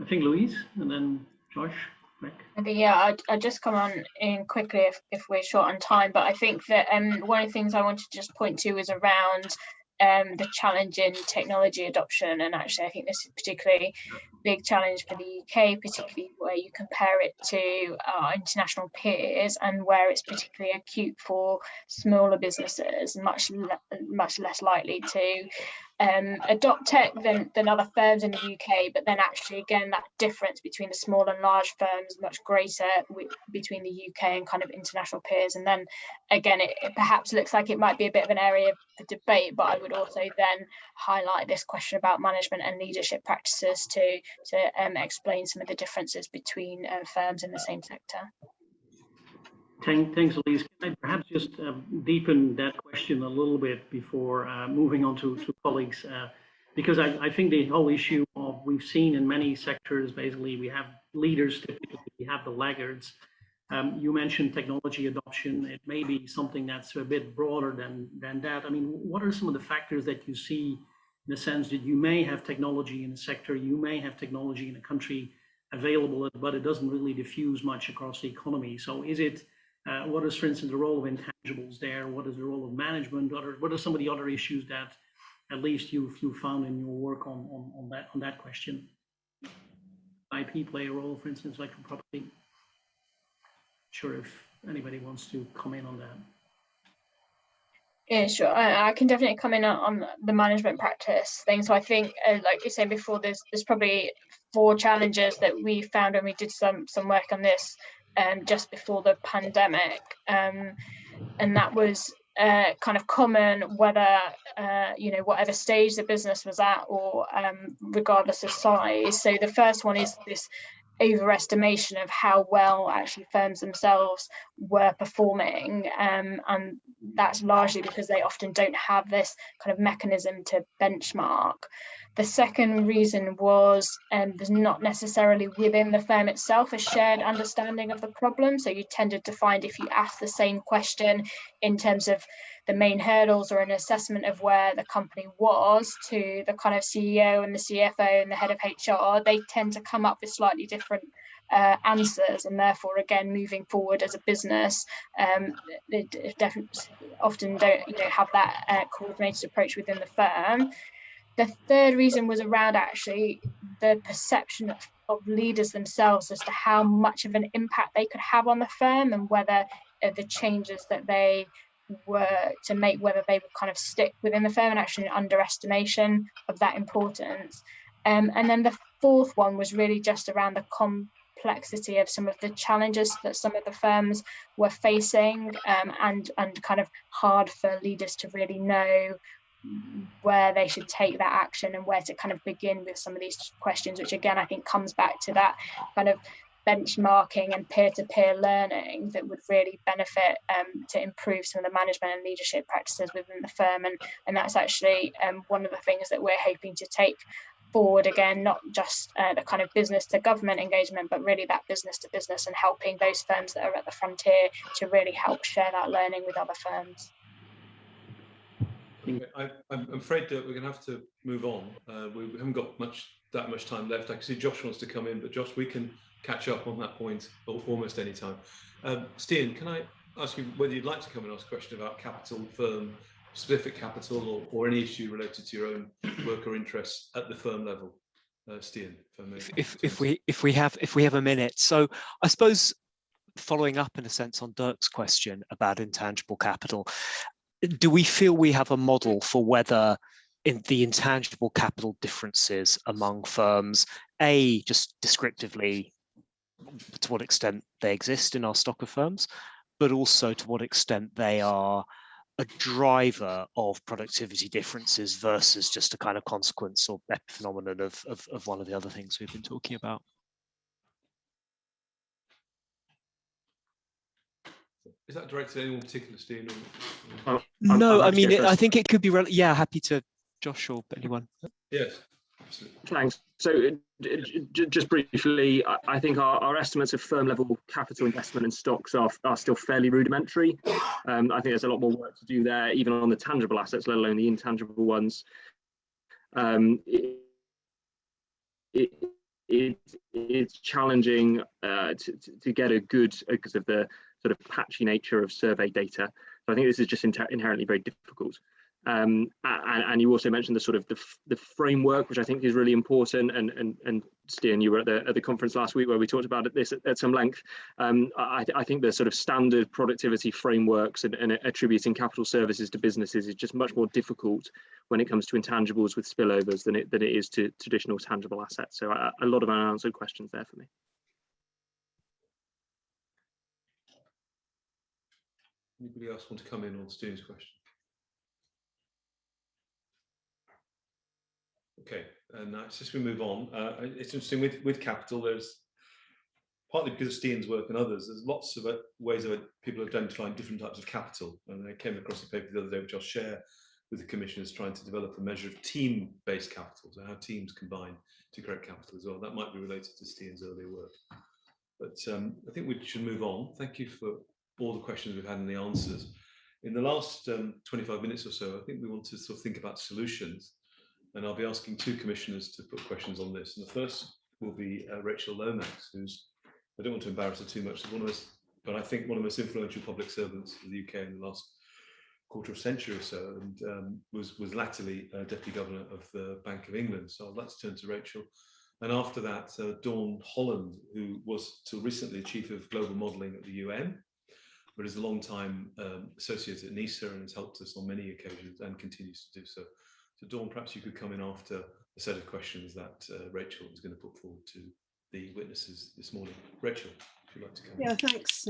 think Louise, and then Josh. Yeah, I'll just come on in quickly if we're short on time, but I think that one of the things I want to just point to is around the challenge in technology adoption. And actually, I think this is particularly big challenge for the UK, particularly where you compare it to our international peers, and where it's particularly acute for smaller businesses, much less likely to adopt tech than other firms in the UK. But then actually, again, that difference between the small and large firms is much greater between the UK and kind of international peers. And then again, it perhaps looks like it might be a bit of an area for debate, but I would also then highlight this question about management and leadership practices to explain some of the differences between firms in the same sector. Thanks, Elise. Can I perhaps just deepen that question a little bit before moving on to colleagues? Because I think the whole issue of, we've seen in many sectors, basically, we have leaders, typically we have the laggards. You mentioned technology adoption. It may be something that's a bit broader than that. I mean, what are some of the factors that you see in the sense that you may have technology in a sector, you may have technology in a country available, but it doesn't really diffuse much across the economy? So is it, what is, for instance, the role of intangibles there? What is the role of management? What are some of the other issues that at least you found in your work on that question? IP play a role, for instance, like for property? Sure if anybody wants to comment on that. Yeah, sure. I can definitely come in on the management practice thing. So I think, like you said before, there's probably 4 challenges that we found when we did some work on this just before the pandemic, and that was kind of common whether you know, whatever stage the business was at, or regardless of size. So the first one is this overestimation of how well actually firms themselves were performing, and that's largely because they often don't have this kind of mechanism to benchmark. The second reason was there's not necessarily within the firm itself a shared understanding of the problem. So you tended to find if you ask the same question in terms of the main hurdles or an assessment of where the company was to the kind of CEO and the CFO and the head of HR, they tend to come up with slightly different answers, and therefore again moving forward as a business, they definitely often don't, you know, have that coordinated approach within the firm. The third reason was around actually the perception of leaders themselves as to how much of an impact they could have on the firm, and whether the changes that they were to make, whether they would kind of stick within the firm, and actually an underestimation of that importance. And then the fourth one was really just around the complexity of some of the challenges that some of the firms were facing, and kind of hard for leaders to really know where they should take that action and where to kind of begin with some of these questions, which again I think comes back to that kind of benchmarking and peer-to-peer learning that would really benefit to improve some of the management and leadership practices within the firm. And that's actually one of the things that we're hoping to take forward, again, not just the kind of business to government engagement, but really that business to business, and helping those firms that are at the frontier to really help share that learning with other firms. Okay, I'm afraid that we're going to have to move on. We haven't got that much time left. I can see Josh wants to come in, but Josh, we can catch up on that point almost any time. Stian, can I ask you whether you'd like to come and ask a question about capital, firm specific capital, or any issue related to your own work or interests at the firm level? Stian, if we have a minute. So I suppose, following up in a sense on Dirk's question about intangible capital, do we feel we have a model for whether in the intangible capital differences among firms, just descriptively, to what extent they exist in our stock of firms, but also to what extent they are a driver of productivity differences versus just a kind of consequence or epiphenomenon of one of the other things we've been talking about? Is that directed at anyone particular, Stian? No, I mean, I think it could be, yeah, happy to, Josh or anyone. Yes, absolutely. Thanks. So just briefly, I think our estimates of firm level capital investment in stocks are still fairly rudimentary. I think there's a lot more work to do there, even on the tangible assets, let alone the intangible ones. It's challenging to get a good, because of the sort of patchy nature of survey data. So I think this is just inherently very difficult. And you also mentioned the sort of the framework, which I think is really important. And Stian, you were at the conference last week where we talked about this at some length. I think the sort of standard productivity frameworks and attributing capital services to businesses is just much more difficult when it comes to intangibles with spillovers than it is to traditional tangible assets. So a lot of unanswered questions there for me. Anybody else want to come in on Stian's question? Okay, and just we move on. It's interesting with capital. There's partly because of Stian's work and others. There's lots of ways of people identifying different types of capital. And I came across a paper the other day which I'll share with the commissioners, trying to develop a measure of team-based capital, so how teams combine to create capital as well. That might be related to Stian's earlier work. But I think we should move on. Thank you for all the questions we've had and the answers. In the last 25 minutes or so, I think we want to sort of think about solutions. And I'll be asking 2 commissioners to put questions on this. And the first will be Rachel Lomax, who's, I don't want to embarrass her too much, one of us, but I think one of the most influential public servants of the UK in the last quarter of century or so, and was latterly Deputy Governor of the Bank of England. So I'd like to turn to Rachel And after that, Dawn Holland, who was till recently Chief of Global Modelling at the UN, but is a long-time associate at NISA and has helped us on many occasions and continues to do so. So Dawn, perhaps you could come in after a set of questions that Rachel is going to put forward to the witnesses this morning. Rachel, if you'd like to come in. Yeah, thanks.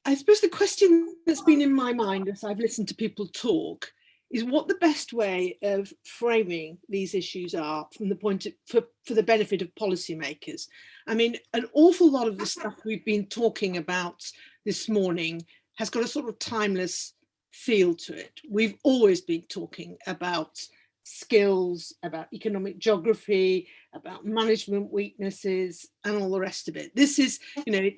I suppose the question that's been in my mind as I've listened to people talk is what the best way of framing these issues are from the point of, for the benefit of policymakers. I mean, an awful lot of the stuff we've been talking about this morning has got a sort of timeless feel to it. We've always been talking about skills, about economic geography, about management weaknesses, and all the rest of it. This is, you know,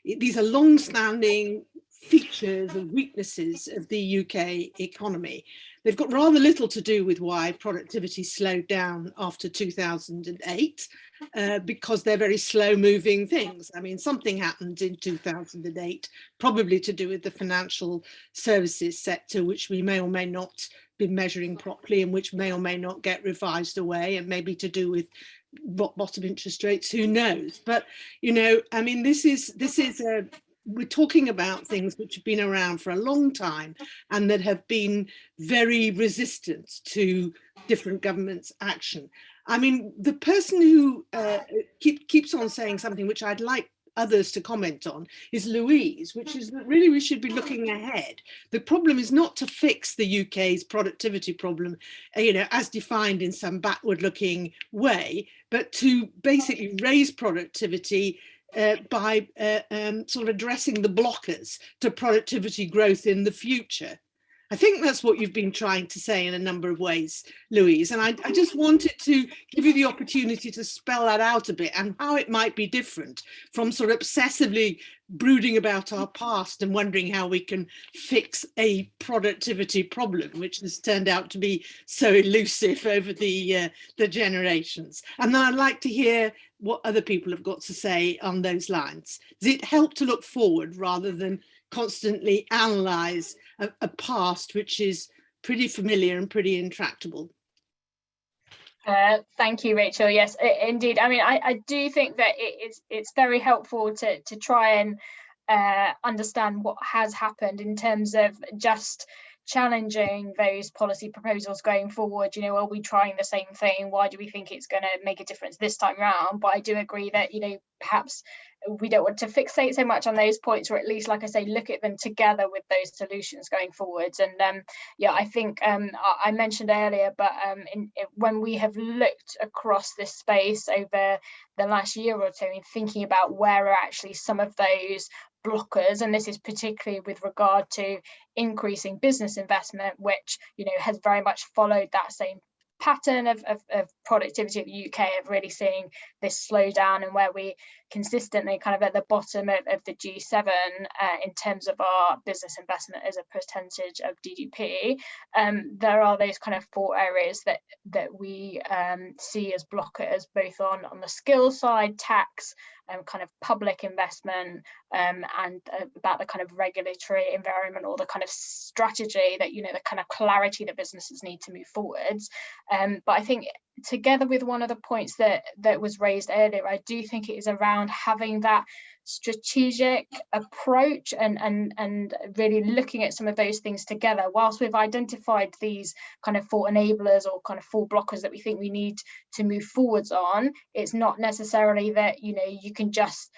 these are long-standing features and weaknesses of the UK economy. They've got rather little to do with why productivity slowed down after 2008, because they're very slow-moving things. I mean, something happened in 2008, probably to do with the financial services sector, which we may or may not be measuring properly and which may or may not get revised away, and maybe to do with rock bottom interest rates, who knows. But, you know, I mean, this is we're talking about things which have been around for a long time and that have been very resistant to different governments' action. I mean, the person who keeps on saying something which I'd like others to comment on is Louise, which is that really we should be looking ahead. The problem is not to fix the UK's productivity problem, you know, as defined in some backward-looking way, but to basically raise productivity by sort of addressing the blockers to productivity growth in the future. I think that's what you've been trying to say in a number of ways, Louise, and I just wanted to give you the opportunity to spell that out a bit and how it might be different from sort of obsessively brooding about our past and wondering how we can fix a productivity problem, which has turned out to be so elusive over the generations. And then I'd like to hear what other people have got to say on those lines. Does it help to look forward rather than constantly analyse a past which is pretty familiar and pretty intractable? Thank you, Rachel. Yes, indeed. I mean, I do think that it's very helpful to try and understand what has happened in terms of just challenging those policy proposals going forward. You know, are we trying the same thing? Why do we think it's going to make a difference this time round? But I do agree that, you know, perhaps we don't want to fixate so much on those points, or at least, like I say, look at them together with those solutions going forwards. And yeah, I think I mentioned earlier, but when we have looked across this space over the last year or two in thinking about where are actually some of those blockers, and this is particularly with regard to increasing business investment, which, you know, has very much followed that same pattern of productivity of the UK, of really seeing this slowdown, and where we consistently kind of at the bottom of the G7 in terms of our business investment as a percentage of GDP. There are those kind of four areas that we see as blockers, both on the skills side, tax, kind of public investment, and about the kind of regulatory environment, or the kind of strategy that, you know, the kind of clarity that businesses need to move forwards. But I think together with one of the points that was raised earlier, I do think it is around having that strategic approach and really looking at some of those things together. Whilst we've identified these kind of four enablers or kind of four blockers that we think we need to move forwards on, it's not necessarily that, you know, you can just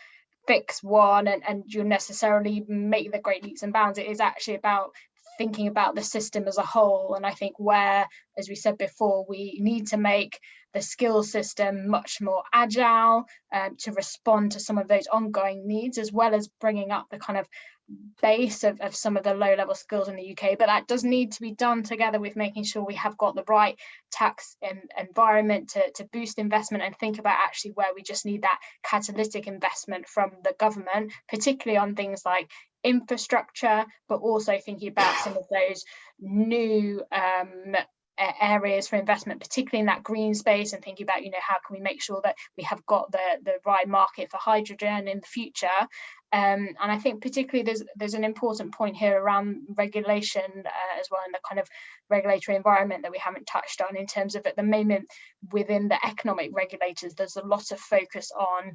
fix one and you'll necessarily make the great leaps and bounds. It is actually about thinking about the system as a whole. And I think where, as we said before, we need to make the skills system much more agile to respond to some of those ongoing needs, as well as bringing up the kind of base of some of the low-level skills in the UK. But that does need to be done together with making sure we have got the right tax environment to boost investment, and think about actually where we just need that catalytic investment from the government, particularly on things like infrastructure, but also thinking about some of those new areas for investment, particularly in that green space, and thinking about, you know, how can we make sure that we have got the right market for hydrogen in the future. And I think particularly there's an important point here around regulation as well, and the kind of regulatory environment that we haven't touched on, in terms of, at the moment within the economic regulators, there's a lot of focus on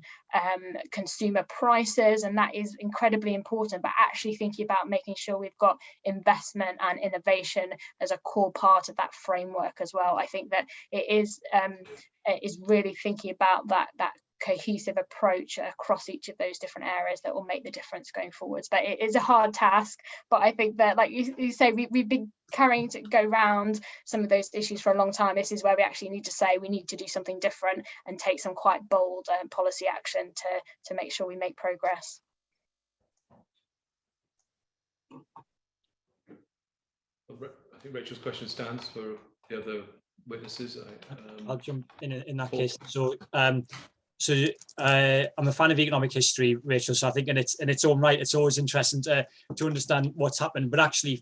consumer prices, and that is incredibly important, but actually thinking about making sure we've got investment and innovation as a core part of that framework as well. I think that it is really thinking about that cohesive approach across each of those different areas that will make the difference going forwards. But it is a hard task, but I think that, like you say, we've been carrying to go round some of those issues for a long time. This is where we actually need to say we need to do something different and take some quite bold policy action to make sure we make progress. I think Rachel's question stands for the other witnesses. I'll jump in that case. So I'm a fan of economic history, Rachel. So I think in its own right, it's always interesting to understand what's happened. But actually,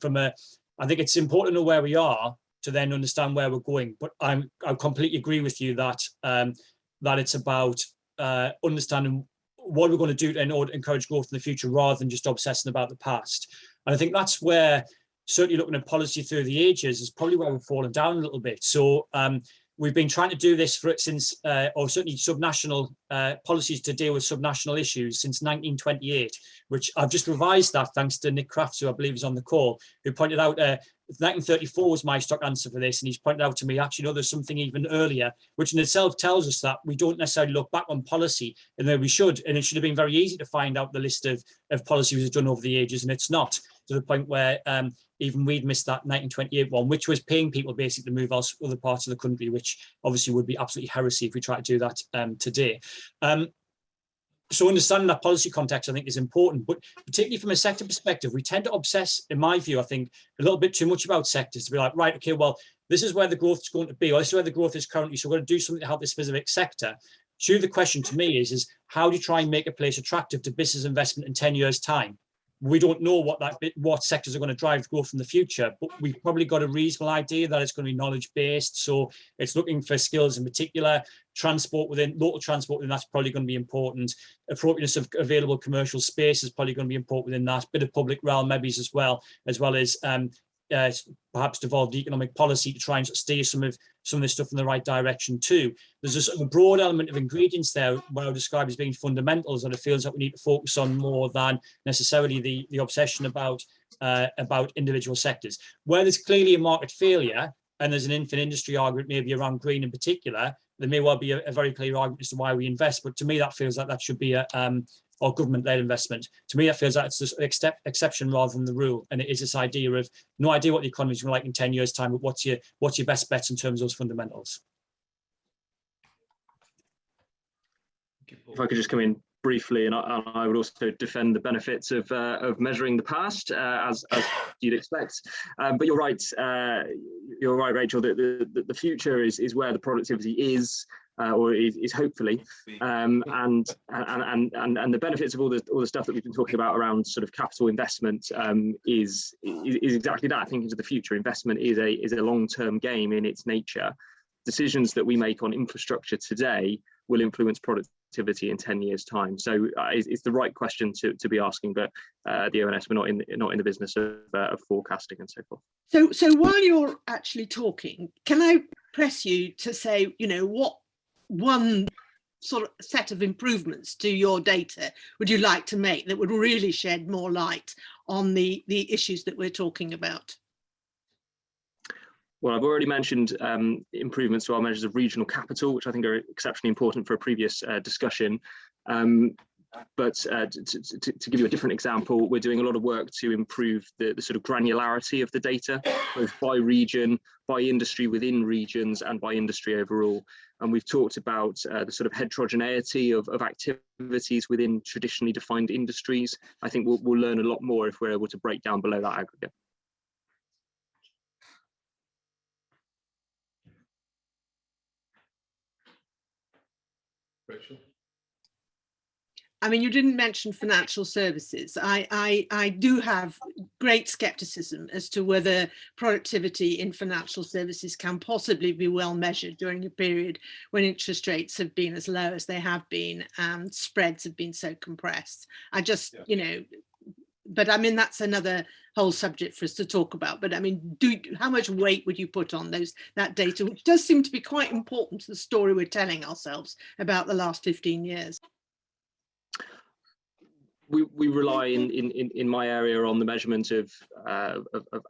I think it's important to know where we are to then understand where we're going. But I completely agree with you that that it's about understanding what we're going to do in order to encourage growth in the future, rather than just obsessing about the past. And I think that's where, certainly looking at policy through the ages, is probably where we've fallen down a little bit. So we've been trying to do this since, or certainly subnational policies to deal with subnational issues since 1928, which I've just revised that thanks to Nick Crafts, who I believe is on the call, who pointed out 1934 was my stock answer for this, and he's pointed out to me, actually, no, there's something even earlier, which in itself tells us that we don't necessarily look back on policy, and that we should, and it should have been very easy to find out the list of policies we've done over the ages, and it's not, to the point where even we'd missed that 1928 one, which was paying people basically to move to other parts of the country, which obviously would be absolutely heresy if we try to do that today. So understanding that policy context, I think, is important, but particularly from a sector perspective, we tend to obsess, in my view, I think, a little bit too much about sectors, to be like, right, okay, well, this is where the growth is going to be, or this is where the growth is currently, so we're going to do something to help this specific sector. So the question to me is how do you try and make a place attractive to business investment in 10 years' time? We don't know what sectors are going to drive growth in the future, but we've probably got a reasonable idea that it's going to be knowledge-based. So it's looking for skills in particular, local transport within that's probably going to be important. Appropriateness of available commercial space is probably going to be important within that. Bit of public realm maybe as well as perhaps devolved economic policy to try and steer some of this stuff in the right direction too. There's a sort of a broad element of ingredients there, what I would describe as being fundamentals, that it feels like we need to focus on more than necessarily the obsession about individual sectors. Where there's clearly a market failure, and there's an infant industry argument maybe around green in particular, there may well be a very clear argument as to why we invest, but to me that feels like that should be or government-led investment. To me, that feels like it's just an exception rather than the rule. And it is this idea of no idea what the economy is going to be like in 10 years' time, but what's your best bets in terms of those fundamentals? If I could just come in briefly, and I would also defend the benefits of measuring the past, as you'd expect. But you're right, Rachel, that the future is where the productivity is. Or is hopefully, and the benefits of all the stuff that we've been talking about around sort of capital investment is exactly that. I think into the future, investment is a long-term game in its nature. Decisions that we make on infrastructure today will influence productivity in 10 years' time. So it's the right question to be asking, but the ONS, we're not in the business of forecasting and so forth. So while you're actually talking, can I press you to say, what one sort of set of improvements to your data would you like to make that would really shed more light on the issues that we're talking about? Well, I've already mentioned improvements to our measures of regional capital, which I think are exceptionally important for a previous discussion. But to give you a different example, we're doing a lot of work to improve the sort of granularity of the data, both by region, by industry within regions, and by industry overall. And we've talked about the sort of heterogeneity of activities within traditionally defined industries. I think we'll learn a lot more if we're able to break down below that aggregate. Rachel? I mean, you didn't mention financial services. I do have great skepticism as to whether productivity in financial services can possibly be well measured during a period when interest rates have been as low as they have been and spreads have been so compressed. I just, you know, but I mean, that's another whole subject for us to talk about. But I mean, how much weight would you put on that data, which does seem to be quite important to the story we're telling ourselves about the last 15 years? We rely in my area on the measurement of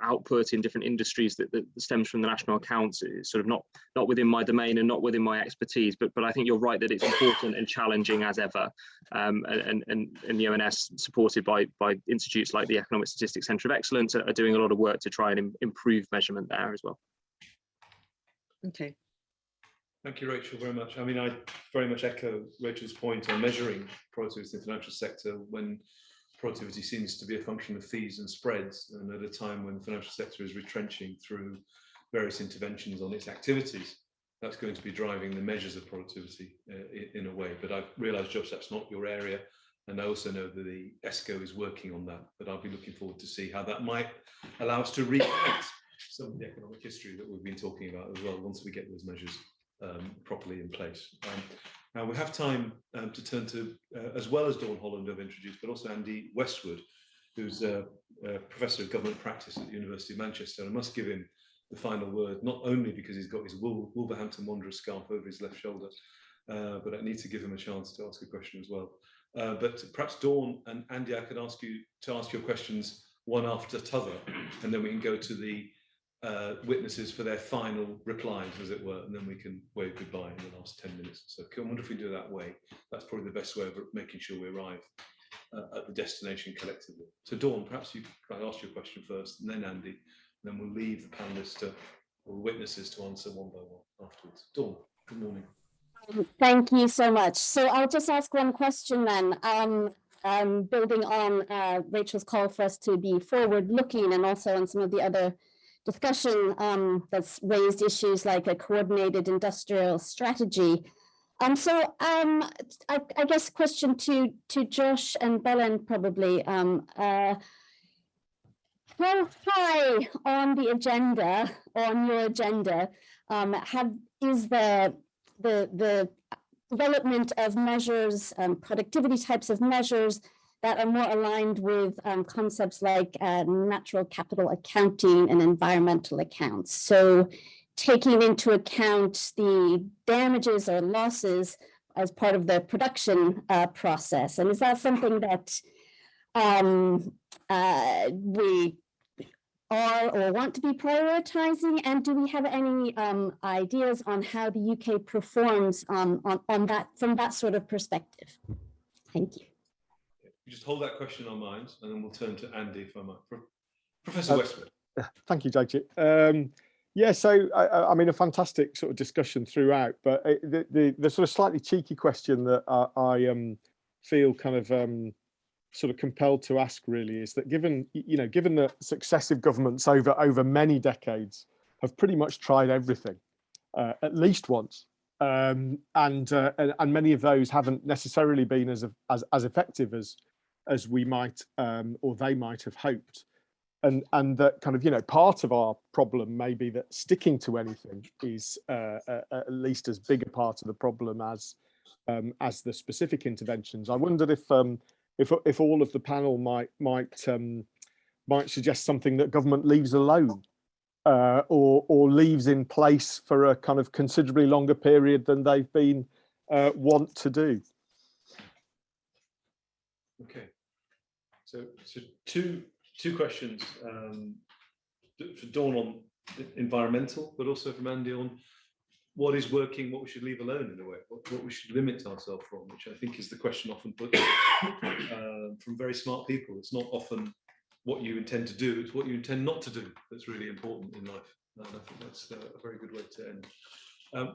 output in different industries that stems from the national accounts. It's sort of not within my domain and not within my expertise, but I think you're right that it's important and challenging as ever. And the ONS, supported by institutes like the Economic Statistics Centre of Excellence, are doing a lot of work to try and improve measurement there as well. Okay. Thank you, Rachel, very much. I mean, I very much echo Rachel's point on measuring productivity in the financial sector when productivity seems to be a function of fees and spreads, and at a time when the financial sector is retrenching through various interventions on its activities. That's going to be driving the measures of productivity in a way. But I realise, Josh, that's not your area. And I also know that the ESCO is working on that, but I'll be looking forward to see how that might allow us to rewrite some of the economic history that we've been talking about as well, once we get those measures properly in place. Now we have time to turn to, as well as Dawn Holland I've introduced, but also Andy Westwood, who's a Professor of Government Practice at the University of Manchester. And I must give him the final word, not only because he's got his Wolverhampton Wanderers scarf over his left shoulder, but I need to give him a chance to ask a question as well. But perhaps Dawn and Andy, I could ask you to ask your questions one after t'other, and then we can go to the witnesses for their final replies, as it were, and then we can wave goodbye in the last 10 minutes. So I wonder if we do it that way. That's probably the best way of making sure we arrive at the destination collectively. So Dawn, perhaps you can ask your question first, and then Andy, and then we'll leave the panelists or witnesses to answer one by one afterwards. Dawn, good morning. Thank you so much. So I'll just ask one question then. Building on Rachel's call for us to be forward-looking, and also on some of the other discussion that's raised issues like a coordinated industrial strategy. So I guess question to Josh and Belen probably. How high on the agenda, on your agenda, is the development of measures, productivity types of measures that are more aligned with concepts like natural capital accounting and environmental accounts? So taking into account the damages or losses as part of the production process. And is that something that we are or want to be prioritizing? And do we have any ideas on how the UK performs on that, from that sort of perspective? Thank you. You just hold that question in our minds, and then we'll turn to Andy, if I might. Professor Westwood. Thank you, Jagjit. Yeah, so I mean, a fantastic sort of discussion throughout, but the sort of slightly cheeky question that I feel kind of sort of compelled to ask really is that given that successive governments over many decades have pretty much tried everything at least once, and many of those haven't necessarily been as effective as we might or they might have hoped, and that kind of part of our problem may be that sticking to anything is at least as big a part of the problem as the specific interventions. I wondered if all of the panel might suggest something that government leaves alone, or leaves in place for a kind of considerably longer period than they've been wont to do. Okay, so two questions for Dawn on environmental, but also from Andy on what is working, what we should leave alone in a way, what we should limit ourselves from, which I think is the question often put from very smart people. It's not often what you intend to do, it's what you intend not to do that's really important in life. And I think that's a very good way to end.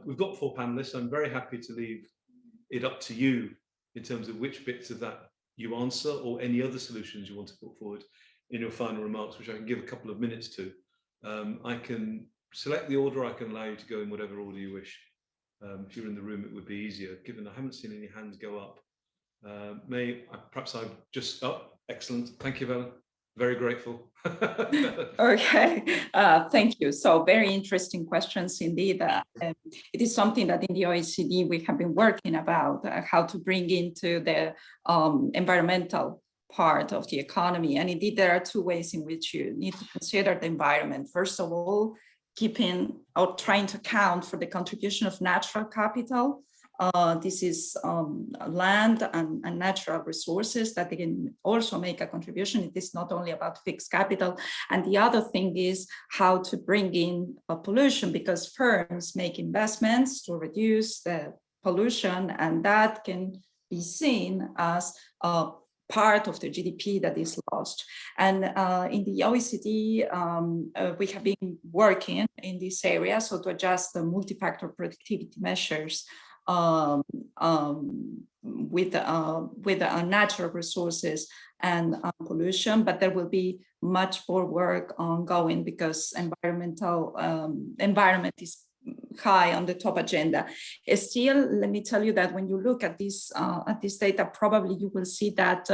We've got 4 panelists. I'm very happy to leave it up to you in terms of which bits of that you answer, or any other solutions you want to put forward in your final remarks, which I can give a couple of minutes to. I can select the order, I can allow you to go in whatever order you wish. If you're in the room, it would be easier, given I haven't seen any hands go up. Perhaps I've just, excellent, thank you, Bella. Very grateful. Okay, thank you. So very interesting questions indeed. It is something that in the OECD we have been working about, how to bring into the environmental part of the economy. And indeed, there are two ways in which you need to consider the environment. First of all, keeping or trying to account for the contribution of natural capital. This is land and natural resources that they can also make a contribution. It is not only about fixed capital. And the other thing is how to bring in pollution, because firms make investments to reduce the pollution, and that can be seen as part of the GDP that is lost. And in the OECD, we have been working in this area, so to adjust the multi-factor productivity measures with natural resources and pollution, but there will be much more work ongoing because environment is high on the top agenda. Still, let me tell you that when you look at this data, probably you will see that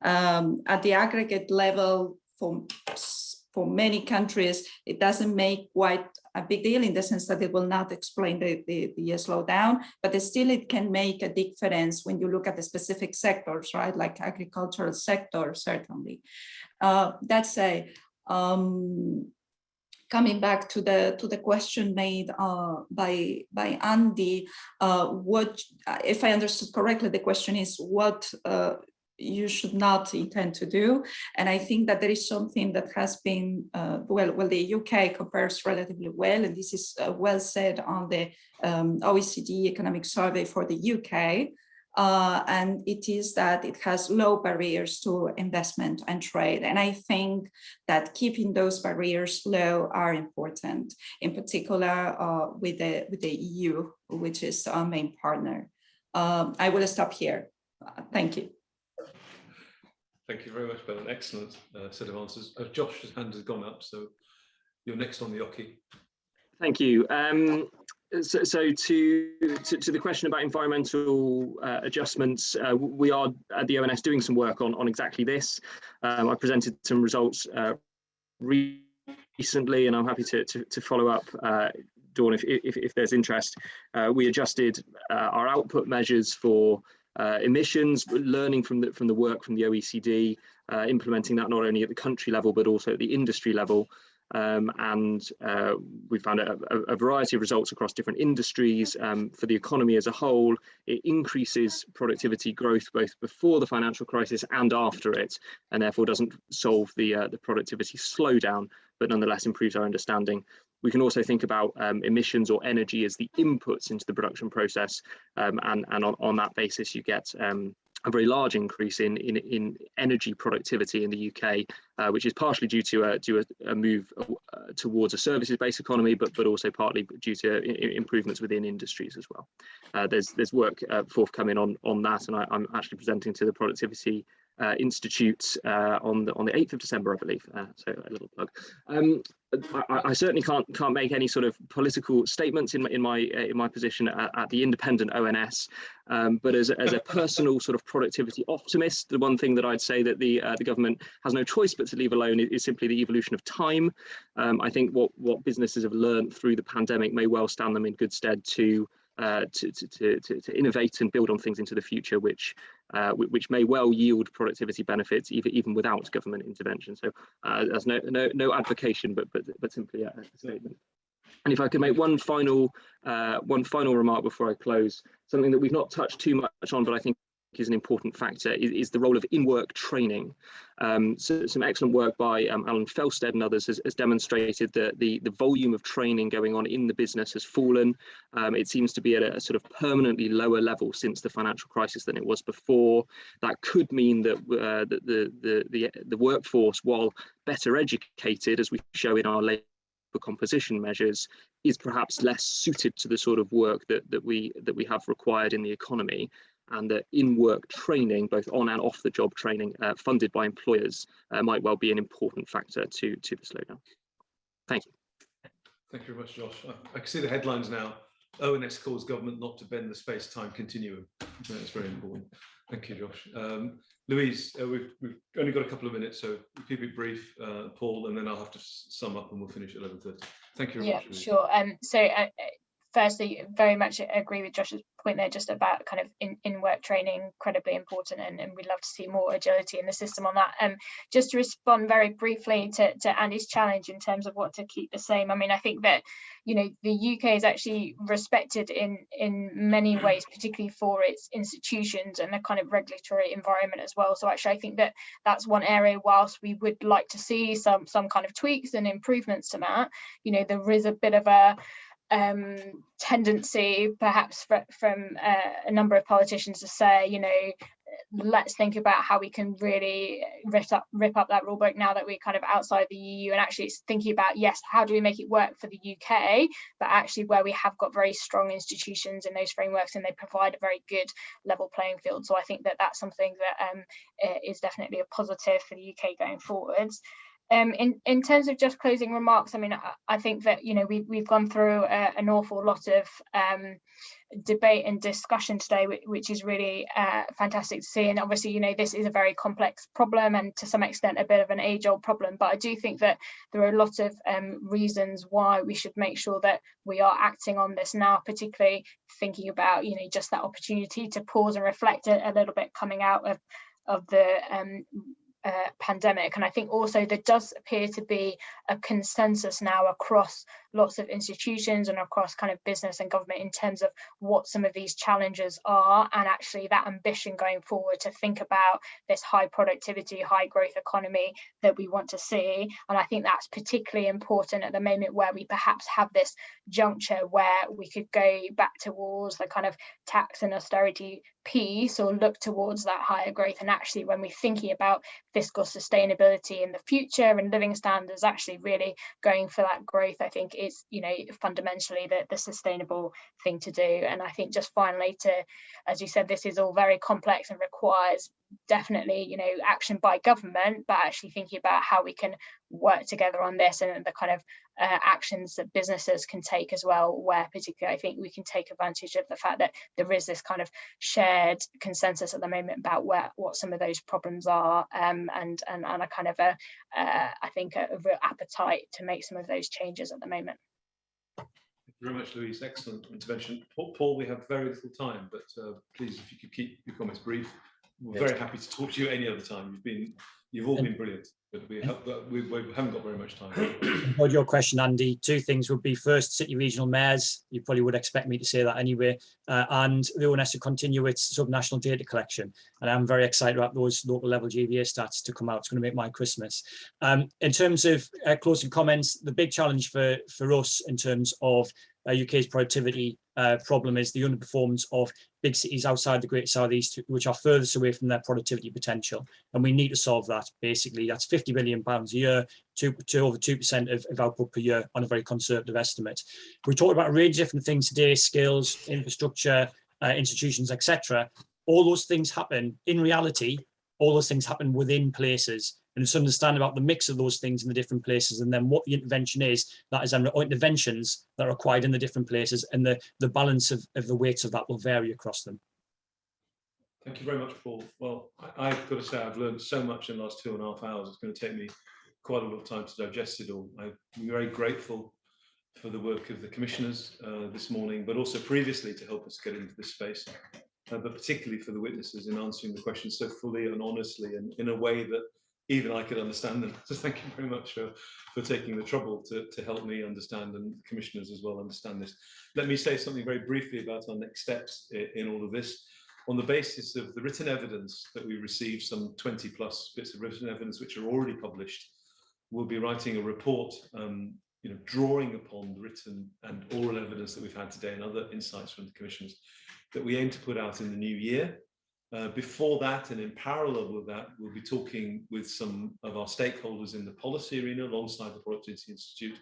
at the aggregate level for many countries, it doesn't make quite a big deal in the sense that it will not explain the slowdown, but still it can make a difference when you look at the specific sectors, right? Like agricultural sector, certainly. That said, coming back to the question made by Andy, what, if I understood correctly, the question is what you should not intend to do. And I think that there is something that has been, well, the UK compares relatively well, and this is well said on the OECD economic survey for the UK. And it is that it has low barriers to investment and trade. And I think that keeping those barriers low are important, in particular with the EU, which is our main partner. I will stop here. Thank you. Thank you very much, Ben. An excellent set of answers. Josh's hand has gone up, so you're next on the Oki. Thank you. So to the question about environmental adjustments, we are at the ONS doing some work on exactly this. I presented some results recently, and I'm happy to follow up, Dawn, if there's interest. We adjusted our output measures for emissions, learning from the work from the OECD, implementing that not only at the country level but also at the industry level. And we found a variety of results across different industries. For the economy as a whole, it increases productivity growth both before the financial crisis and after it, and therefore doesn't solve the productivity slowdown, but nonetheless improves our understanding. We can also think about emissions or energy as the inputs into the production process, and on that basis you get a very large increase in energy productivity in the UK, which is partially due to a move towards a services-based economy, but also partly due to improvements within industries as well. There's work forthcoming on that, and I'm actually presenting to the Productivity Institute on the 8th of December, I believe. So a little plug. I certainly can't make any sort of political statements in my position at the independent ONS, but as a personal sort of productivity optimist, the one thing that I'd say that the government has no choice but to leave alone is simply the evolution of time. I think what businesses have learned through the pandemic may well stand them in good stead to innovate and build on things into the future, which may well yield productivity benefits even without government intervention. So there's no advocation, but simply a statement. And if I could make one final remark before I close, something that we've not touched too much on, but I think is an important factor, is the role of in-work training. So some excellent work by Alan Felstead and others has demonstrated that the volume of training going on in the business has fallen. It seems to be at a sort of permanently lower level since the financial crisis than it was before. That could mean that the workforce, while better educated, as we show in our labour composition measures, is perhaps less suited to the sort of work that we have required in the economy. And that in-work training, both on and off the job training, funded by employers, might well be an important factor to the slowdown. Thank you. Thank you very much, Josh. I can see the headlines now. ONS calls government not to bend the space-time continuum. That's very important. Thank you, Josh. Louise, we've only got a couple of minutes, so we'll keep it brief, Paul, and then I'll have to sum up and we'll finish at 11:30. Thank you very much, Louise. Sure. Firstly, very much agree with Josh's point there, just about kind of in-work training, incredibly important, and we'd love to see more agility in the system on that. Just to respond very briefly to Andy's challenge in terms of what to keep the same. I mean, I think that, you know, the UK is actually respected in many ways, particularly for its institutions and the kind of regulatory environment as well. So actually, I think that that's one area, whilst we would like to see some kind of tweaks and improvements to that, you know, there is a bit of a tendency perhaps from a number of politicians to say, you know, let's think about how we can really rip up that rule book now that we're kind of outside the EU, and actually it's thinking about, yes, how do we make it work for the UK, but actually where we have got very strong institutions in those frameworks and they provide a very good level playing field. So I think that that's something that is definitely a positive for the UK going forwards. In terms of just closing remarks, I mean, I think that, you know, we've gone through an awful lot of debate and discussion today, which is really fantastic to see. And obviously, you know, this is a very complex problem and to some extent a bit of an age-old problem. But I do think that there are a lot of reasons why we should make sure that we are acting on this now, particularly thinking about, you know, just that opportunity to pause and reflect a little bit coming out of the pandemic. And I think also there does appear to be a consensus now across lots of institutions and across kind of business and government in terms of what some of these challenges are, and actually that ambition going forward to think about this high productivity, high growth economy that we want to see. And I think that's particularly important at the moment where we perhaps have this juncture where we could go back towards the kind of tax and austerity piece or look towards that higher growth. And actually when we're thinking about fiscal sustainability in the future and living standards, actually really going for that growth, I think is, you know, fundamentally the sustainable thing to do. And I think just finally to, as you said, this is all very complex and requires definitely, you know, action by government, but actually thinking about how we can work together on this and the kind of actions that businesses can take as well, where particularly I think we can take advantage of the fact that there is this kind of shared consensus at the moment about what some of those problems are, and a kind of I think a real appetite to make some of those changes at the moment. Thank you very much, Louise. Excellent intervention. Paul, we have very little time, but please, if you could keep your comments brief. We're very happy to talk to you any other time. You've all been brilliant, but we haven't got very much time. On your question, Andy, two things would be: first, city regional mayors. You probably would expect me to say that anyway, and the ONS to continue its subnational data collection. And I'm very excited about those local level GVA stats to come out. It's going to make my Christmas. In terms of closing comments, the big challenge for us in terms of UK's productivity problem is the underperformance of big cities outside the Great Southeast, which are furthest away from their productivity potential. And we need to solve that. Basically, that's £50 billion a year, to over 2% of output per year on a very conservative estimate. We talked about a range of different things today: skills, infrastructure, institutions, etc. All those things happen in reality. All those things happen within places. And it's understand about the mix of those things in the different places, and then what the intervention is, that is, or interventions that are required in the different places, and the balance of the weights of that will vary across them. Thank you very much, Paul. Well, I've got to say I've learned so much in the last 2.5 hours. It's going to take me quite a lot of time to digest it all. I'm very grateful for the work of the commissioners this morning, but also previously to help us get into this space, but particularly for the witnesses in answering the questions so fully and honestly and in a way that even I could understand them. So thank you very much for taking the trouble to help me understand, and the commissioners as well understand this. Let me say something very briefly about our next steps in all of this. On the basis of the written evidence that we received, some 20 plus bits of written evidence which are already published, we'll be writing a report drawing upon the written and oral evidence that we've had today and other insights from the commissioners that we aim to put out in the new year. Before that, and in parallel with that, we'll be talking with some of our stakeholders in the policy arena alongside the Productivity Institute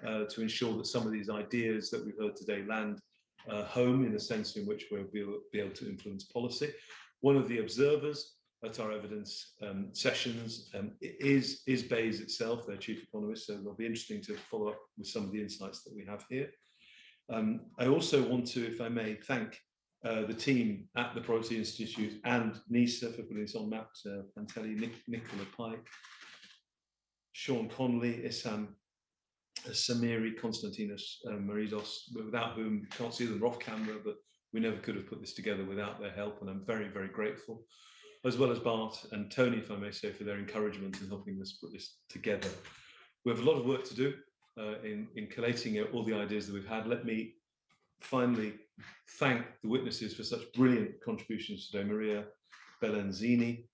to ensure that some of these ideas that we've heard today land home in a sense in which we'll be able to influence policy. One of the observers at our evidence sessions is Bayes itself, their chief economist, so it'll be interesting to follow up with some of the insights that we have here. I also want to, if I may, thank the team at the Productivity Institute and NISA for putting this on, Matt Pantelli, Nicola Pike, Sean Connolly, Issam Samiri, Konstantinos Maridos, without whom you can't see them off camera, but we never could have put this together without their help, and I'm very, very grateful, as well as Bart and Tony, if I may say, for their encouragement in helping us put this together. We have a lot of work to do in collating all the ideas that we've had. Let me finally thank the witnesses for such brilliant contributions today: Maria Bellenzini,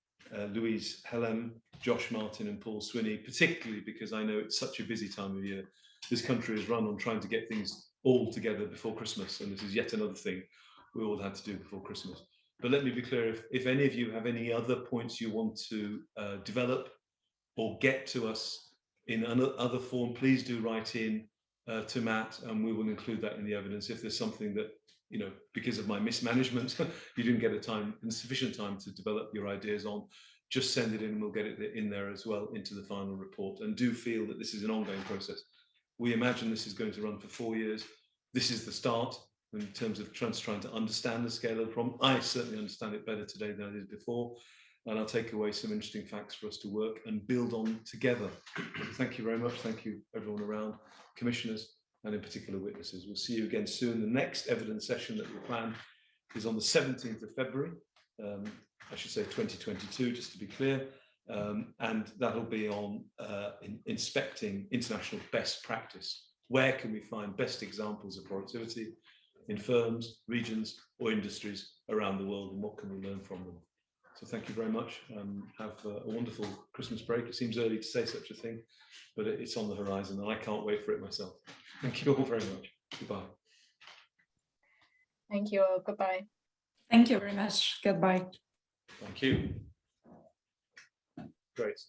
Louise Hellem, Josh Martin and Paul Swinney, particularly because I know it's such a busy time of year. This country is run on trying to get things all together before Christmas, and this is yet another thing we all had to do before Christmas. But let me be clear, if any of you have any other points you want to develop or get to us in another form, please do write in to Matt, and we will include that in the evidence. If there's something that, you know, because of my mismanagement, you didn't get sufficient time to develop your ideas on, just send it in and we'll get it in there as well into the final report. And do feel that this is an ongoing process. We imagine this is going to run for 4 years. This is the start in terms of trying to understand the scale of the problem. I certainly understand it better today than I did before, and I'll take away some interesting facts for us to work and build on together. Thank you very much. Thank you everyone around, commissioners, and in particular witnesses. We'll see you again soon. The next evidence session that we plan is on the 17th of February, I should say 2022, just to be clear, and that'll be on inspecting international best practice. Where can we find best examples of productivity in firms, regions, or industries around the world, and what can we learn from them? So thank you very much. Have a wonderful Christmas break. It seems early to say such a thing, but it's on the horizon, and I can't wait for it myself. Thank you all very much. Goodbye. Thank you all. Goodbye. Thank you very much. Goodbye. Thank you. Great.